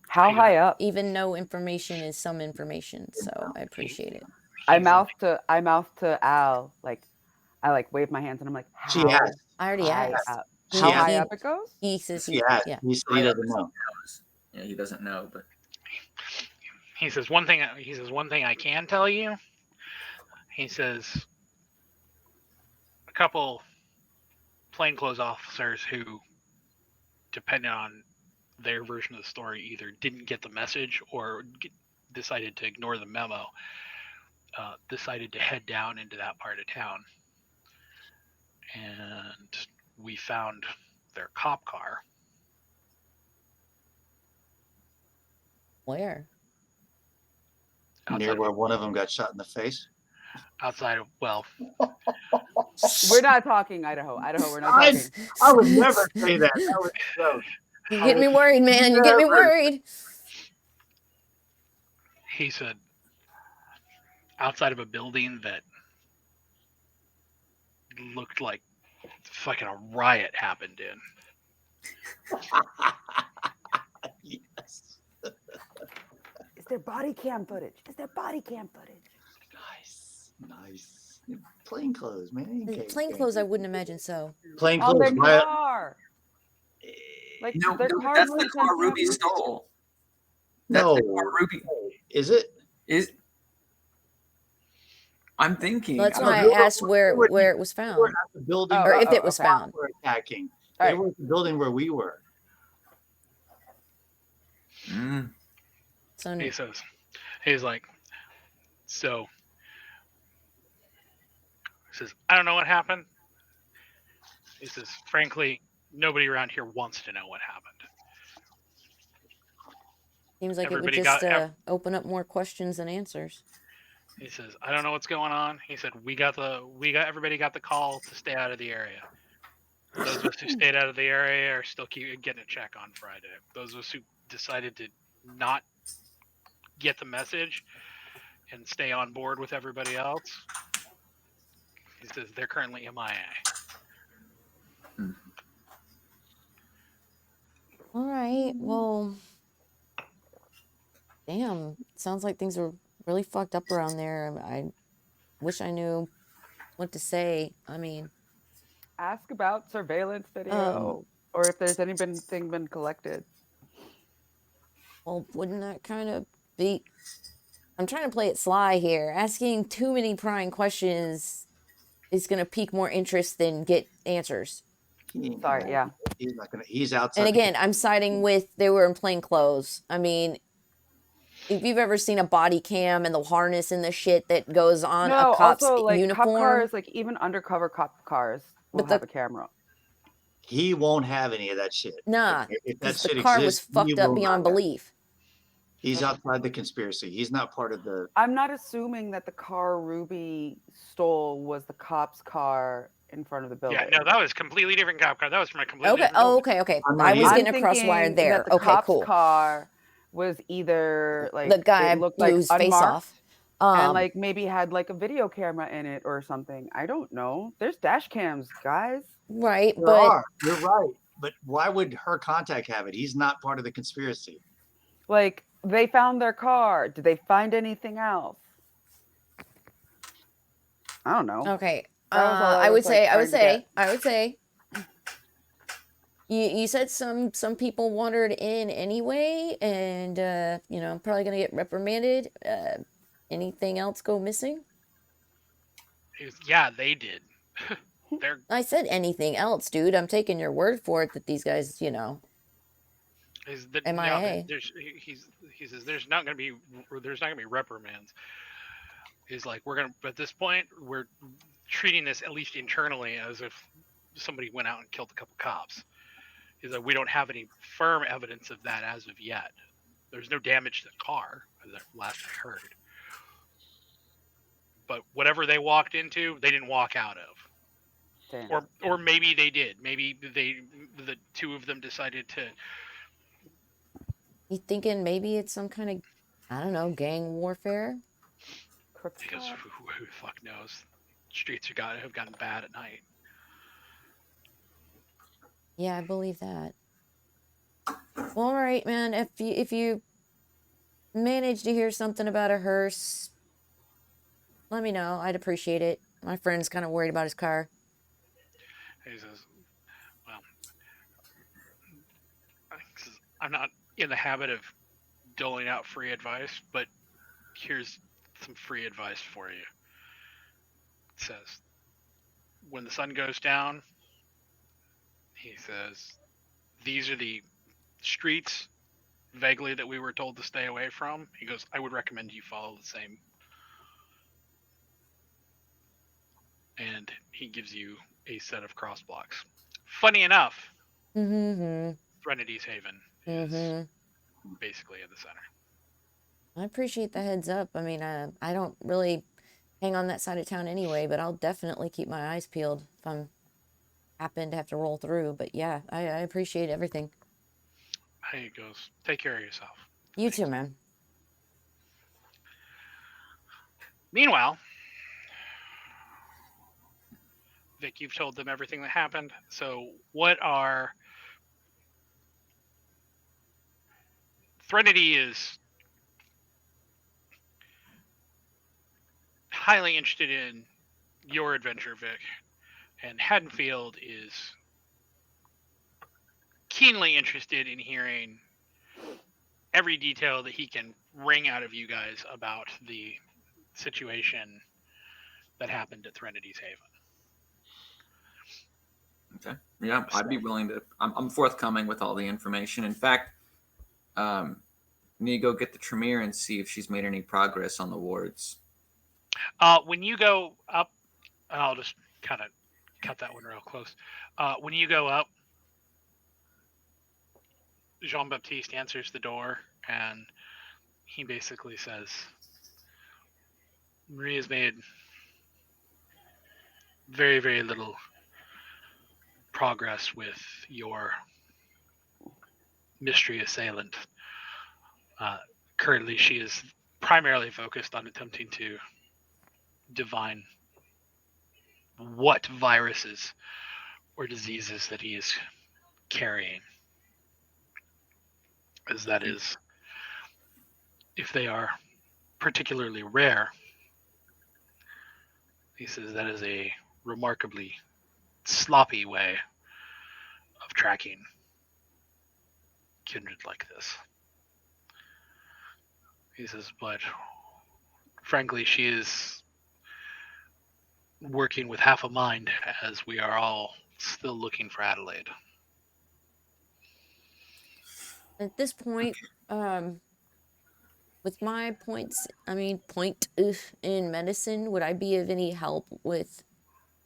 how high up?
Even no information is some information, so I appreciate it.
I mouth to Al, like I wave my hands and I'm like,
she asked.
I already asked.
How high up it goes?
He says
he doesn't know.
Yeah, he doesn't know, but
he says one thing I can tell you. He says a couple plainclothes officers who, depending on their version of the story, either didn't get the message or decided to ignore the memo, decided to head down into that part of town. And we found their cop car.
Where?
Near where one of them got shot in the face?
Outside of, well...
We're not talking Idaho. We're not talking.
I would never say that. That was a joke.
You're getting me worried, man. You're getting me worried.
He said, outside of a building that looked like fucking a riot happened in.
Yes.
Is there body cam footage?
Nice. Plainclothes, man.
Plainclothes, I wouldn't imagine so.
Plainclothes.
On their car. Like
no,
their car
that's the car Ruby stole.
No,
Ruby.
Is it?
I'm thinking.
Well, that's why I asked where it was found,
The building,
or if it was found.
Were attacking.
All
They
right.
were at the building where we were.
So
He says, he's like, so. He says, I don't know what happened. He says, frankly, nobody around here wants to know what happened.
Seems like
Everybody
it would just
got
open up more questions than answers.
He says, I don't know what's going on. He said, everybody got the call to stay out of the area. Those of us who stayed out of the area are still getting a check on Friday. Those of us who decided to not get the message and stay on board with everybody else, he says they're currently MIA.
All right. Well, damn. Sounds like things are really fucked up around there. I wish I knew what to say. I mean,
ask about surveillance video or if there's anything been collected.
Well, wouldn't that kind of be... I'm trying to play it sly here. Asking too many prying questions is going to pique more interest than get answers.
Sorry, yeah.
He's not gonna. He's outside.
And again, I'm siding with they were in plain clothes. I mean, if you've ever seen a body cam and the harness and the shit that goes on a cop's
also, like,
uniform,
cop cars, like even undercover cop cars will have a camera.
He won't have any of that shit.
Nah,
If that
because the
shit
car was
exists, he
fucked up
will
beyond
not have it.
belief.
He's outside the conspiracy. He's not part of the.
I'm not assuming that the car Ruby stole was the cop's car in front of the building.
Yeah, no, that was completely different cop car. That was from a completely
Okay.
different
Oh,
building.
okay.
I'm not
I was
either.
getting
I'm
a cross wire
thinking
there.
that the
Okay,
cop's
cool.
car was either like
The guy
it looked
blew
like
his face
unmarked
off.
and like maybe had like a video camera in it or something. I don't know. There's dash cams, guys.
Right,
There
but
are. You're right. But why would her contact have it? He's not part of the conspiracy.
Like they found their car. Did they find anything else? I don't know.
okay.
That was all
I would
like,
say, I would say. You said some people wandered in anyway, and you know, I'm probably gonna get reprimanded. Anything else go missing?
Yeah, they did. They're
I said anything else, dude. I'm taking your word for it that these guys, you know,
no,
MIA.
he says there's not gonna be reprimands. He's like, we're gonna at this point we're treating this at least internally as if somebody went out and killed a couple cops. He's like, we don't have any firm evidence of that as of yet. There's no damage to the car, as last I heard. But whatever they walked into, they didn't walk out of.
Damn.
Or maybe they did. Maybe the two of them decided to.
You thinking maybe it's some kind of, I don't know, gang warfare?
Because who the fuck knows? Streets have gotten bad at night.
Yeah, I believe that. Well, all right, man. If you manage to hear something about a hearse, let me know. I'd appreciate it. My friend's kind of worried about his car.
He says, well, I'm not in the habit of doling out free advice, but here's some free advice for you. It says, when the sun goes down, he says, these are the streets vaguely that we were told to stay away from. He goes, I would recommend you follow the same. And he gives you a set of cross blocks. Funny enough, Threnodi's Haven is basically in the center.
I appreciate the heads up. I mean, I don't really hang on that side of town anyway, but I'll definitely keep my eyes peeled if I'm happen to have to roll through. But yeah, I appreciate everything.
He goes, take care of yourself.
You too, man.
Meanwhile, Vic, you've told them everything that happened. So what are... Threnody is highly interested in your adventure, Vic. And Haddonfield is keenly interested in hearing every detail that he can wring out of you guys about the situation that happened at Threnodi's Haven.
Okay. Yeah, I'd be willing to. I'm forthcoming with all the information. In fact, need to go get the Tremere and see if she's made any progress on the wards.
When you go up, I'll just kind of cut that one real close. When you go up, Jean-Baptiste answers the door, and he basically says, Maria's made very, very little progress with your mystery assailant. Currently, she is primarily focused on attempting to divine what viruses or diseases that he is carrying. As that is, if they are particularly rare, he says that is a remarkably sloppy way of tracking kindred like this. He says, but frankly, she is working with half a mind as we are all still looking for Adelaide.
At this point, with my point in medicine, would I be of any help with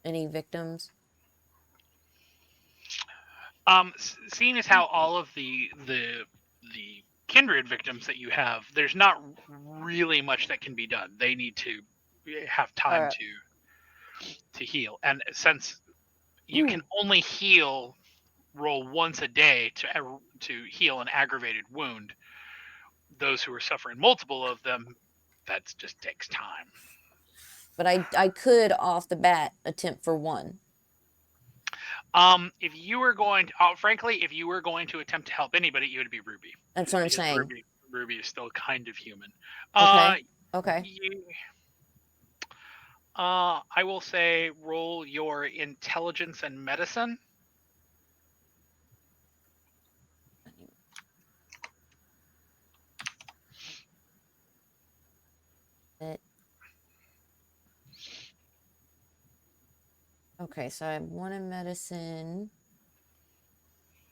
any victims?
Seeing as how all of the kindred victims that you have, there's not really much that can be done. They need to have time
Alright.
to heal, and since you can only roll once a day to heal an aggravated wound, those who are suffering multiple of them, that just takes time.
But I could off the bat attempt for one.
If you were going to, frankly, if you were going to attempt to help anybody, it would be Ruby.
That's what I'm
Because
saying.
Ruby is still kind of human.
Okay. Okay.
I will say roll your intelligence and medicine.
Okay, so I have one in medicine.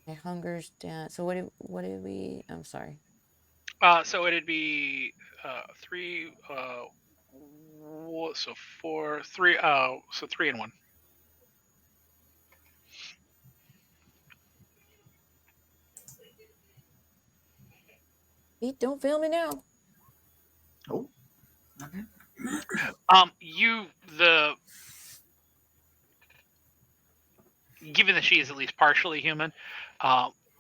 My hunger's down. So what did we? I'm sorry.
So it'd be 3. So 4, 3. So 3 and 1.
Pete, don't fail me now.
Oh,
Given that she is at least partially human,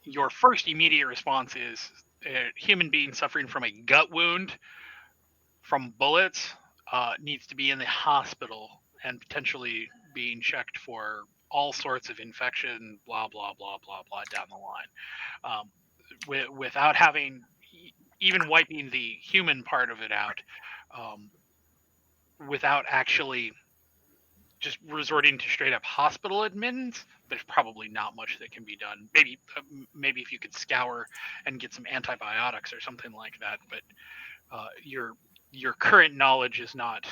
your first immediate response is a human being suffering from a gut wound from bullets needs to be in the hospital and potentially being checked for all sorts of infection, blah, blah, blah, blah, blah, down the line. Without having, even wiping the human part of it out, without actually just resorting to straight up hospital admittance, there's probably not much that can be done. Maybe if you could scour and get some antibiotics or something like that, but your current knowledge is not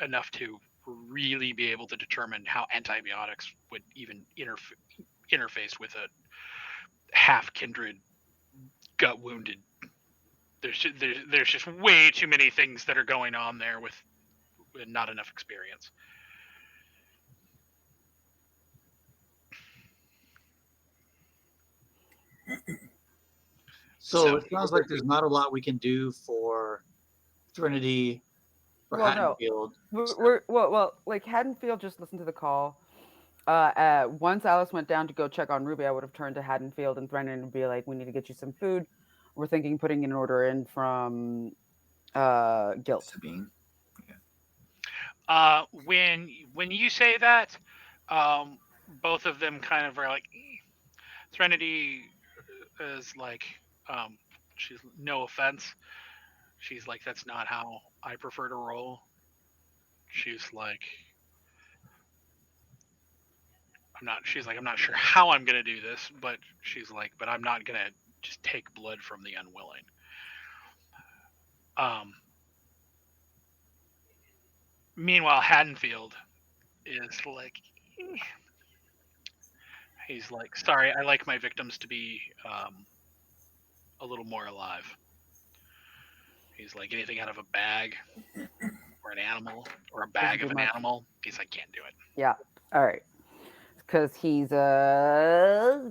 enough to really be able to determine how antibiotics would even interface with a half kindred gut wounded. There's just way too many things that are going on there with not enough experience.
so it sounds like there's not a lot we can do for Trinity or
Well, no.
Haddonfield.
Well, like Haddonfield just listened to the call. Once Alice went down to go check on Ruby, I would have turned to Haddonfield and threatened to be like, "We need to get you some food. We're thinking putting an order in from Guilt."
Sabine.
When you say that, both of them kind of are like, Trinity is like, she's no offense. She's like, that's not how I prefer to roll. She's like, I'm not sure how I'm gonna do this, but she's like, but I'm not gonna just take blood from the unwilling. Meanwhile, Haddonfield is like, he's like, sorry, I like my victims to be a little more alive. He's like, anything out of a bag or an animal or a bag of an animal, he's like, can't do it.
Yeah. All right. Because he's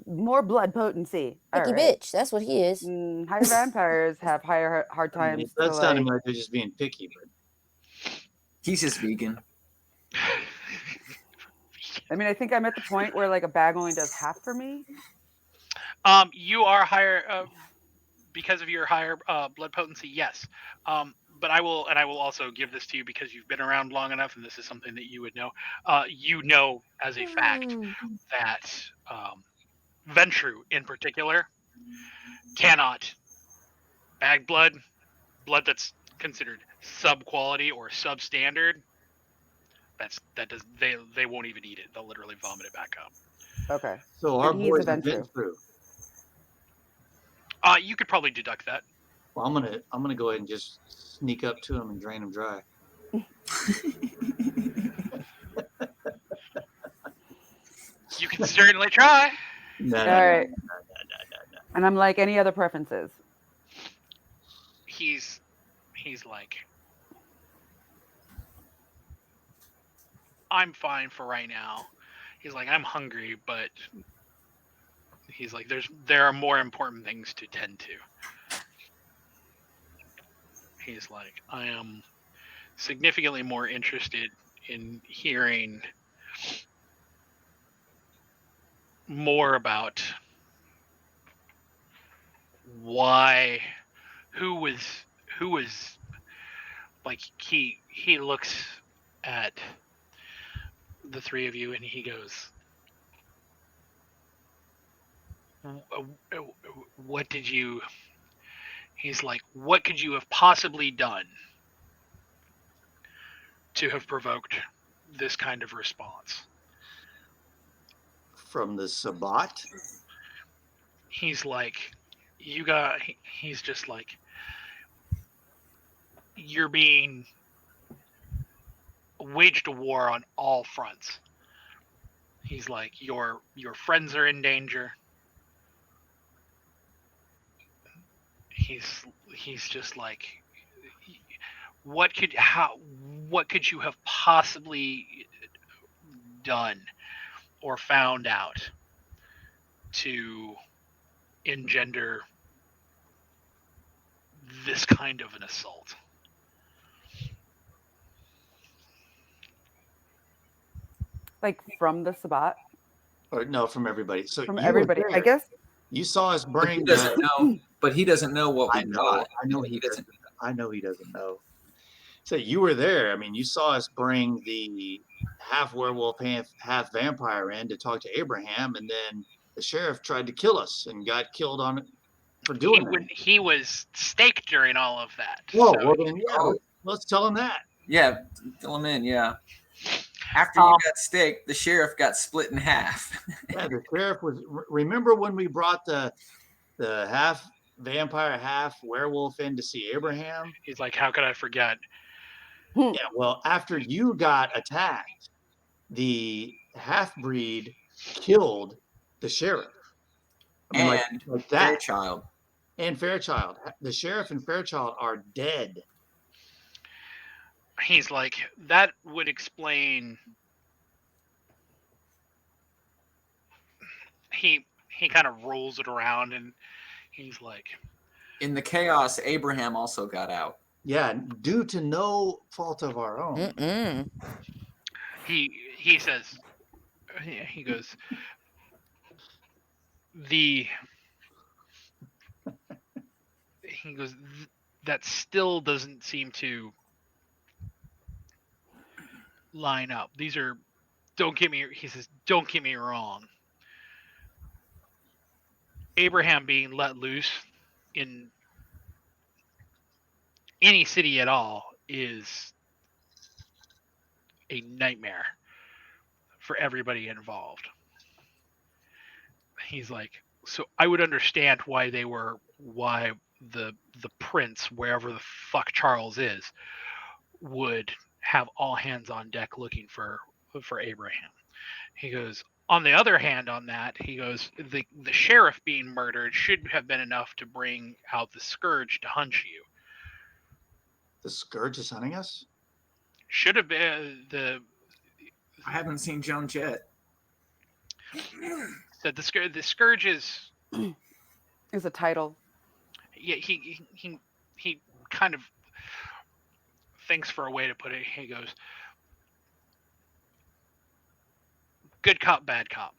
more blood potency.
Picky bitch. That's what he is.
Higher vampires have hard times.
That sounded like they're just being picky, but
he's just vegan.
I mean, I think I'm at the point where like a bag only does half for me.
You are higher because of your higher blood potency, yes. But I will also give this to you because you've been around long enough, and this is something that you would know. You know as a fact that Ventru, in particular, cannot bag blood that's considered sub-quality or substandard. They won't even eat it. They'll literally vomit it back up.
Okay.
So our boys have been through.
You could probably deduct that.
Well, I'm gonna go ahead and just sneak up to him and drain him dry.
You can certainly try.
No. And I'm like, any other preferences?
He's like, I'm fine for right now. He's like, I'm hungry, but He's like, there are more important things to tend to. He's like, I am significantly more interested in hearing more about why, who was like, he looks at the three of you and he goes, what did you, he's like, what could you have possibly done to have provoked this kind of response?
From the Sabbat?
He's like, he's just like, you're being waged a war on all fronts. He's like, your friends are in danger. He's just like, what could you have possibly done or found out to engender this kind of an assault?
Like from the Sabbat,
Or no, from everybody. So
from
you were
everybody. I
there.
guess
You saw us
But he
bring
doesn't
the.
know. But he doesn't know what we
I know.
got.
I know he doesn't. I know he doesn't know. So you were there. I mean, you saw us bring the half werewolf, half vampire in to talk to Abraham, and then the sheriff tried to kill us and got killed on it for doing that.
He was staked during all of that.
Whoa,
So
well then, yeah, let's tell him that.
Yeah, fill him in. Yeah. After you got staked, the sheriff got split in half.
Yeah, the sheriff was. Remember when we brought the half vampire, half werewolf in to see Abraham?
he's like, how could I forget?
Yeah, well, after you got attacked, the half breed killed the sheriff. I mean, like that.
Fairchild.
And Fairchild. The sheriff and Fairchild are dead.
He's like, that would explain. He kind of rolls it around and he's like,
In the chaos, Abraham also got out.
Yeah, due to no fault of our own.
Mm-mm.
he says, he goes, that still doesn't seem to line up. These are, he says, don't get me wrong. Abraham being let loose in any city at all is a nightmare for everybody involved. He's like, so I would understand why the prince, wherever the fuck Charles is, would have all hands on deck looking for Abraham. He goes, on the other hand, on that, he goes, the sheriff being murdered should have been enough to bring out the scourge to hunt you.
The scourge is hunting us?
Should have been
I haven't seen Jones yet.
the scourge is
a title.
Yeah, he kind of thinks for a way to put it. He goes, good cop, bad cop.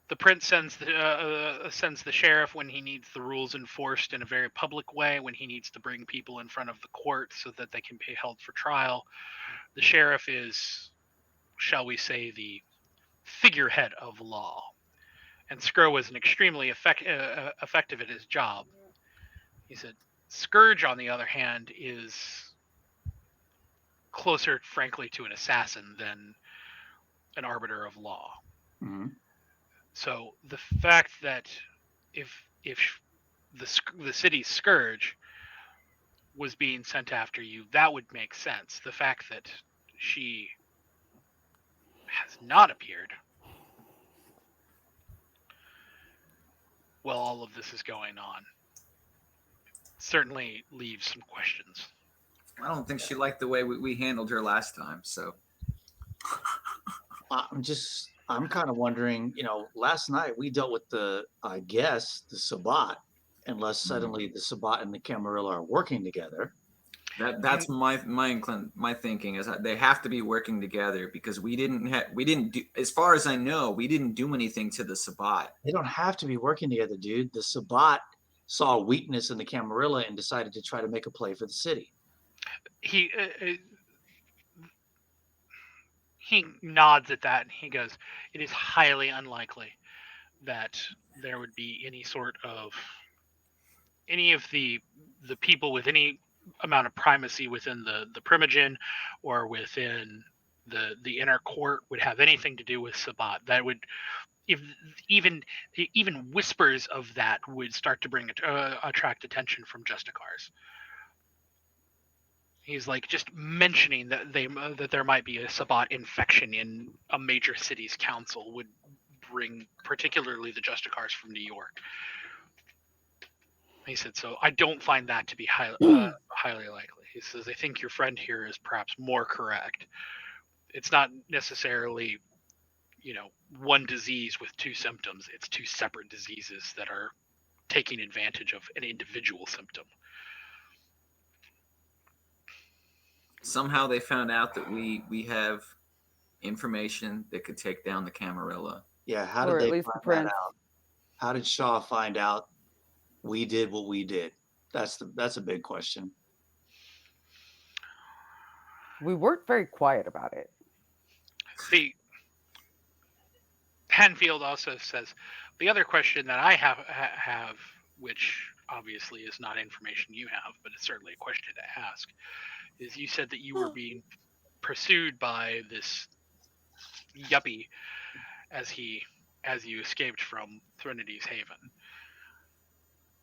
The prince sends the sheriff when he needs the rules enforced in a very public way, when he needs to bring people in front of the court so that they can be held for trial. The sheriff is, shall we say, the figurehead of law. And Skro was an extremely effective at his job. He said, Scourge, on the other hand, is closer, frankly, to an assassin than an arbiter of law.
Mm-hmm.
So the fact that if the city's Scourge was being sent after you, that would make sense. The fact that she has not appeared while all of this is going on certainly leaves some questions.
I don't think she liked the way we handled her last time, so.
I'm just I'm kind of wondering, last night we dealt with I guess, the Sabbat, unless suddenly the Sabbat and the Camarilla are working together.
That's my thinking is that they have to be working together because we didn't do, as far as I know, we didn't do anything to the Sabbat.
They don't have to be working together, dude. The Sabbat saw a weakness in the Camarilla and decided to try to make a play for the city.
He nods at that and he goes, "It is highly unlikely that there would be any of the people with any amount of primacy within the Primogen or within the inner court would have anything to do with Sabbat. That would, if even whispers of that would start to attract attention from Justicars." He's like, just mentioning that that there might be a Sabbat infection in a major city's council would bring particularly the Justicars from New York. He said, so I don't find that to be highly likely. He says, I think your friend here is perhaps more correct. It's not necessarily, one disease with two symptoms. It's two separate diseases that are taking advantage of an individual symptom.
Somehow they found out that we have information that could take down the Camarilla.
Yeah, how did they find that out? How did Shaw find out we did what we did? That's a big question.
We weren't very quiet about it.
The Hanfield also says, the other question that I have, which obviously is not information you have, but it's certainly a question to ask, is you said that you were being pursued by this yuppie as you escaped from Threnodi's Haven.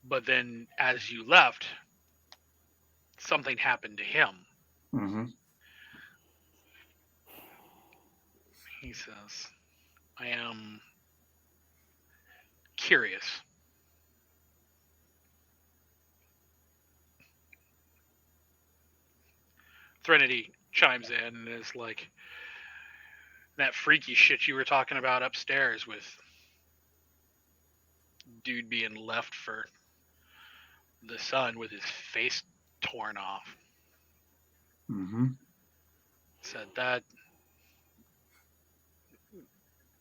But then as you left, something happened to him.
Mm-hmm.
He says, I am curious. Threnody chimes in and is like, that freaky shit you were talking about upstairs with dude being left for the sun with his face torn off.
Mm-hmm.
Said that.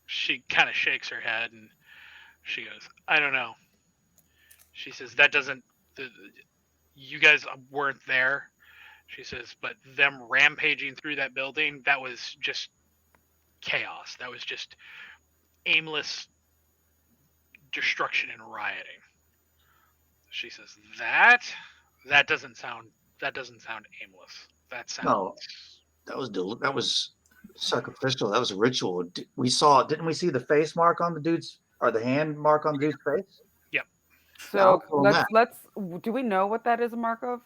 She kind of shakes her head and she goes, I don't know. She says, that doesn't, you guys weren't there. She says, but them rampaging through that building, that was just chaos. That was just aimless destruction and rioting. She says, that doesn't sound aimless. That sounds.
No, that was sacrificial. That was a ritual. Didn't we see the face mark on the dude's, or the hand mark on the dude's face?
Yep.
So let's. Do we know what that is a mark of?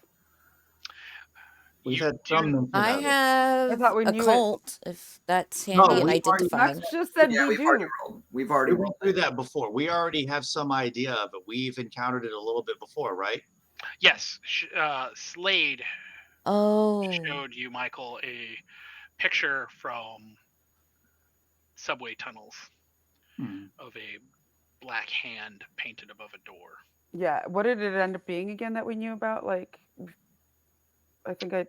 We've had some mention
I
of it.
have
I thought we knew
occult, if that's handy and identifying.
Max just said we do.
We've already
went through that before. We already have some idea of it. We've encountered it a little bit before, right?
Yes. Slade showed you, Michael, a picture from subway tunnels of a black hand painted above a door.
Yeah. What did it end up being again that we knew about? Like, I think
if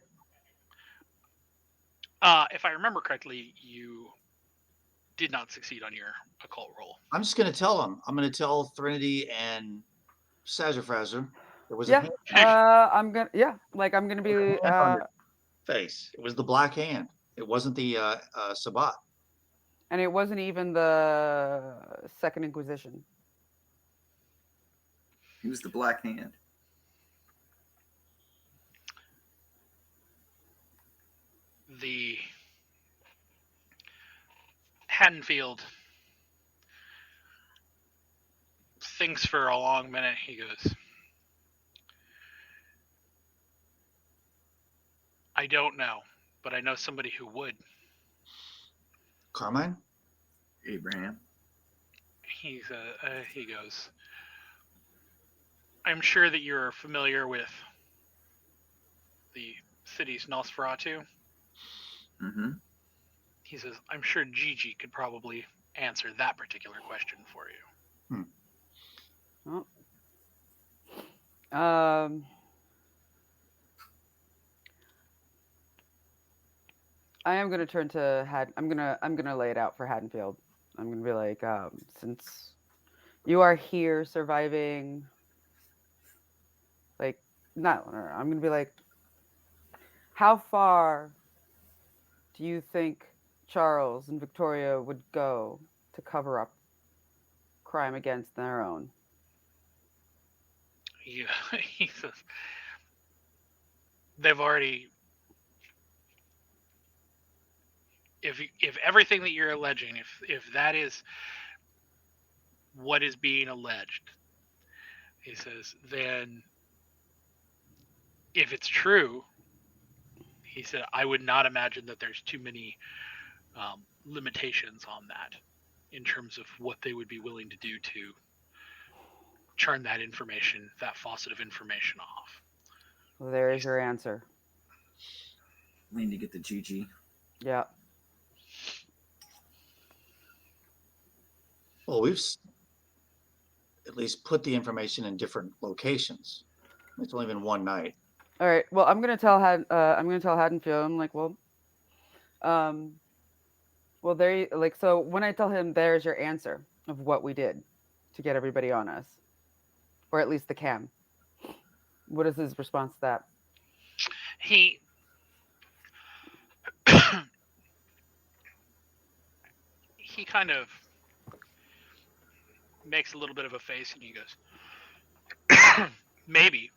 I remember correctly, you did not succeed on your occult roll.
I'm just going to tell them. I'm going to tell Threnody and Sazerfrazer. There was
I'm gonna I'm gonna be
face. It was the black hand. It wasn't the Sabbat.
And it wasn't even the Second Inquisition.
It was the black hand.
The Haddonfield thinks for a long minute. He goes, I don't know, but I know somebody who would.
Carmine?
Abraham.
He goes, I'm sure that you're familiar with the city's Nosferatu.
Mm-hmm.
He says, I'm sure Gigi could probably answer that particular question for you.
Well, I am gonna turn to I'm gonna lay it out for Haddonfield. I'm gonna be like, since you are here surviving, like, not. I'm gonna be like, how far do you think Charles and Victoria would go to cover up crime against their own?
He says they've already. If everything that you're alleging, if that is what is being alleged, he says, then if it's true, he said, I would not imagine that there's too many limitations on that in terms of what they would be willing to do to turn that information, that faucet of information off.
Well, there is your answer.
We need to get the GG.
Yeah.
Well, we've at least put the information in different locations. It's only been one night.
All right. Well, I'm gonna tell Haddonfield. I'm like, well, so when I tell him, there's your answer of what we did to get everybody on us, or at least the cam. What is his response to that?
He he kind of makes a little bit of a face and he goes, maybe.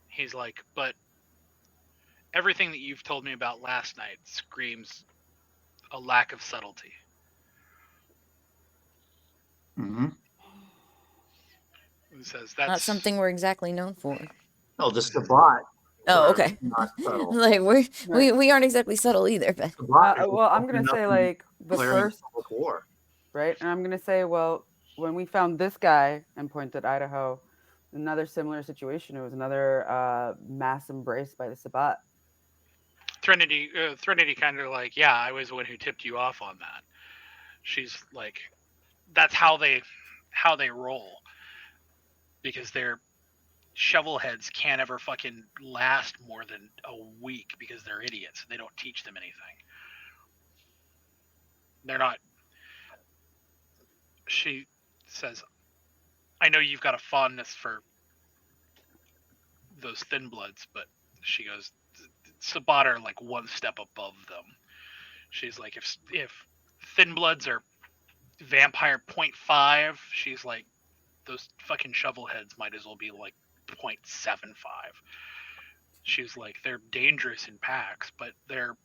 He's like, but everything that you've told me about last night screams a lack of subtlety.
Mm-hmm.
He says
Not
that's
something we're exactly known for.
Oh, the Sabbat.
Oh, okay.
Not subtle.
Like we aren't exactly subtle either, but
Well, I'm gonna say like the first
war,
right, and I'm gonna say, well, when we found this guy and pointed Idaho, another similar situation. It was another mass embrace by the Sabbat.
Threnody kind of like, yeah, I was the one who tipped you off on that. She's like, that's how they roll, because their shovel heads can't ever fucking last more than a week because they're idiots. They don't teach them anything. They're not. She says, I know you've got a fondness for those thin bloods, but she goes, Sabbat are like one step above them. She's like, if thin bloods are vampire 0.5, she's like, those fucking shovel heads might as well be like 0.75. She's like, they're dangerous in packs, but they're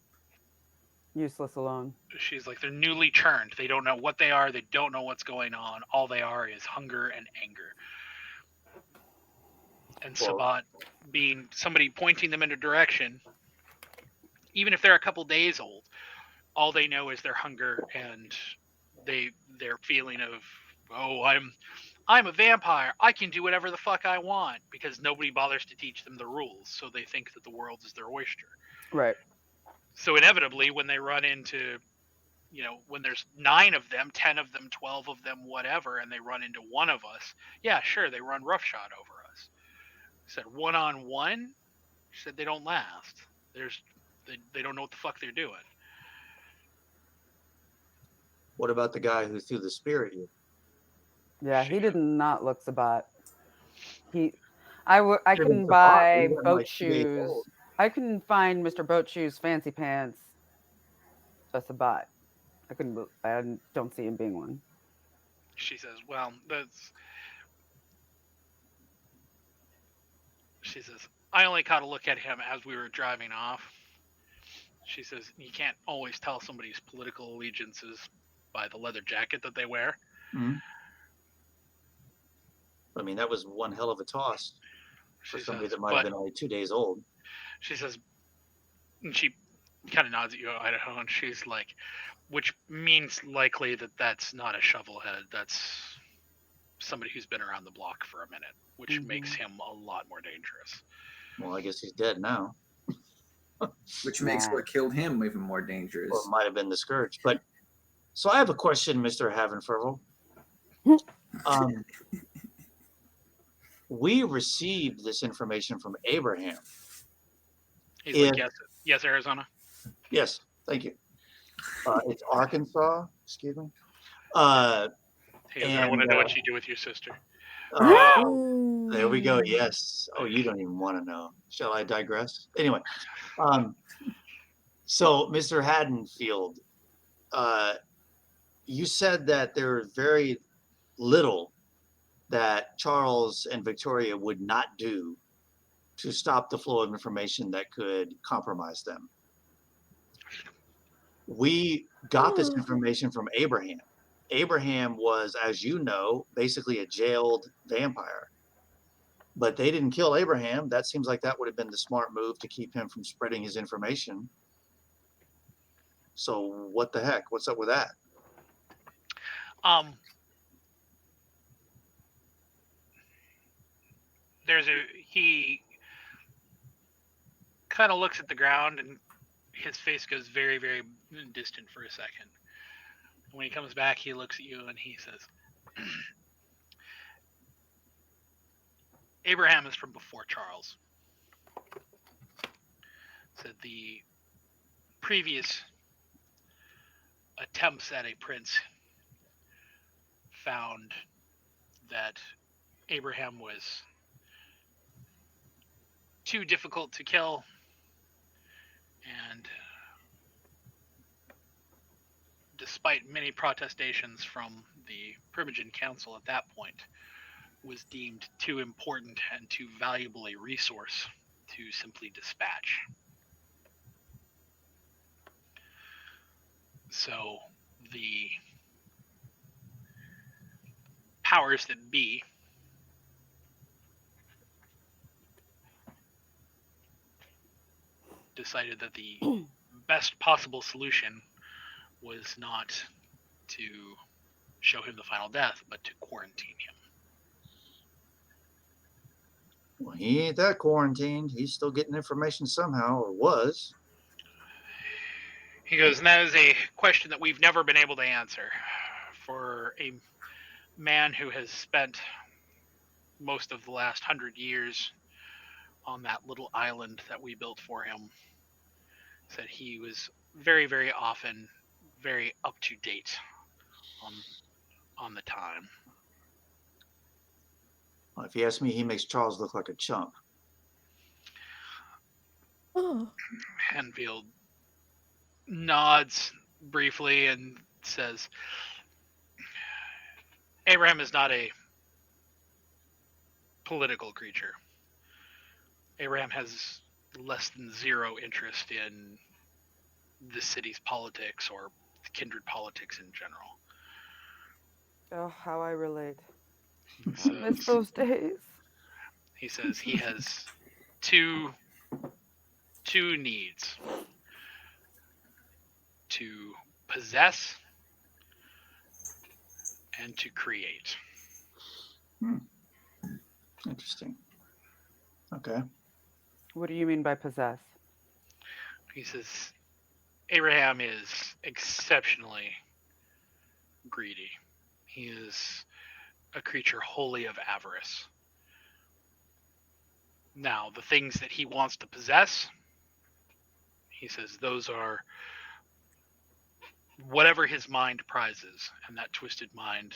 useless alone.
She's like, they're newly churned. They don't know what they are. They don't know what's going on. All they are is hunger and anger. And Sabbat, being somebody pointing them in a direction, even if they're a couple days old, all they know is their hunger and their feeling of, oh, I'm a vampire. I can do whatever the fuck I want, because nobody bothers to teach them the rules. So they think that the world is their oyster.
Right.
So inevitably, when they run into, when there's 9 of them, 10 of them, 12 of them, whatever, and they run into one of us, yeah, sure, they run roughshod over us. I said, one-on-one, she said, they don't last. They don't know what the fuck they're doing.
What about the guy who threw the spear at you?
Yeah, he did not look Sabbat. I couldn't buy boat shoes. I couldn't find Mr. Boat Shoes fancy pants a Sabbat. I don't see him being one.
She says, she says, I only caught a look at him as we were driving off. She says, you can't always tell somebody's political allegiances by the leather jacket that they wear.
Mm-hmm. I mean, that was one hell of a toss for somebody that might have been only 2 days old.
She says, and she kind of nods at you, Idaho, and she's like, which means likely that that's not a shovelhead. That's somebody who's been around the block for a minute, which makes him a lot more dangerous.
Well, I guess he's dead now.
Which makes what killed him even more dangerous.
Or it might have been the Scourge. But So I have a question, Mr. Havenfervel. We received this information from Abraham.
He's
If,
like, yes, Arizona.
yes, thank you. It's Arkansas, excuse me.
He goes, I want to know what you do with your sister.
There we go. Yes. Oh, you don't even want to know. Shall I digress? Anyway, so Mr. Haddonfield, you said that there was very little that Charles and Victoria would not do to stop the flow of information that could compromise them. We got this information from Abraham. Abraham was, as you know, basically a jailed vampire. But they didn't kill Abraham. That seems like that would have been the smart move to keep him from spreading his information. So what the heck? What's up with that?
He kind of looks at the ground and his face goes very, very distant for a second. When he comes back, he looks at you and he says, Abraham is from before Charles. Said the previous attempts at a prince found that Abraham was too difficult to kill, and despite many protestations from the Primogen Council at that point, was deemed too important and too valuable a resource to simply dispatch. So the powers that be decided that the best possible solution was not to show him the final death, but to quarantine him.
Well, he ain't that quarantined. He's still getting information somehow, or was.
He goes, and that is a question that we've never been able to answer. For a man who has spent most of the last 100 years on that little island that we built for him, said he was very, very often very up to date on the time.
Well, if you ask me, he makes Charles look like a chump.
Hanfield nods briefly and says, Abraham is not a political creature. Abraham has less than zero interest in the city's politics or kindred politics in general.
Oh, how I relate. I miss those days.
He says he has two needs: to possess and to create.
Interesting. Okay.
What do you mean by possess?
He says Abraham is exceptionally greedy. He is a creature wholly of avarice. Now, the things that he wants to possess, he says those are whatever his mind prizes, and that twisted mind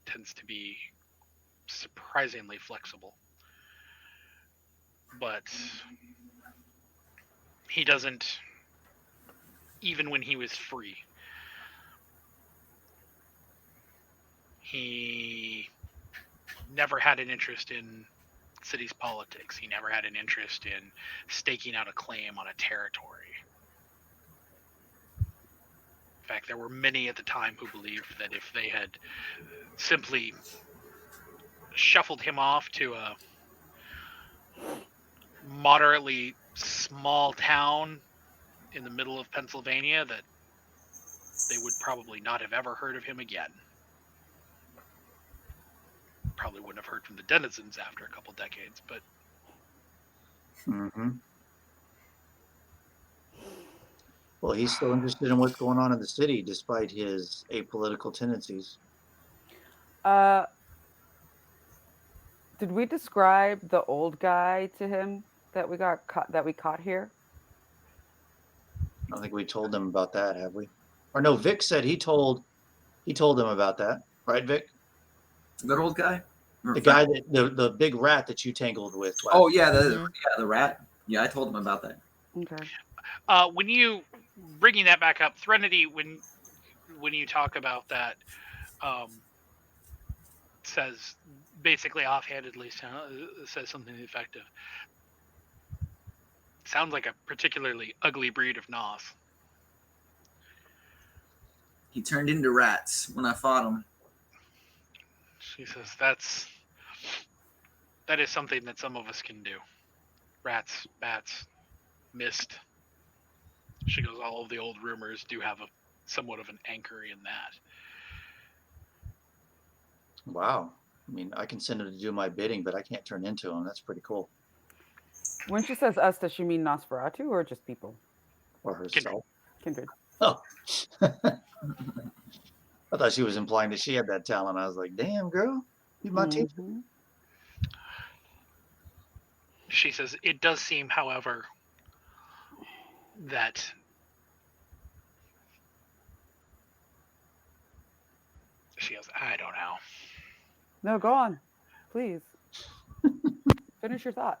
tends to be surprisingly flexible. But he doesn't, even when he was free, he never had an interest in city's politics. He never had an interest in staking out a claim on a territory. In fact, there were many at the time who believed that if they had simply shuffled him off to a moderately small town in the middle of Pennsylvania, that they would probably not have ever heard of him again. Probably wouldn't have heard from the denizens after a couple decades, but
Well, he's still interested in what's going on in the city, despite his apolitical tendencies.
Did we describe the old guy to him that we caught here?
I don't think we told them about that, have we? Or no, Vic said he told them about that, right, Vic?
That old guy.
The guy that the big rat that you tangled with.
Oh yeah, the rat. Yeah, I told him about that.
Okay.
When you bringing that back up, Threnody, when you talk about that, says basically offhandedly says something effective. Sounds like a particularly ugly breed of Nos.
He turned into rats when I fought him.
She says that is something that some of us can do. Rats, bats, mist. She goes, all of the old rumors do have somewhat of an anchor in that.
Wow. I mean, I can send him to do my bidding, but I can't turn into him. That's pretty cool.
When she says us, does she mean Nosferatu or just people?
Or herself.
Kindred.
Oh. I thought she was implying that she had that talent. I was like, damn, girl, you my teacher.
She says, it does seem, however, that she goes, I don't know.
No, go on. Please. Finish your thought.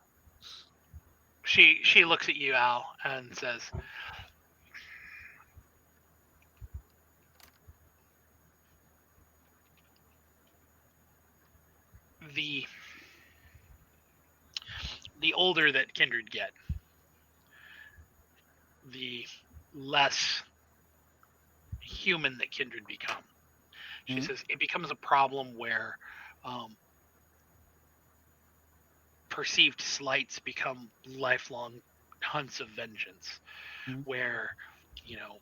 She looks at you, Al, and says, the older that kindred get, the less human that kindred become. She says it becomes a problem where perceived slights become lifelong hunts of vengeance, where, you know,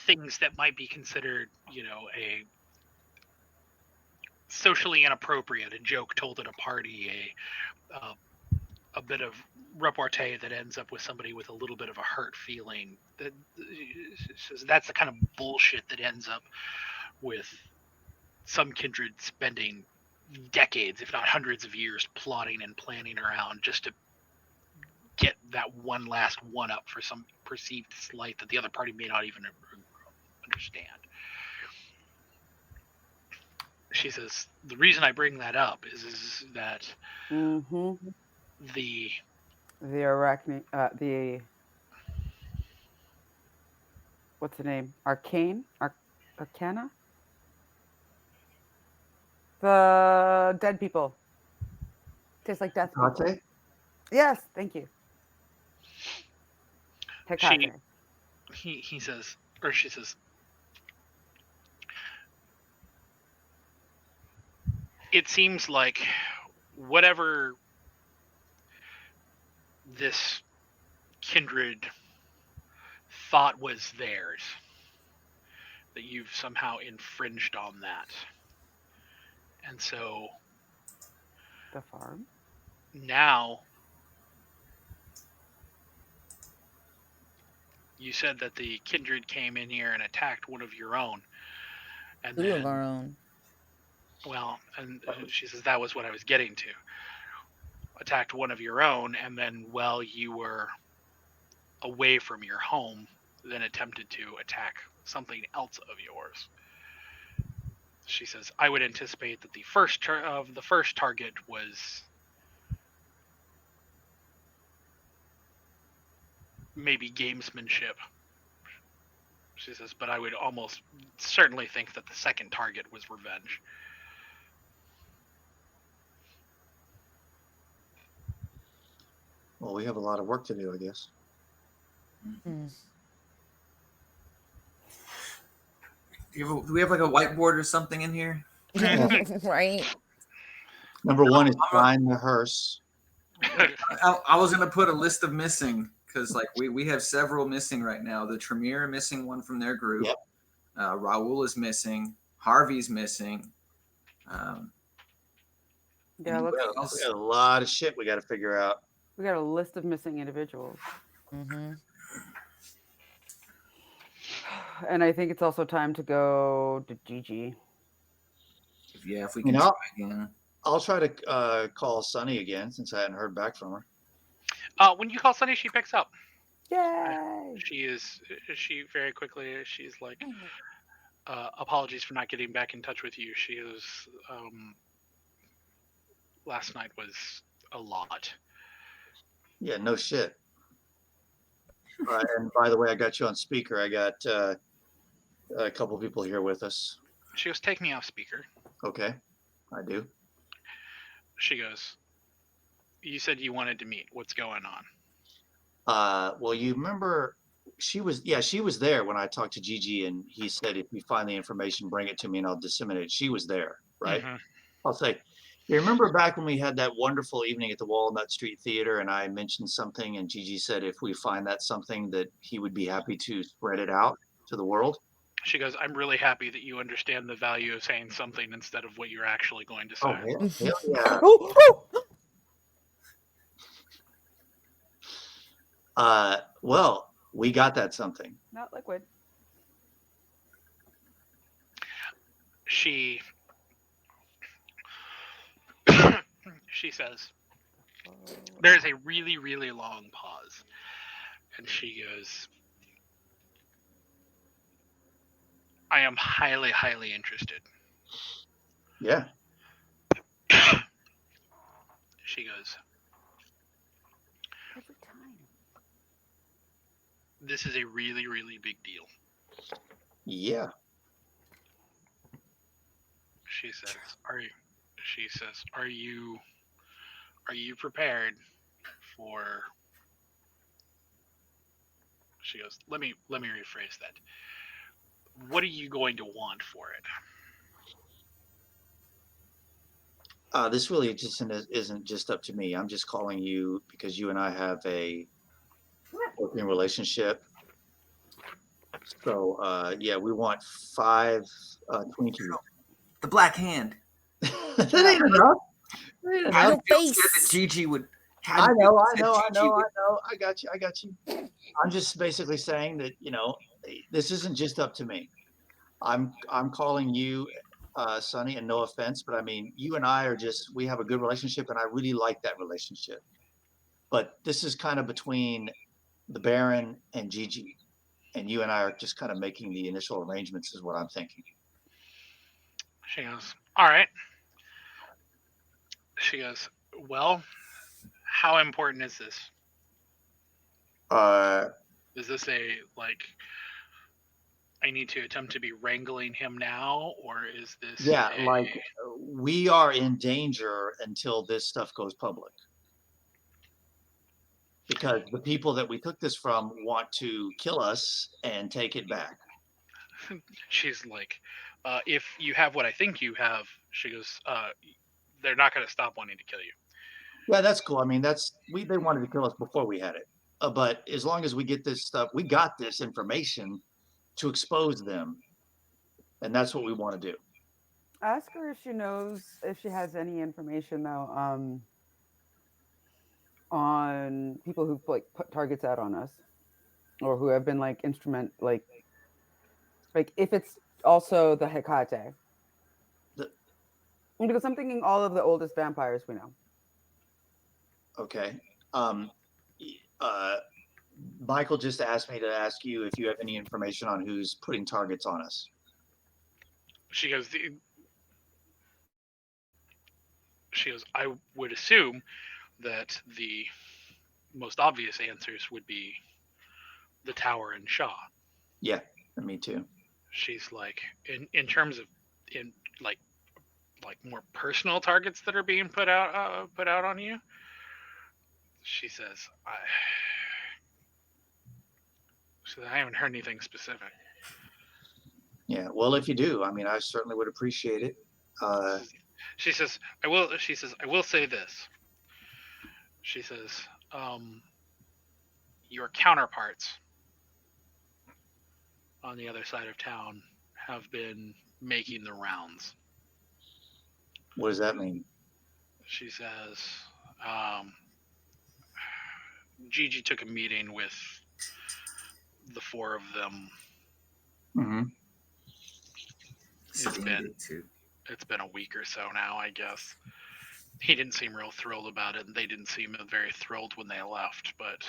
things that might be considered, you know, a socially inappropriate, a joke told at a party, a bit of repartee that ends up with somebody with a little bit of a hurt feeling. That's the kind of bullshit that ends up with some kindred spending decades, if not hundreds of years, plotting and planning around just to get that one last one up for some perceived slight that the other party may not even understand. She says, the reason I bring that up is that the
arachne, the what's the name? Arcana? The dead people. Tastes like death people. Yes, thank you.
He says, or she says, it seems like whatever this kindred thought was theirs, that you've somehow infringed on that. And so
the farm
now, you said that the kindred came in here and attacked one of your own. And
two of our own.
Well, and she says that was what I was getting to. Attacked one of your own, and then while you were away from your home, then attempted to attack something else of yours. She says, I would anticipate that the first target was maybe gamesmanship. She says, but I would almost certainly think that the second target was revenge.
Well, we have a lot of work to do, I guess.
Do we have like a whiteboard or something in here?
Right.
Number one is find the hearse.
I was gonna put a list of missing because like we have several missing right now. The Tremere missing one from their group.
Yep.
Raul is missing. Harvey's missing.
We got a lot of shit we got to figure out.
We got a list of missing individuals. And I think it's also time to go to Gigi.
If we
You
can
know,
try again.
I'll try to call Sunny again since I hadn't heard back from her.
When you call Sunny, she picks up.
Yay!
She very quickly, she's like, apologies for not getting back in touch with you. She was, last night was a lot.
Yeah, no shit. And by the way, I got you on speaker. I got a couple people here with us.
She goes, take me off speaker.
Okay, I do.
She goes, you said you wanted to meet. What's going on?
Well, you remember she was there when I talked to Gigi, and he said, if you find the information, bring it to me and I'll disseminate it. She was there, right?
Mhm.
I'll say, you remember back when we had that wonderful evening at the Walnut Street Theater and I mentioned something and Gigi said if we find that something that he would be happy to spread it out to the world?
She goes, I'm really happy that you understand the value of saying something instead of what you're actually going to say.
Oh, hell yeah. Well, we got that something.
Not liquid.
She says, there's a really, really long pause. And she goes, I am highly, highly interested.
Yeah.
She goes,
Every time.
this is a really, really big deal.
Yeah.
She says, are you prepared for, she goes, let me rephrase that. What are you going to want for it?
This really just isn't just up to me. I'm just calling you because you and I have a working relationship. So yeah, we want 5 Twinkies.
The black hand.
That ain't enough. That ain't
I
enough.
feel
face.
scared that Gigi would.
I know. I got you. I'm just basically saying that, this isn't just up to me. I'm calling you, Sonny, and no offense, but I mean, you and I we have a good relationship and I really like that relationship. But this is kind of between the Baron and Gigi. And you and I are just kind of making the initial arrangements is what I'm thinking.
She goes, all right. She goes, well, how important is this? Is this I need to attempt to be wrangling him now, or is this?
Yeah, we are in danger until this stuff goes public. Because the people that we took this from want to kill us and take it back.
She's like, if you have what I think you have, she goes, they're not going to stop wanting to kill you.
Yeah, that's cool. I mean, they wanted to kill us before we had it. But as long as we get this stuff, we got this information to expose them. And that's what we want to do.
Ask her if she has any information though, on people who've put targets out on us, or who have been like if it's also the Hecate. Because I'm thinking all of the oldest vampires we know.
Okay. Michael just asked me to ask you if you have any information on who's putting targets on us.
She goes, I would assume that the most obvious answers would be the Tower and Shaw.
Yeah, me too.
She's like, in terms of more personal targets that are being put out on you. She says, I haven't heard anything specific.
Yeah, well, if you do, I mean, I certainly would appreciate it.
She says, I will say this. She says, your counterparts on the other side of town have been making the rounds.
What does that mean?
She says, Gigi took a meeting with the 4 of them
Mm-hmm.
Sabine did too.
It's been a week or so now, I guess. He didn't seem real thrilled about it, and they didn't seem very thrilled when they left, but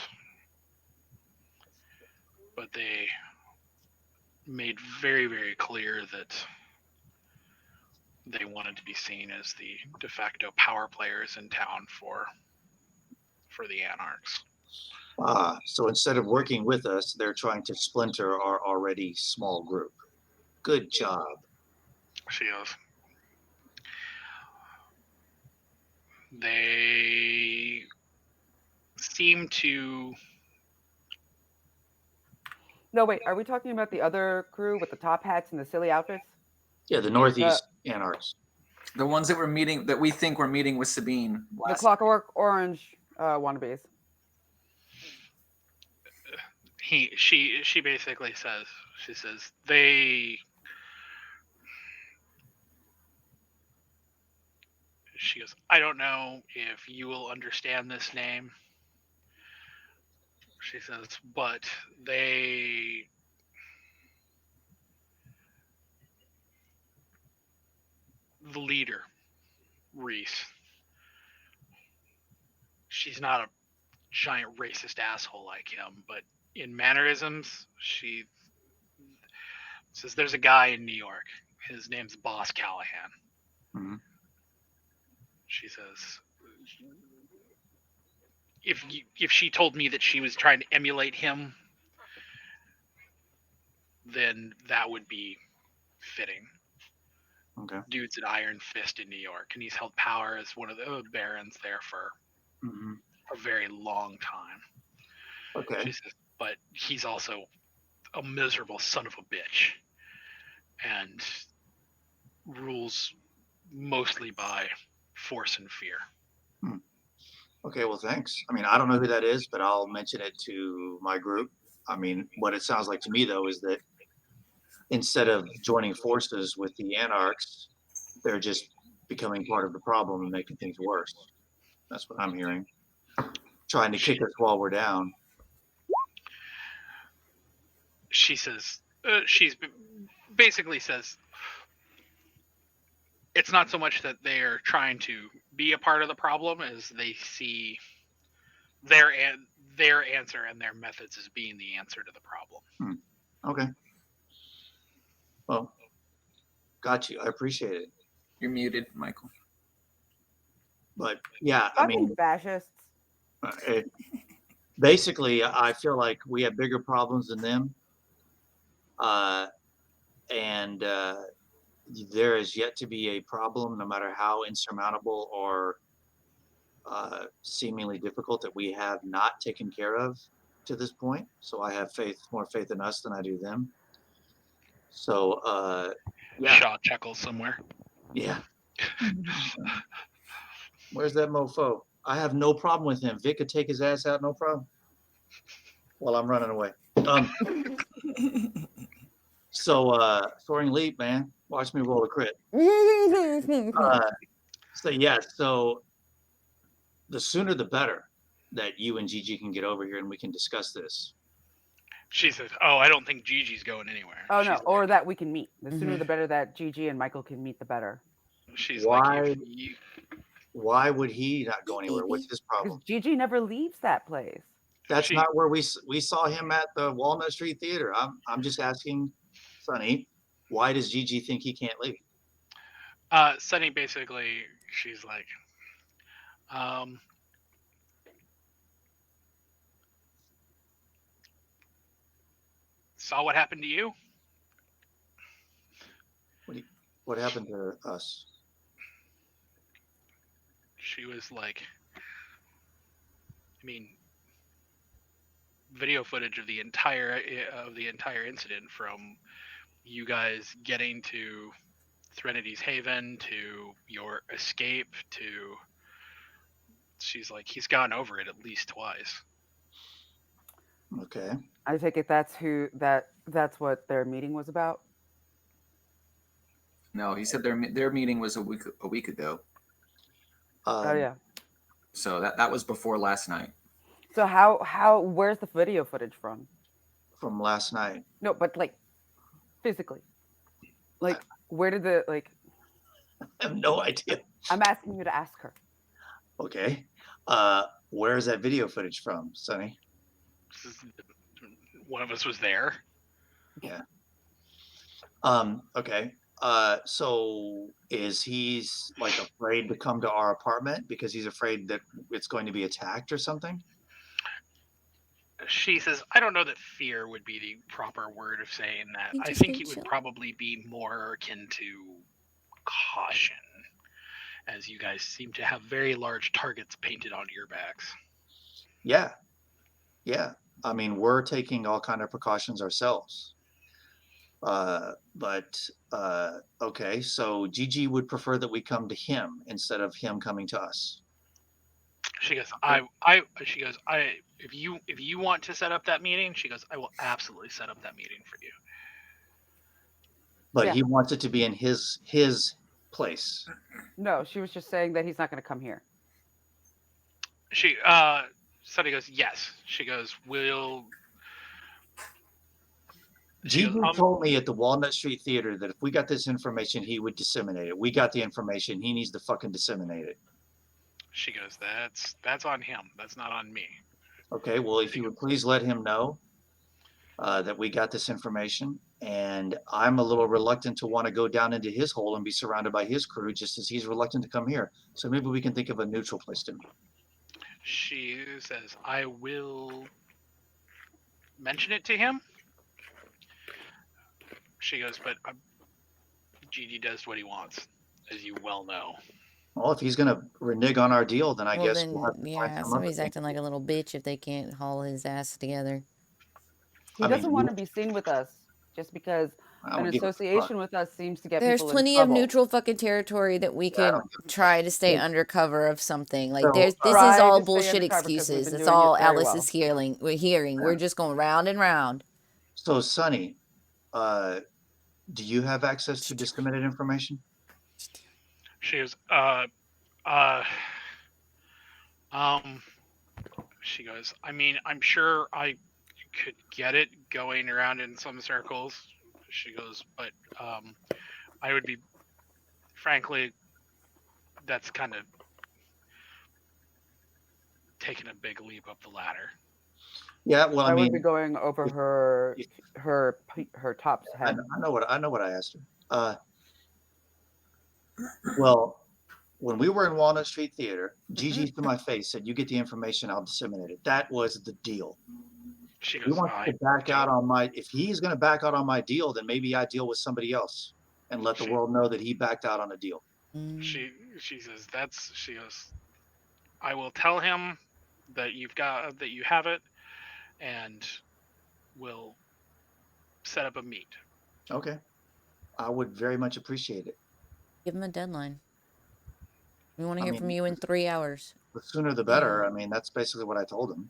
they made very, very clear that they wanted to be seen as the de facto power players in town for the Anarchs.
So instead of working with us, they're trying to splinter our already small group. Good job.
She goes, they seem to...
No, wait. Are we talking about the other crew with the top hats and the silly outfits?
Yeah, the Northeast Anarchs.
The ones that we think were meeting with Sabine.
The Clockwork Orange wannabes.
She basically says, she goes, I don't know if you will understand this name. She says, but the leader, Reese, she's not a giant racist asshole like him, but in mannerisms, she says there's a guy in New York. His name's Boss Callahan.
Mm-hmm.
She says, if she told me that she was trying to emulate him, then that would be fitting.
Okay.
Dude's an iron fist in New York, and he's held power as one of the barons there for a very long time.
Okay.
She says, but he's also a miserable son of a bitch, and rules mostly by force and fear.
Okay, well, thanks. I mean, I don't know who that is, but I'll mention it to my group. I mean, what it sounds like to me, though, is that instead of joining forces with the Anarchs, they're just becoming part of the problem and making things worse. That's what I'm hearing. Trying to kick us while we're down.
She says, she's basically says, it's not so much that they're trying to be a part of the problem as they see their answer and their methods as being the answer to the problem.
Okay. Well, got you. I appreciate it.
You're muted, Michael.
But yeah, I
Fucking
mean,
fascists.
Basically, I feel like we have bigger problems than them. And there is yet to be a problem, no matter how insurmountable or seemingly difficult, that we have not taken care of to this point. So I have more faith in us than I do them. So yeah.
Shaw chuckles somewhere.
Yeah. Where's that mofo? I have no problem with him. Vic could take his ass out, no problem. While I'm running away. So Soaring Leap, man. Watch me roll a crit. So yeah, so the sooner the better that you and Gigi can get over here and we can discuss this.
She says, oh, I don't think Gigi's going anywhere.
Oh,
she's
no,
like,
or that we can meet. The sooner the better that Gigi and Michael can meet, the better.
She's
why would he not go anywhere? What's his problem?
Because Gigi never leaves that place.
That's not where we saw him at the Walnut Street Theater. I'm just asking Sonny, why does Gigi think he can't leave?
Sonny basically, she's like, saw what happened to you?
What happened to us?
She was like, I mean, video footage of the entire incident, from you guys getting to Threnity's Haven to your escape to, she's like, he's gone over it at least twice.
Okay.
I take it that's what their meeting was about.
No, he said their meeting was a week ago.
Oh yeah.
So that was before last night.
So how where's the video footage from?
From last night.
No, but like physically? Like, where did the like?
I have no idea.
I'm asking you to ask her.
Okay. Where is that video footage from, Sonny?
One of us was there.
Yeah. Okay. So is he's like afraid to come to our apartment because he's afraid that it's going to be attacked or something?
She says, I don't know that fear would be the proper word of saying that.
Think
I
just
think
being
it would
chill.
probably be more akin to caution, as you guys seem to have very large targets painted onto your backs.
Yeah. Yeah. I mean, we're taking all kind of precautions ourselves. Okay, so Gigi would prefer that we come to him instead of him coming to us.
She goes, if you want to set up that meeting, she goes, I will absolutely set up that meeting for you.
But
Yeah.
he wants it to be in his place.
No, she was just saying that he's not going to come here.
Sonny goes, yes. She goes,
Gigi told me at the Walnut Street Theater that if we got this information, he would disseminate it. We got the information. He needs to fucking disseminate it.
She goes, that's on him. That's not on me.
Okay, well, if you would please let him know that we got this information. And I'm a little reluctant to want to go down into his hole and be surrounded by his crew, just as he's reluctant to come here. So maybe we can think of a neutral place to meet.
She says, I will mention it to him. She goes, but Gigi does what he wants, as you well know.
Well, if he's going to renege on our deal, then I
Well,
guess
then,
we'll have to find
yeah,
some
somebody's
other thing.
acting like a little bitch if they can't haul his ass together.
He doesn't want to be seen with us just because an association with us seems to get
There's
people
plenty
in
of
trouble.
neutral fucking territory that we could try to stay under cover of something. Like
So,
this is
Try
all
to stay
bullshit
undercover 'cause we've
excuses.
been
That's
doing it
all
very
Alice
well.
is hearing. We're hearing. We're just going round and round.
So, Sonny, do you have access to disseminated information?
She goes, she goes, I mean, I'm sure I could get it going around in some circles. She goes, but I would be, frankly, that's kind of taking a big leap up the ladder.
Yeah, well, I mean,
would be going over her top's head.
I know what I asked her. Well, when we were in Walnut Street Theater, Gigi to my face said, "You get the information, I'll disseminate it." That was the deal.
She
He
goes,
wants to back out on my. If he's going to back out on my deal, then maybe I deal with somebody else and let the world know that he backed out on a deal.
She says she goes, I will tell him that you have it, and we'll set up a meet.
Okay, I would very much appreciate it.
Give him a deadline. We want to hear from you in 3 hours.
The sooner the better. I mean, that's basically what I told him.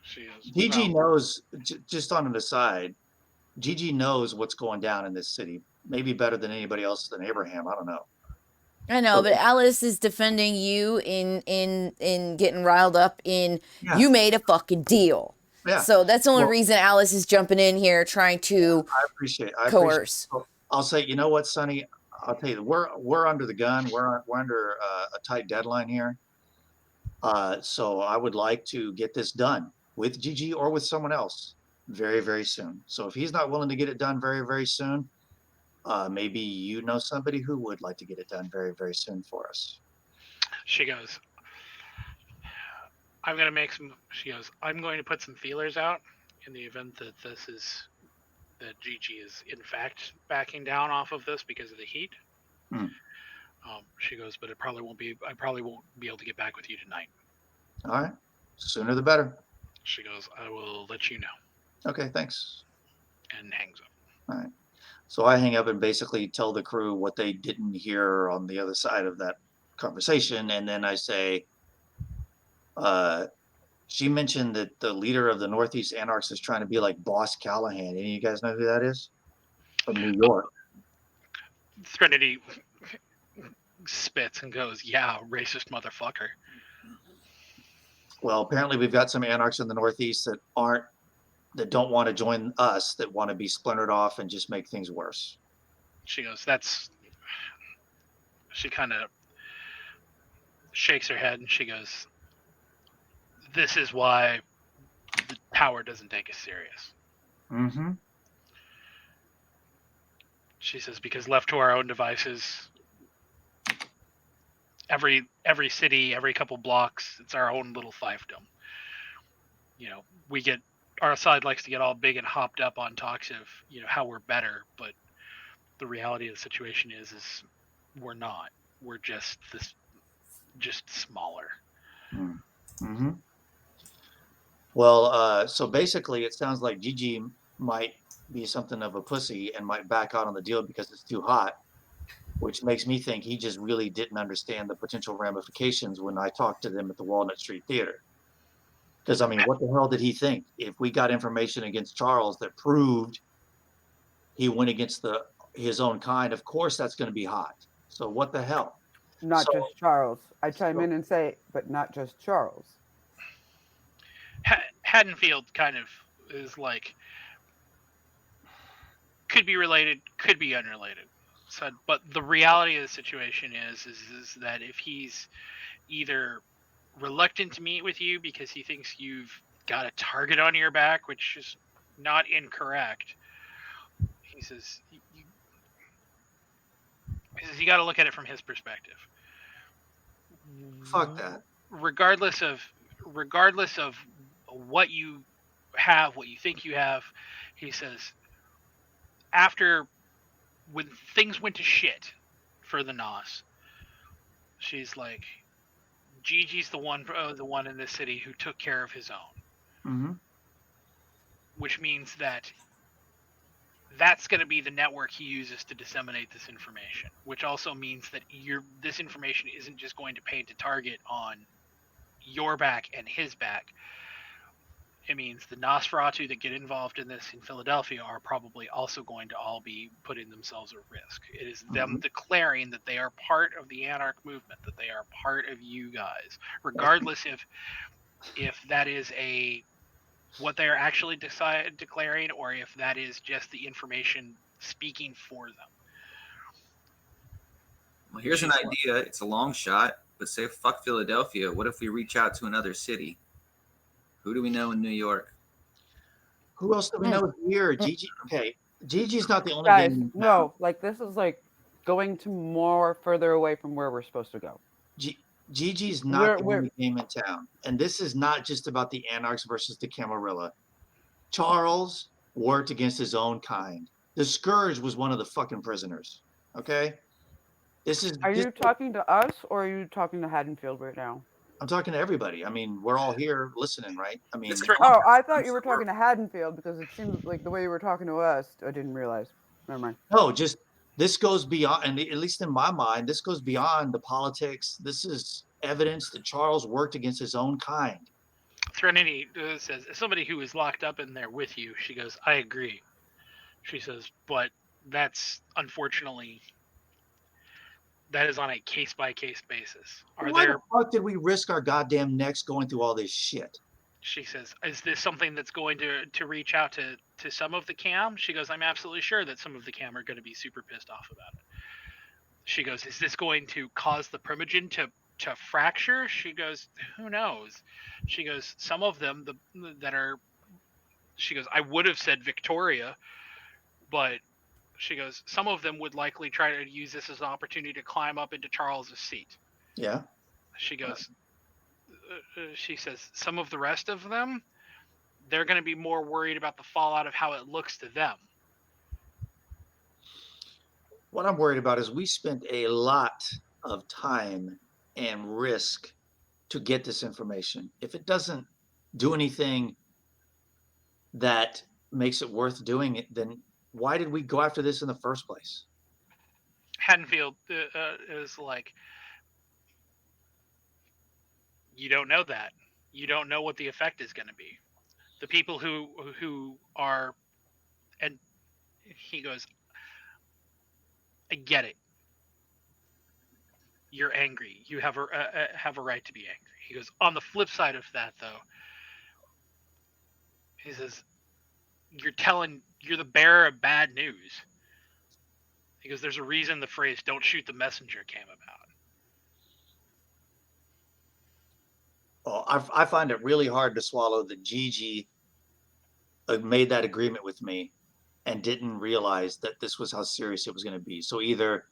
She
Gigi knows. Just on an aside, Gigi knows what's going down in this city. Maybe better than anybody else than Abraham. I don't know.
I know, but Alice is defending you in getting riled up in you made a fucking deal.
Yeah.
So that's the only reason Alice is jumping in here trying to coerce.
I'll say, you know what, Sonny? I'll tell you, we're under the gun. We're under a tight deadline here. So I would like to get this done with Gigi or with someone else very, very soon. So if he's not willing to get it done very, very soon, maybe you know somebody who would like to get it done very, very soon for us.
She goes, I'm going to put some feelers out in the event that that Gigi is in fact backing down off of this because of the heat. She goes, but I probably won't be able to get back with you tonight.
All right. Sooner the better.
She goes, I will let you know.
Okay, thanks.
And hangs up.
All right. So I hang up and basically tell the crew what they didn't hear on the other side of that conversation. And then I say, she mentioned that the leader of the Northeast Anarchs is trying to be like Boss Callahan. Any of you guys know who that is? From New York.
Threnody spits and goes, yeah, racist motherfucker.
Well, apparently we've got some anarchs in the Northeast that aren't that don't want to join us, that want to be splintered off and just make things worse.
She goes, she kind of shakes her head and she goes, this is why the power doesn't take us serious.
Mm-hmm.
She says, because left to our own devices, every city, every couple blocks, it's our own little fiefdom. You know, our side likes to get all big and hopped up on talks of, you know, how we're better, but the reality of the situation is we're not. We're just smaller.
Mm-hmm. Well, so basically, it sounds like Gigi might be something of a pussy and might back out on the deal because it's too hot, which makes me think he just really didn't understand the potential ramifications when I talked to them at the Walnut Street Theater. Because, I mean, what the hell did he think? If we got information against Charles that proved he went against his own kind, of course that's going to be hot. So what the hell?
Not
So,
just Charles. I chime in and say, but not just Charles.
Haddonfield kind of is like, could be related, could be unrelated. So, but the reality of the situation is that if he's either reluctant to meet with you because he thinks you've got a target on your back, which is not incorrect, he says you got to look at it from his perspective.
fuck that.
Regardless of what you have, what you think you have, he says, when things went to shit for the Nos, she's like, Gigi's the one in this city who took care of his own.
Mm-hmm.
Which means that's going to be the network he uses to disseminate this information, which also means that this information isn't just going to paint a target on your back and his back. It means the Nosferatu that get involved in this in Philadelphia are probably also going to all be putting themselves at risk. It is them declaring that they are part of the Anarch movement, that they are part of you guys, regardless if that is what they are actually declaring, or if that is just the information speaking for them.
Well, here's an idea. It's a long shot, but say fuck Philadelphia. What if we reach out to another city? Who do we know in New York?
Who else do we know here? Gigi. Okay, Gigi's not the only
Guys,
game.
no, like this is like going to more further away from where we're supposed to go.
Gigi's not the only game in town, and this is not just about the Anarchs versus the Camarilla. Charles worked against his own kind. The Scourge was one of the fucking prisoners. Okay,
Are you talking to us or are you talking to Haddonfield right now?
I'm talking to everybody. I mean, we're all here listening, right? I mean,
oh, I thought you were talking to Haddonfield because it seemed like the way you were talking to us. I didn't realize. Never mind.
No, just this goes beyond, and at least in my mind, this goes beyond the politics. This is evidence that Charles worked against his own kind.
Threnody says, as somebody who is locked up in there with you, she goes, I agree. She says, but that's unfortunately, that is on a case-by-case basis.
Why the fuck did we risk our goddamn necks going through all this shit?
She says, is this something that's going to reach out to some of the cam? She goes, I'm absolutely sure that some of the cam are going to be super pissed off about it. She goes, is this going to cause the Primogen to fracture? She goes, who knows? She goes, some of them she goes, I would have said Victoria, but she goes, some of them would likely try to use this as an opportunity to climb up into Charles's seat.
Yeah.
She goes, she says, some of the rest of them, they're going to be more worried about the fallout of how it looks to them.
What I'm worried about is we spent a lot of time and risk to get this information. If it doesn't do anything that makes it worth doing it, then why did we go after this in the first place?
Haddonfield is like, you don't know that. You don't know what the effect is going to be. The people who are, and he goes, I get it. You're angry. You have a right to be angry. He goes, on the flip side of that, though, he says, you're the bearer of bad news. Because there's a reason the phrase "don't shoot the messenger" came about.
Well, I find it really hard to swallow that Gigi made that agreement with me and didn't realize that this was how serious it was going to be. So either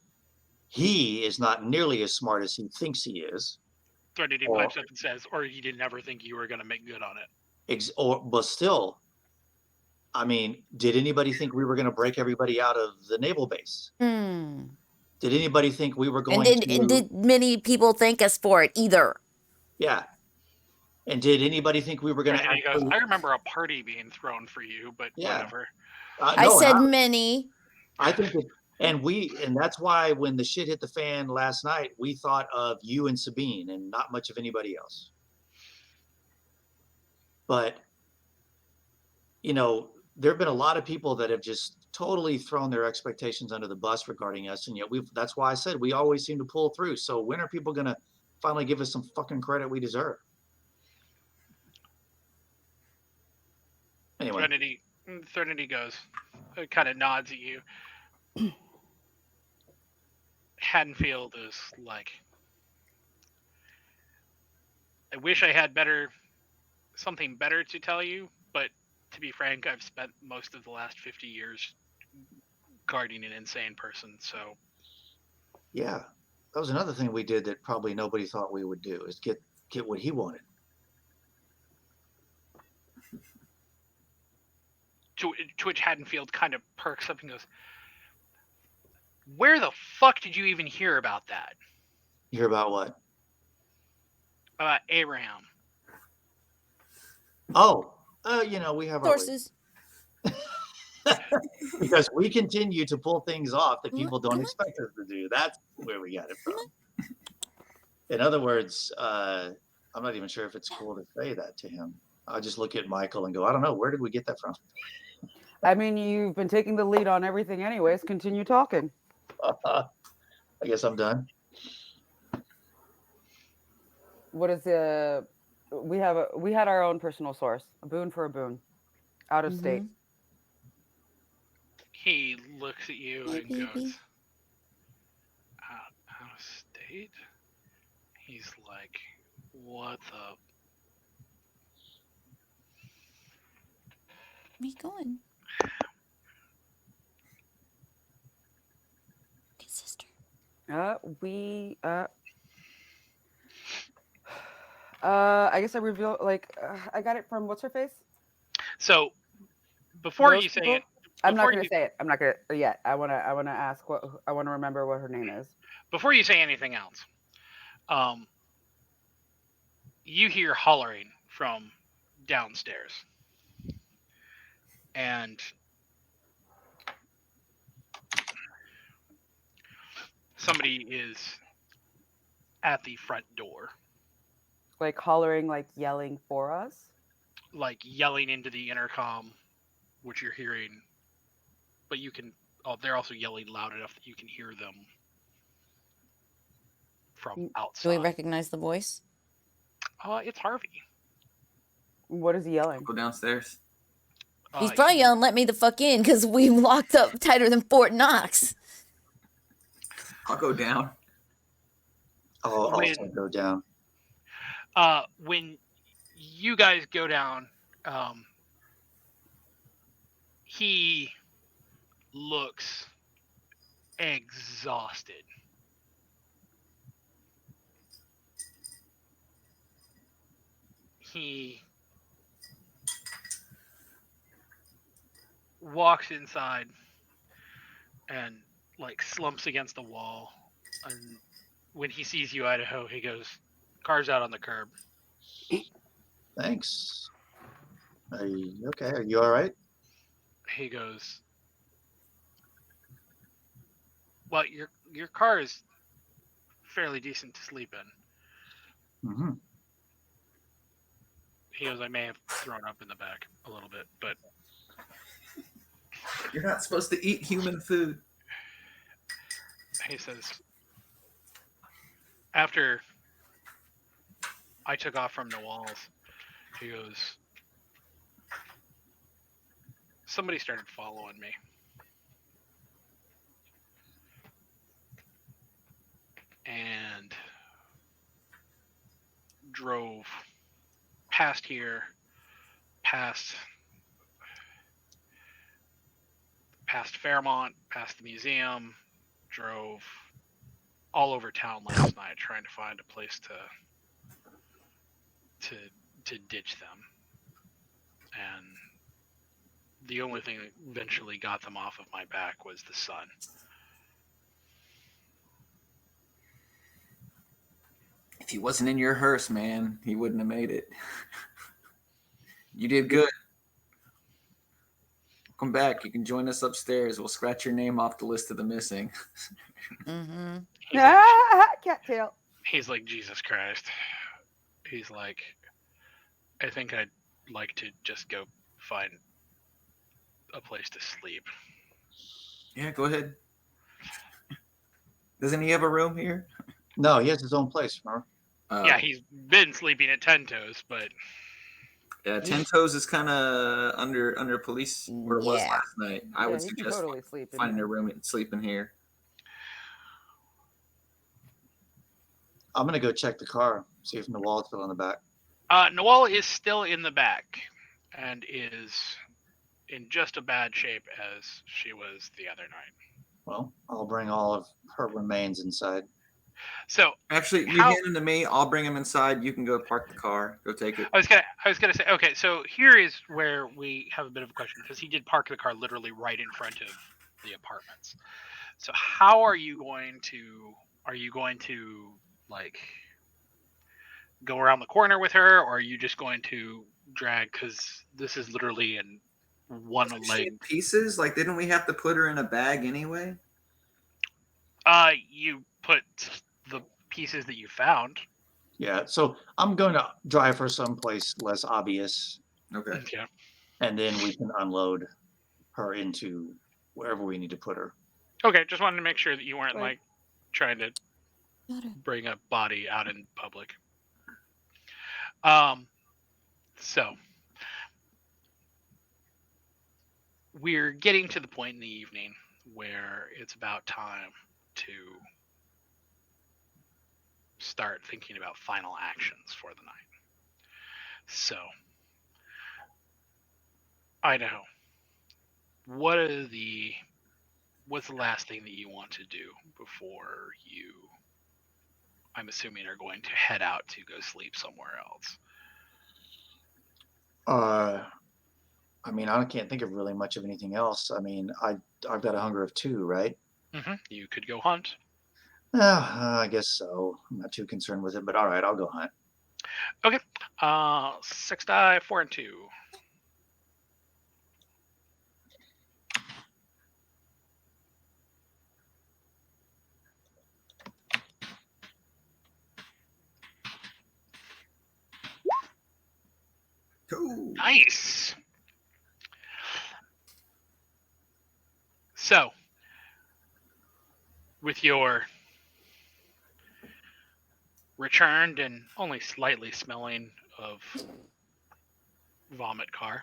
he is not nearly as smart as he thinks he is,
Threadity
or,
pipes up and says, or you didn't ever think you were going to make good on it.
but still, I mean, did anybody think we were going to break everybody out of the naval base? Did anybody think we were going
And did many people thank us for it either?
Yeah. And did anybody think we were going to
He goes, I remember a party being thrown for you, but whatever.
I said many.
I think that, and that's why when the shit hit the fan last night, we thought of you and Sabine and not much of anybody else. But, you know, there have been a lot of people that have just totally thrown their expectations under the bus regarding us. And yet that's why I said we always seem to pull through. So when are people going to finally give us some fucking credit we deserve? Anyway.
Threnody goes, kind of nods at you. Haddonfield is like, I wish I had something better to tell you, but to be frank, I've spent most of the last 50 years guarding an insane person, so.
Yeah, that was another thing we did that probably nobody thought we would do, is get what he wanted.
To which Haddonfield kind of perks up and goes, where the fuck did you even hear about that?
Hear about what?
About Abraham.
Oh, you know, we have
sources.
Because we continue to pull things off that people don't expect us to do. That's where we got it from. In other words, I'm not even sure if it's cool to say that to him. I'll just look at Michael and go, I don't know, where did we get that from?
I mean, you've been taking the lead on everything anyways. Continue talking.
I guess I'm done.
What is we had our own personal source, a boon for a boon, out of state.
He looks at you and goes, out of state? He's like, what the?
Where you going? Okay, sister.
I guess I reveal, I got it from what's her face.
So before you say it,
I'm not going to say it. I'm not going to yet. I want to ask I want to remember what her name is.
Before you say anything else, you hear hollering from downstairs, and somebody is at the front door.
Like hollering, like yelling for us?
Like yelling into the intercom, which you're hearing, but you can, they're also yelling loud enough that you can hear them from outside.
Do we recognize the voice?
It's Harvey.
What is he yelling?
Go downstairs.
He's probably yelling, let me the fuck in, because we locked up tighter than Fort Knox.
I'll go down.
I'll also go down.
When you guys go down, he looks exhausted. He walks inside and slumps against the wall, and when he sees you, Idaho, he goes, car's out on the curb.
Thanks. Are you okay? Are you all right?
He goes, well, your car is fairly decent to sleep in.
Mm-hmm.
He goes, I may have thrown up in the back a little bit, but
you're not supposed to eat human food.
He says, after I took off from the walls, he goes, somebody started following me. And drove past here, past Fairmont, past the museum, drove all over town last night trying to find a place to ditch them. And the only thing that eventually got them off of my back was the sun.
If he wasn't in your hearse, man, he wouldn't have made it. You did good. Come back. You can join us upstairs. We'll scratch your name off the list of the missing.
Mm-hmm.
Cattail.
He's like, Jesus Christ. He's like, I think I'd like to just go find a place to sleep.
Yeah, go ahead. Doesn't he have a room here?
No, he has his own place, remember?
Yeah, he's been sleeping at Ten Toes, but
yeah, Ten Toes is kind of under police where it was
Yeah.
last night. I would
he can
suggest
totally sleep in
finding
here.
a room and sleeping here.
I'm gonna go check the car, see if Nawal's still in the back.
Noelle is still in the back and is in just as bad shape as she was the other night.
Well, I'll bring all of her remains inside.
So
Actually, you hand them to me. I'll bring them inside. You can go park the car. Go take it.
I was gonna say, okay, so here is where we have a bit of a question, because he did park the car literally right in front of the apartments. So how are you going to like go around the corner with her, or are you just going to drag, because this is literally in one leg
pieces? Like, didn't we have to put her in a bag anyway?
You put the pieces that you found.
Yeah, so I'm going to drive her someplace less obvious.
Okay.
And then we can unload her into wherever we need to put her.
Okay, just wanted to make sure that you weren't like trying to bring a body out in public. So we're getting to the point in the evening where it's about time to start thinking about final actions for the night. So, Idaho, what's the last thing that you want to do before you, I'm assuming, are going to head out to go sleep somewhere else?
I mean, I can't think of really much of anything else. I mean, I've got a hunger of 2, right?
Mm-hmm. You could go hunt.
I guess so. I'm not too concerned with it, but all right, I'll go hunt.
Okay. 6 die, 4 and 2.
Cool.
Nice. So, with your returned and only slightly smelling of vomit car,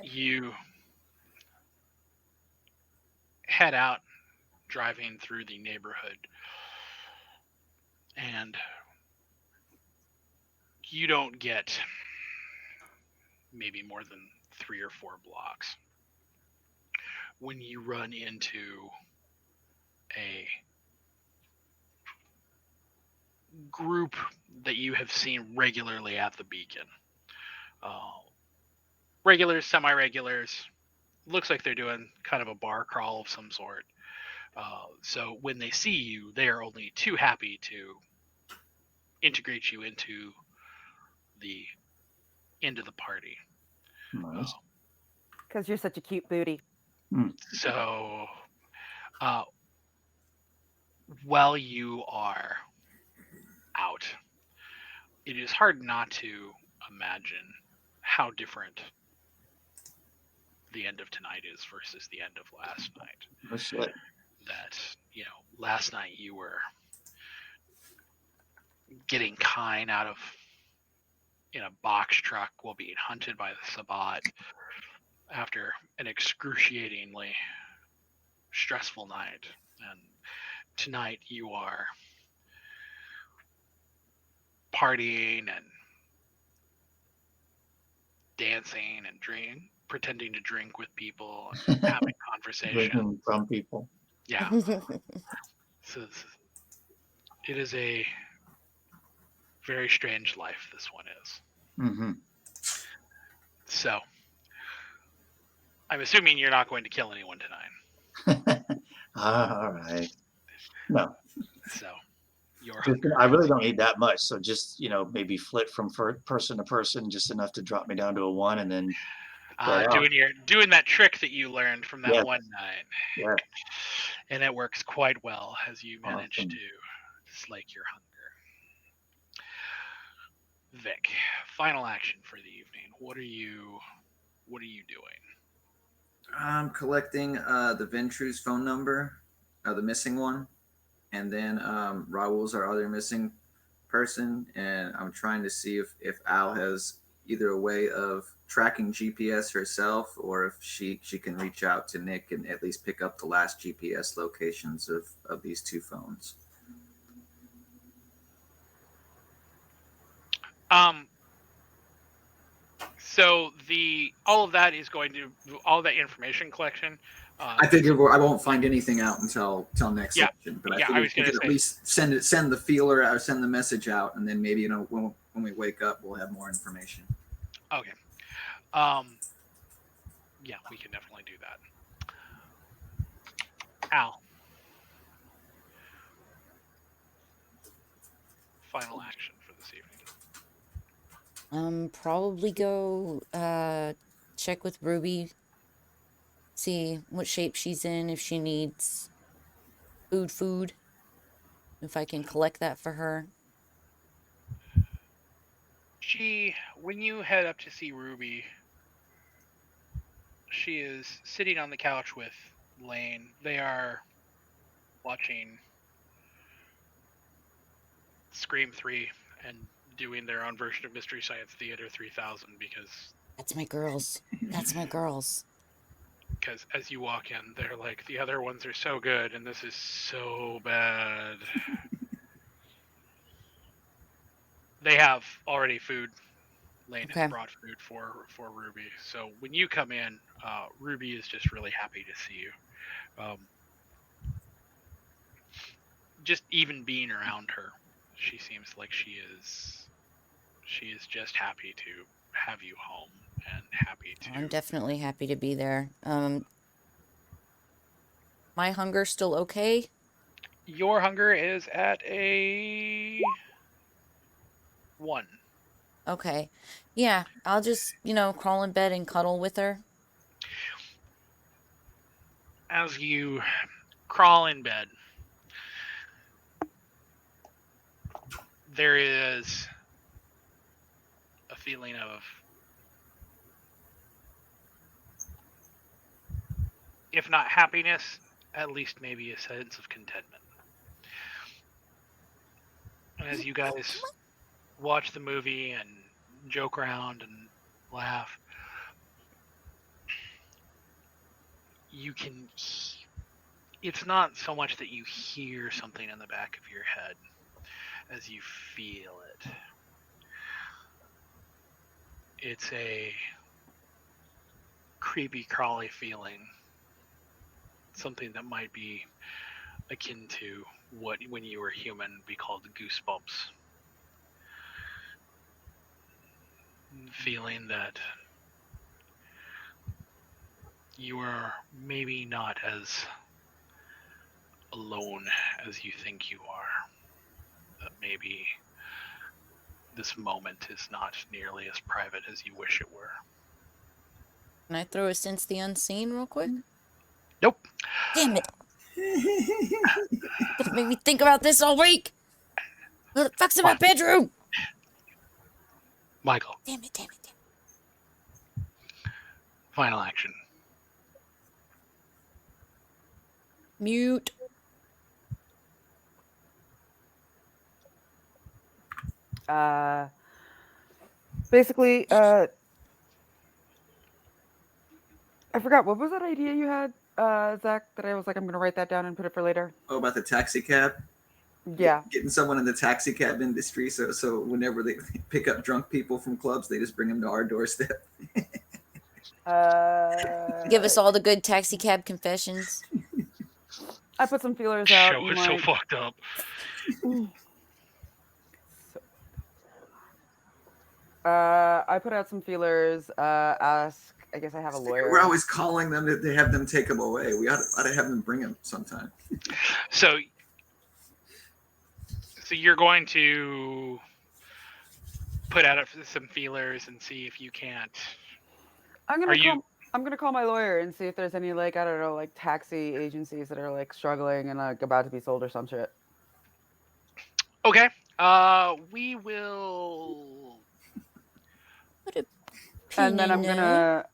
you head out driving through the neighborhood, and you don't get maybe more than 3 or 4 blocks when you run into a group that you have seen regularly at the beacon. Regulars, semi-regulars. Looks like they're doing kind of a bar crawl of some sort. So when they see you, they are only too happy to integrate you into the party.
Nice.
Because you're such a cute booty.
So while you are out, it is hard not to imagine how different the end of tonight is versus the end of last night.
Oh, shit.
That, last night you were getting Kine out of in a box truck while being hunted by the Sabbat. after an excruciatingly stressful night. And tonight you are partying and dancing and pretending to drink with people and having conversation.
Drinking from people.
Yeah. So it is a very strange life, this one is.
Mm-hmm.
So I'm assuming you're not going to kill anyone tonight.
All right. No.
So your
Just,
hunger.
I really don't need that much. So just, maybe flit from person to person, just enough to drop me down to a 1 and then
doing that trick that you learned from that
Yes.
one night.
Yeah.
And it works quite well as you manage
Awesome.
to slake your hunger. Vic, final action for the evening. What are you doing?
I'm collecting the Ventru's phone number, the missing one, and then Raul's our other missing person, and I'm trying to see if Al has either a way of tracking GPS herself, or if she can reach out to Nick and at least pick up the last GPS locations of these 2 phones.
So all of that information collection.
I figure I won't find anything out until next session, but I was going to at least send the feeler out, or send the message out, and then maybe when we wake up, we'll have more information.
Okay. Yeah, we can definitely do that. Al, final action for this evening.
Probably go check with Ruby, see what shape she's in, if she needs food, if I can collect that for her.
When you head up to see Ruby, she is sitting on the couch with Lane. They are watching Scream 3 and doing their own version of Mystery Science Theater 3000 because...
That's my girls. That's my girls.
Because as you walk in, they're like, the other ones are so good, and this is so bad. They have already food. Lane has brought food for Ruby. So when you come in, Ruby is just really happy to see you. Just even being around her, she seems like she is just happy to have you home and happy to...
I'm definitely happy to be there. My hunger still okay?
Your hunger is at a 1.
Okay. Yeah, I'll just, crawl in bed and cuddle with her.
As you crawl in bed, there is a feeling of, if not happiness, at least maybe a sense of contentment. And as you guys watch the movie and joke around and laugh, it's not so much that you hear something in the back of your head as you feel it. It's a creepy, crawly feeling. Something that might be akin to what, when you were human, would be called goosebumps. Feeling that you are maybe not as alone as you think you are. That maybe this moment is not nearly as private as you wish it were.
Can I throw a Sense the Unseen real quick?
Nope.
Damn it. Gonna make me think about this all week. What the fuck's in my bedroom?
Michael.
Damn it.
Final action.
Mute.
Basically, I forgot, what was that idea you had, Zach, that I was like, I'm going to write that down and put it for later?
Oh, about the taxi cab?
Yeah.
Getting someone in the taxi cab industry, so whenever they pick up drunk people from clubs, they just bring them to our doorstep.
Give us all the good taxi cab confessions.
I put some feelers out.
Show is so fucked up.
I put out some feelers. Ask. I guess I have a lawyer.
We're always calling them to have them take them away. We ought to have them bring them sometime.
So you're going to put out some feelers and see if you can't.
I'm gonna call my lawyer and see if there's any, like, I don't know, like taxi agencies that are like struggling and like about to be sold or some shit.
Okay. We will.
Put a pin
And then
in
I'm gonna.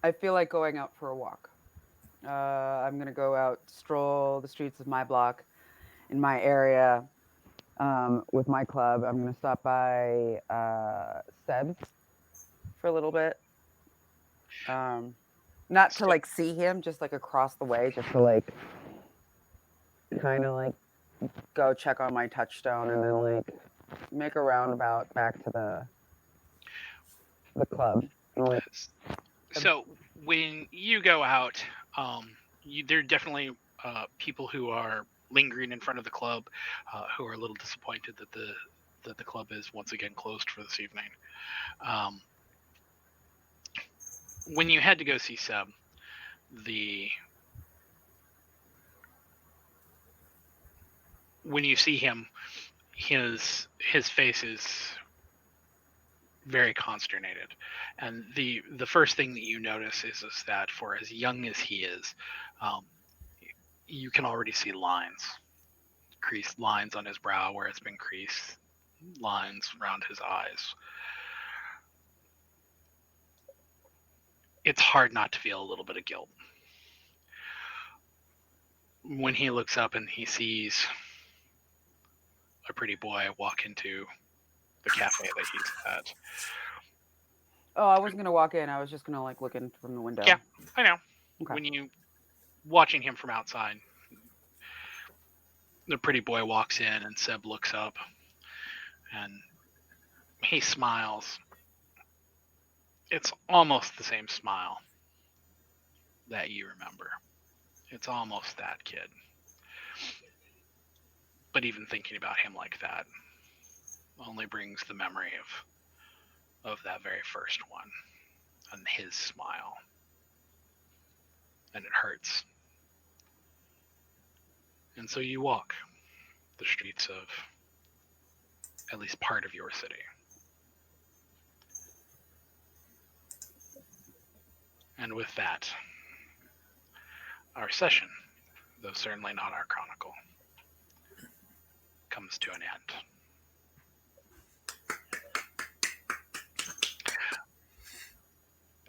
I feel like going out for a walk. I'm gonna go out, stroll the streets of my block, in my area, with my club. I'm gonna stop by Seb's for a little bit. Not to like see him, just like across the way, just to like kind of like go check on my touchstone and then like make a roundabout back to the club. Like,
so when you go out, there are definitely people who are lingering in front of the club, who are a little disappointed that the club is once again closed for this evening. When you had to go see Seb, when you see him, his face is very consternated, and the first thing that you notice is that for as young as he is, you can already see creased lines on his brow where it's been creased, lines around his eyes. It's hard not to feel a little bit of guilt when he looks up and he sees a pretty boy walk into the cafe that he's at.
oh, I wasn't gonna walk in. I was just gonna like look in from the window.
Yeah, I know.
Okay.
When you watching him from outside, the pretty boy walks in and Seb looks up and he smiles. It's almost the same smile that you remember. It's almost that kid. But even thinking about him like that only brings the memory of that very first one and his smile. And it hurts. And so you walk the streets of at least part of your city. And with that, our session, though certainly not our chronicle, comes to an end.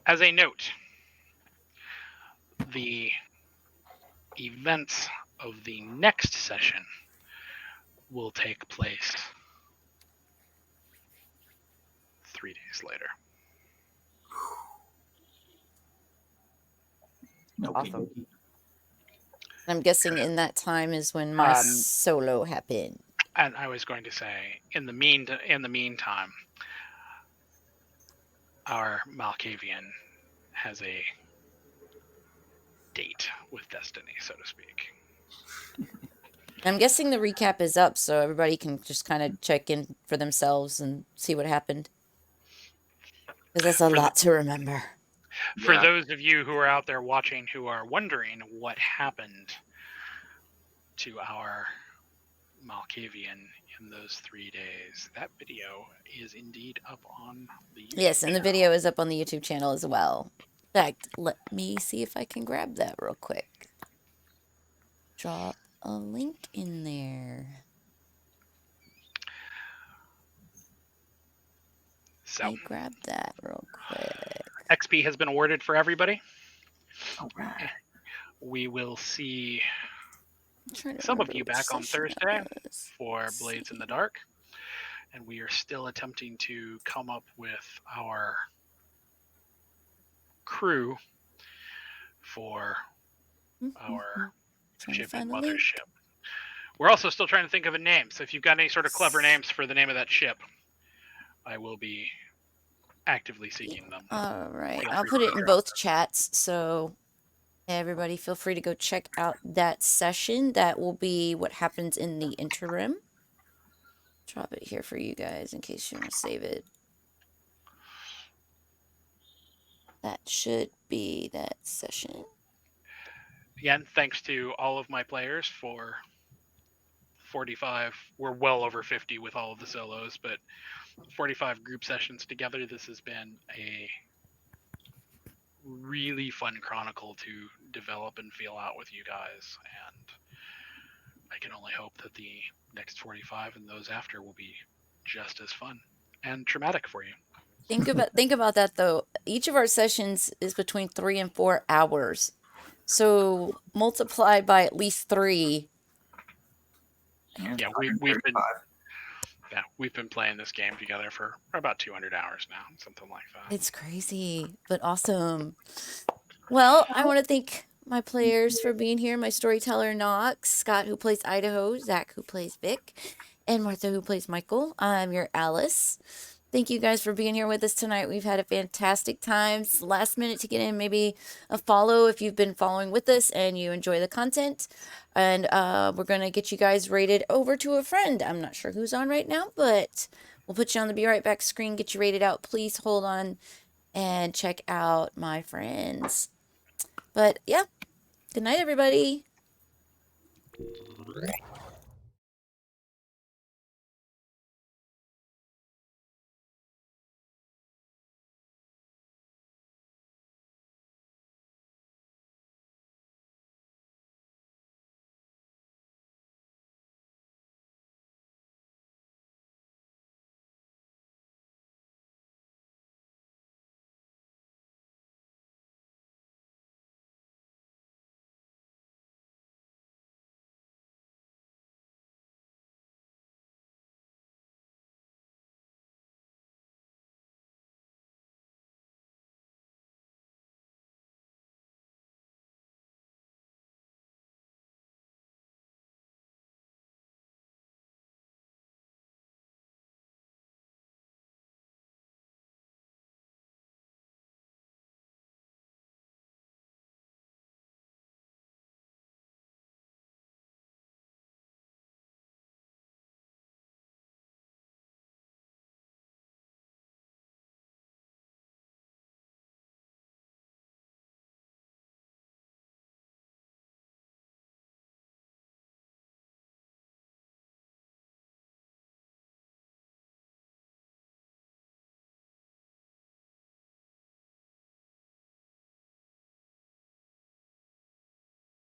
As a note, the events of the next session will take place 3 days later.
Awesome.
I'm guessing in that time is when my solo happened.
And I was going to say, in the meantime, our Malkavian has a date with destiny, so to speak.
I'm guessing the recap is up, so everybody can just kind of check in for themselves and see what happened. Because that's a lot to remember.
For those of you who are out there watching who are wondering what happened to our Malkavian in those 3 days, that video is indeed up on the YouTube
Yes, and the
channel.
video is up on the YouTube channel as well. In fact, let me see if I can grab that real quick. Drop a link in there.
So,
I grabbed that real quick.
XP has been awarded for everybody.
All right.
We will see
Some
some of you back on Thursday for Blades in the Dark. And we are still attempting to come up with our crew for our
Trying to
ship
find
and
the link.
mothership. We're also still trying to think of a name. So if you've got any sort of clever names for the name of that ship, I will be actively seeking them.
All right,
Feel
I'll
free
put
to
it in
drop
both
them.
chats, so everybody feel free to go check out that session. That will be what happens in the interim. Drop it here for you guys in case you want to save it. That should be that session.
Again, thanks to all of my players for 45. We're well over 50 with all of the solos, but 45 group sessions together. This has been a really fun chronicle to develop and feel out with you guys, and I can only hope that the next 45 and those after will be just as fun and traumatic for you.
Think about that though. Each of our sessions is between 3 and 4 hours. So multiply by at least 3.
Yeah, we've been playing this game together for about 200 hours now, something like that.
It's crazy, but awesome. Well, I want to thank my players for being here. My storyteller Knox, Scott who plays Idaho, Zack who plays Vic, and Martha who plays Michael. I'm your Alice. Thank you guys for being here with us tonight. We've had a fantastic time. It's the last minute to get in maybe a follow if you've been following with us and you enjoy the content. And we're going to get you guys rated over to a friend. I'm not sure who's on right now, but we'll put you on the Be Right Back screen, get you rated out. Please hold on and check out my friends. But yeah, good night, everybody.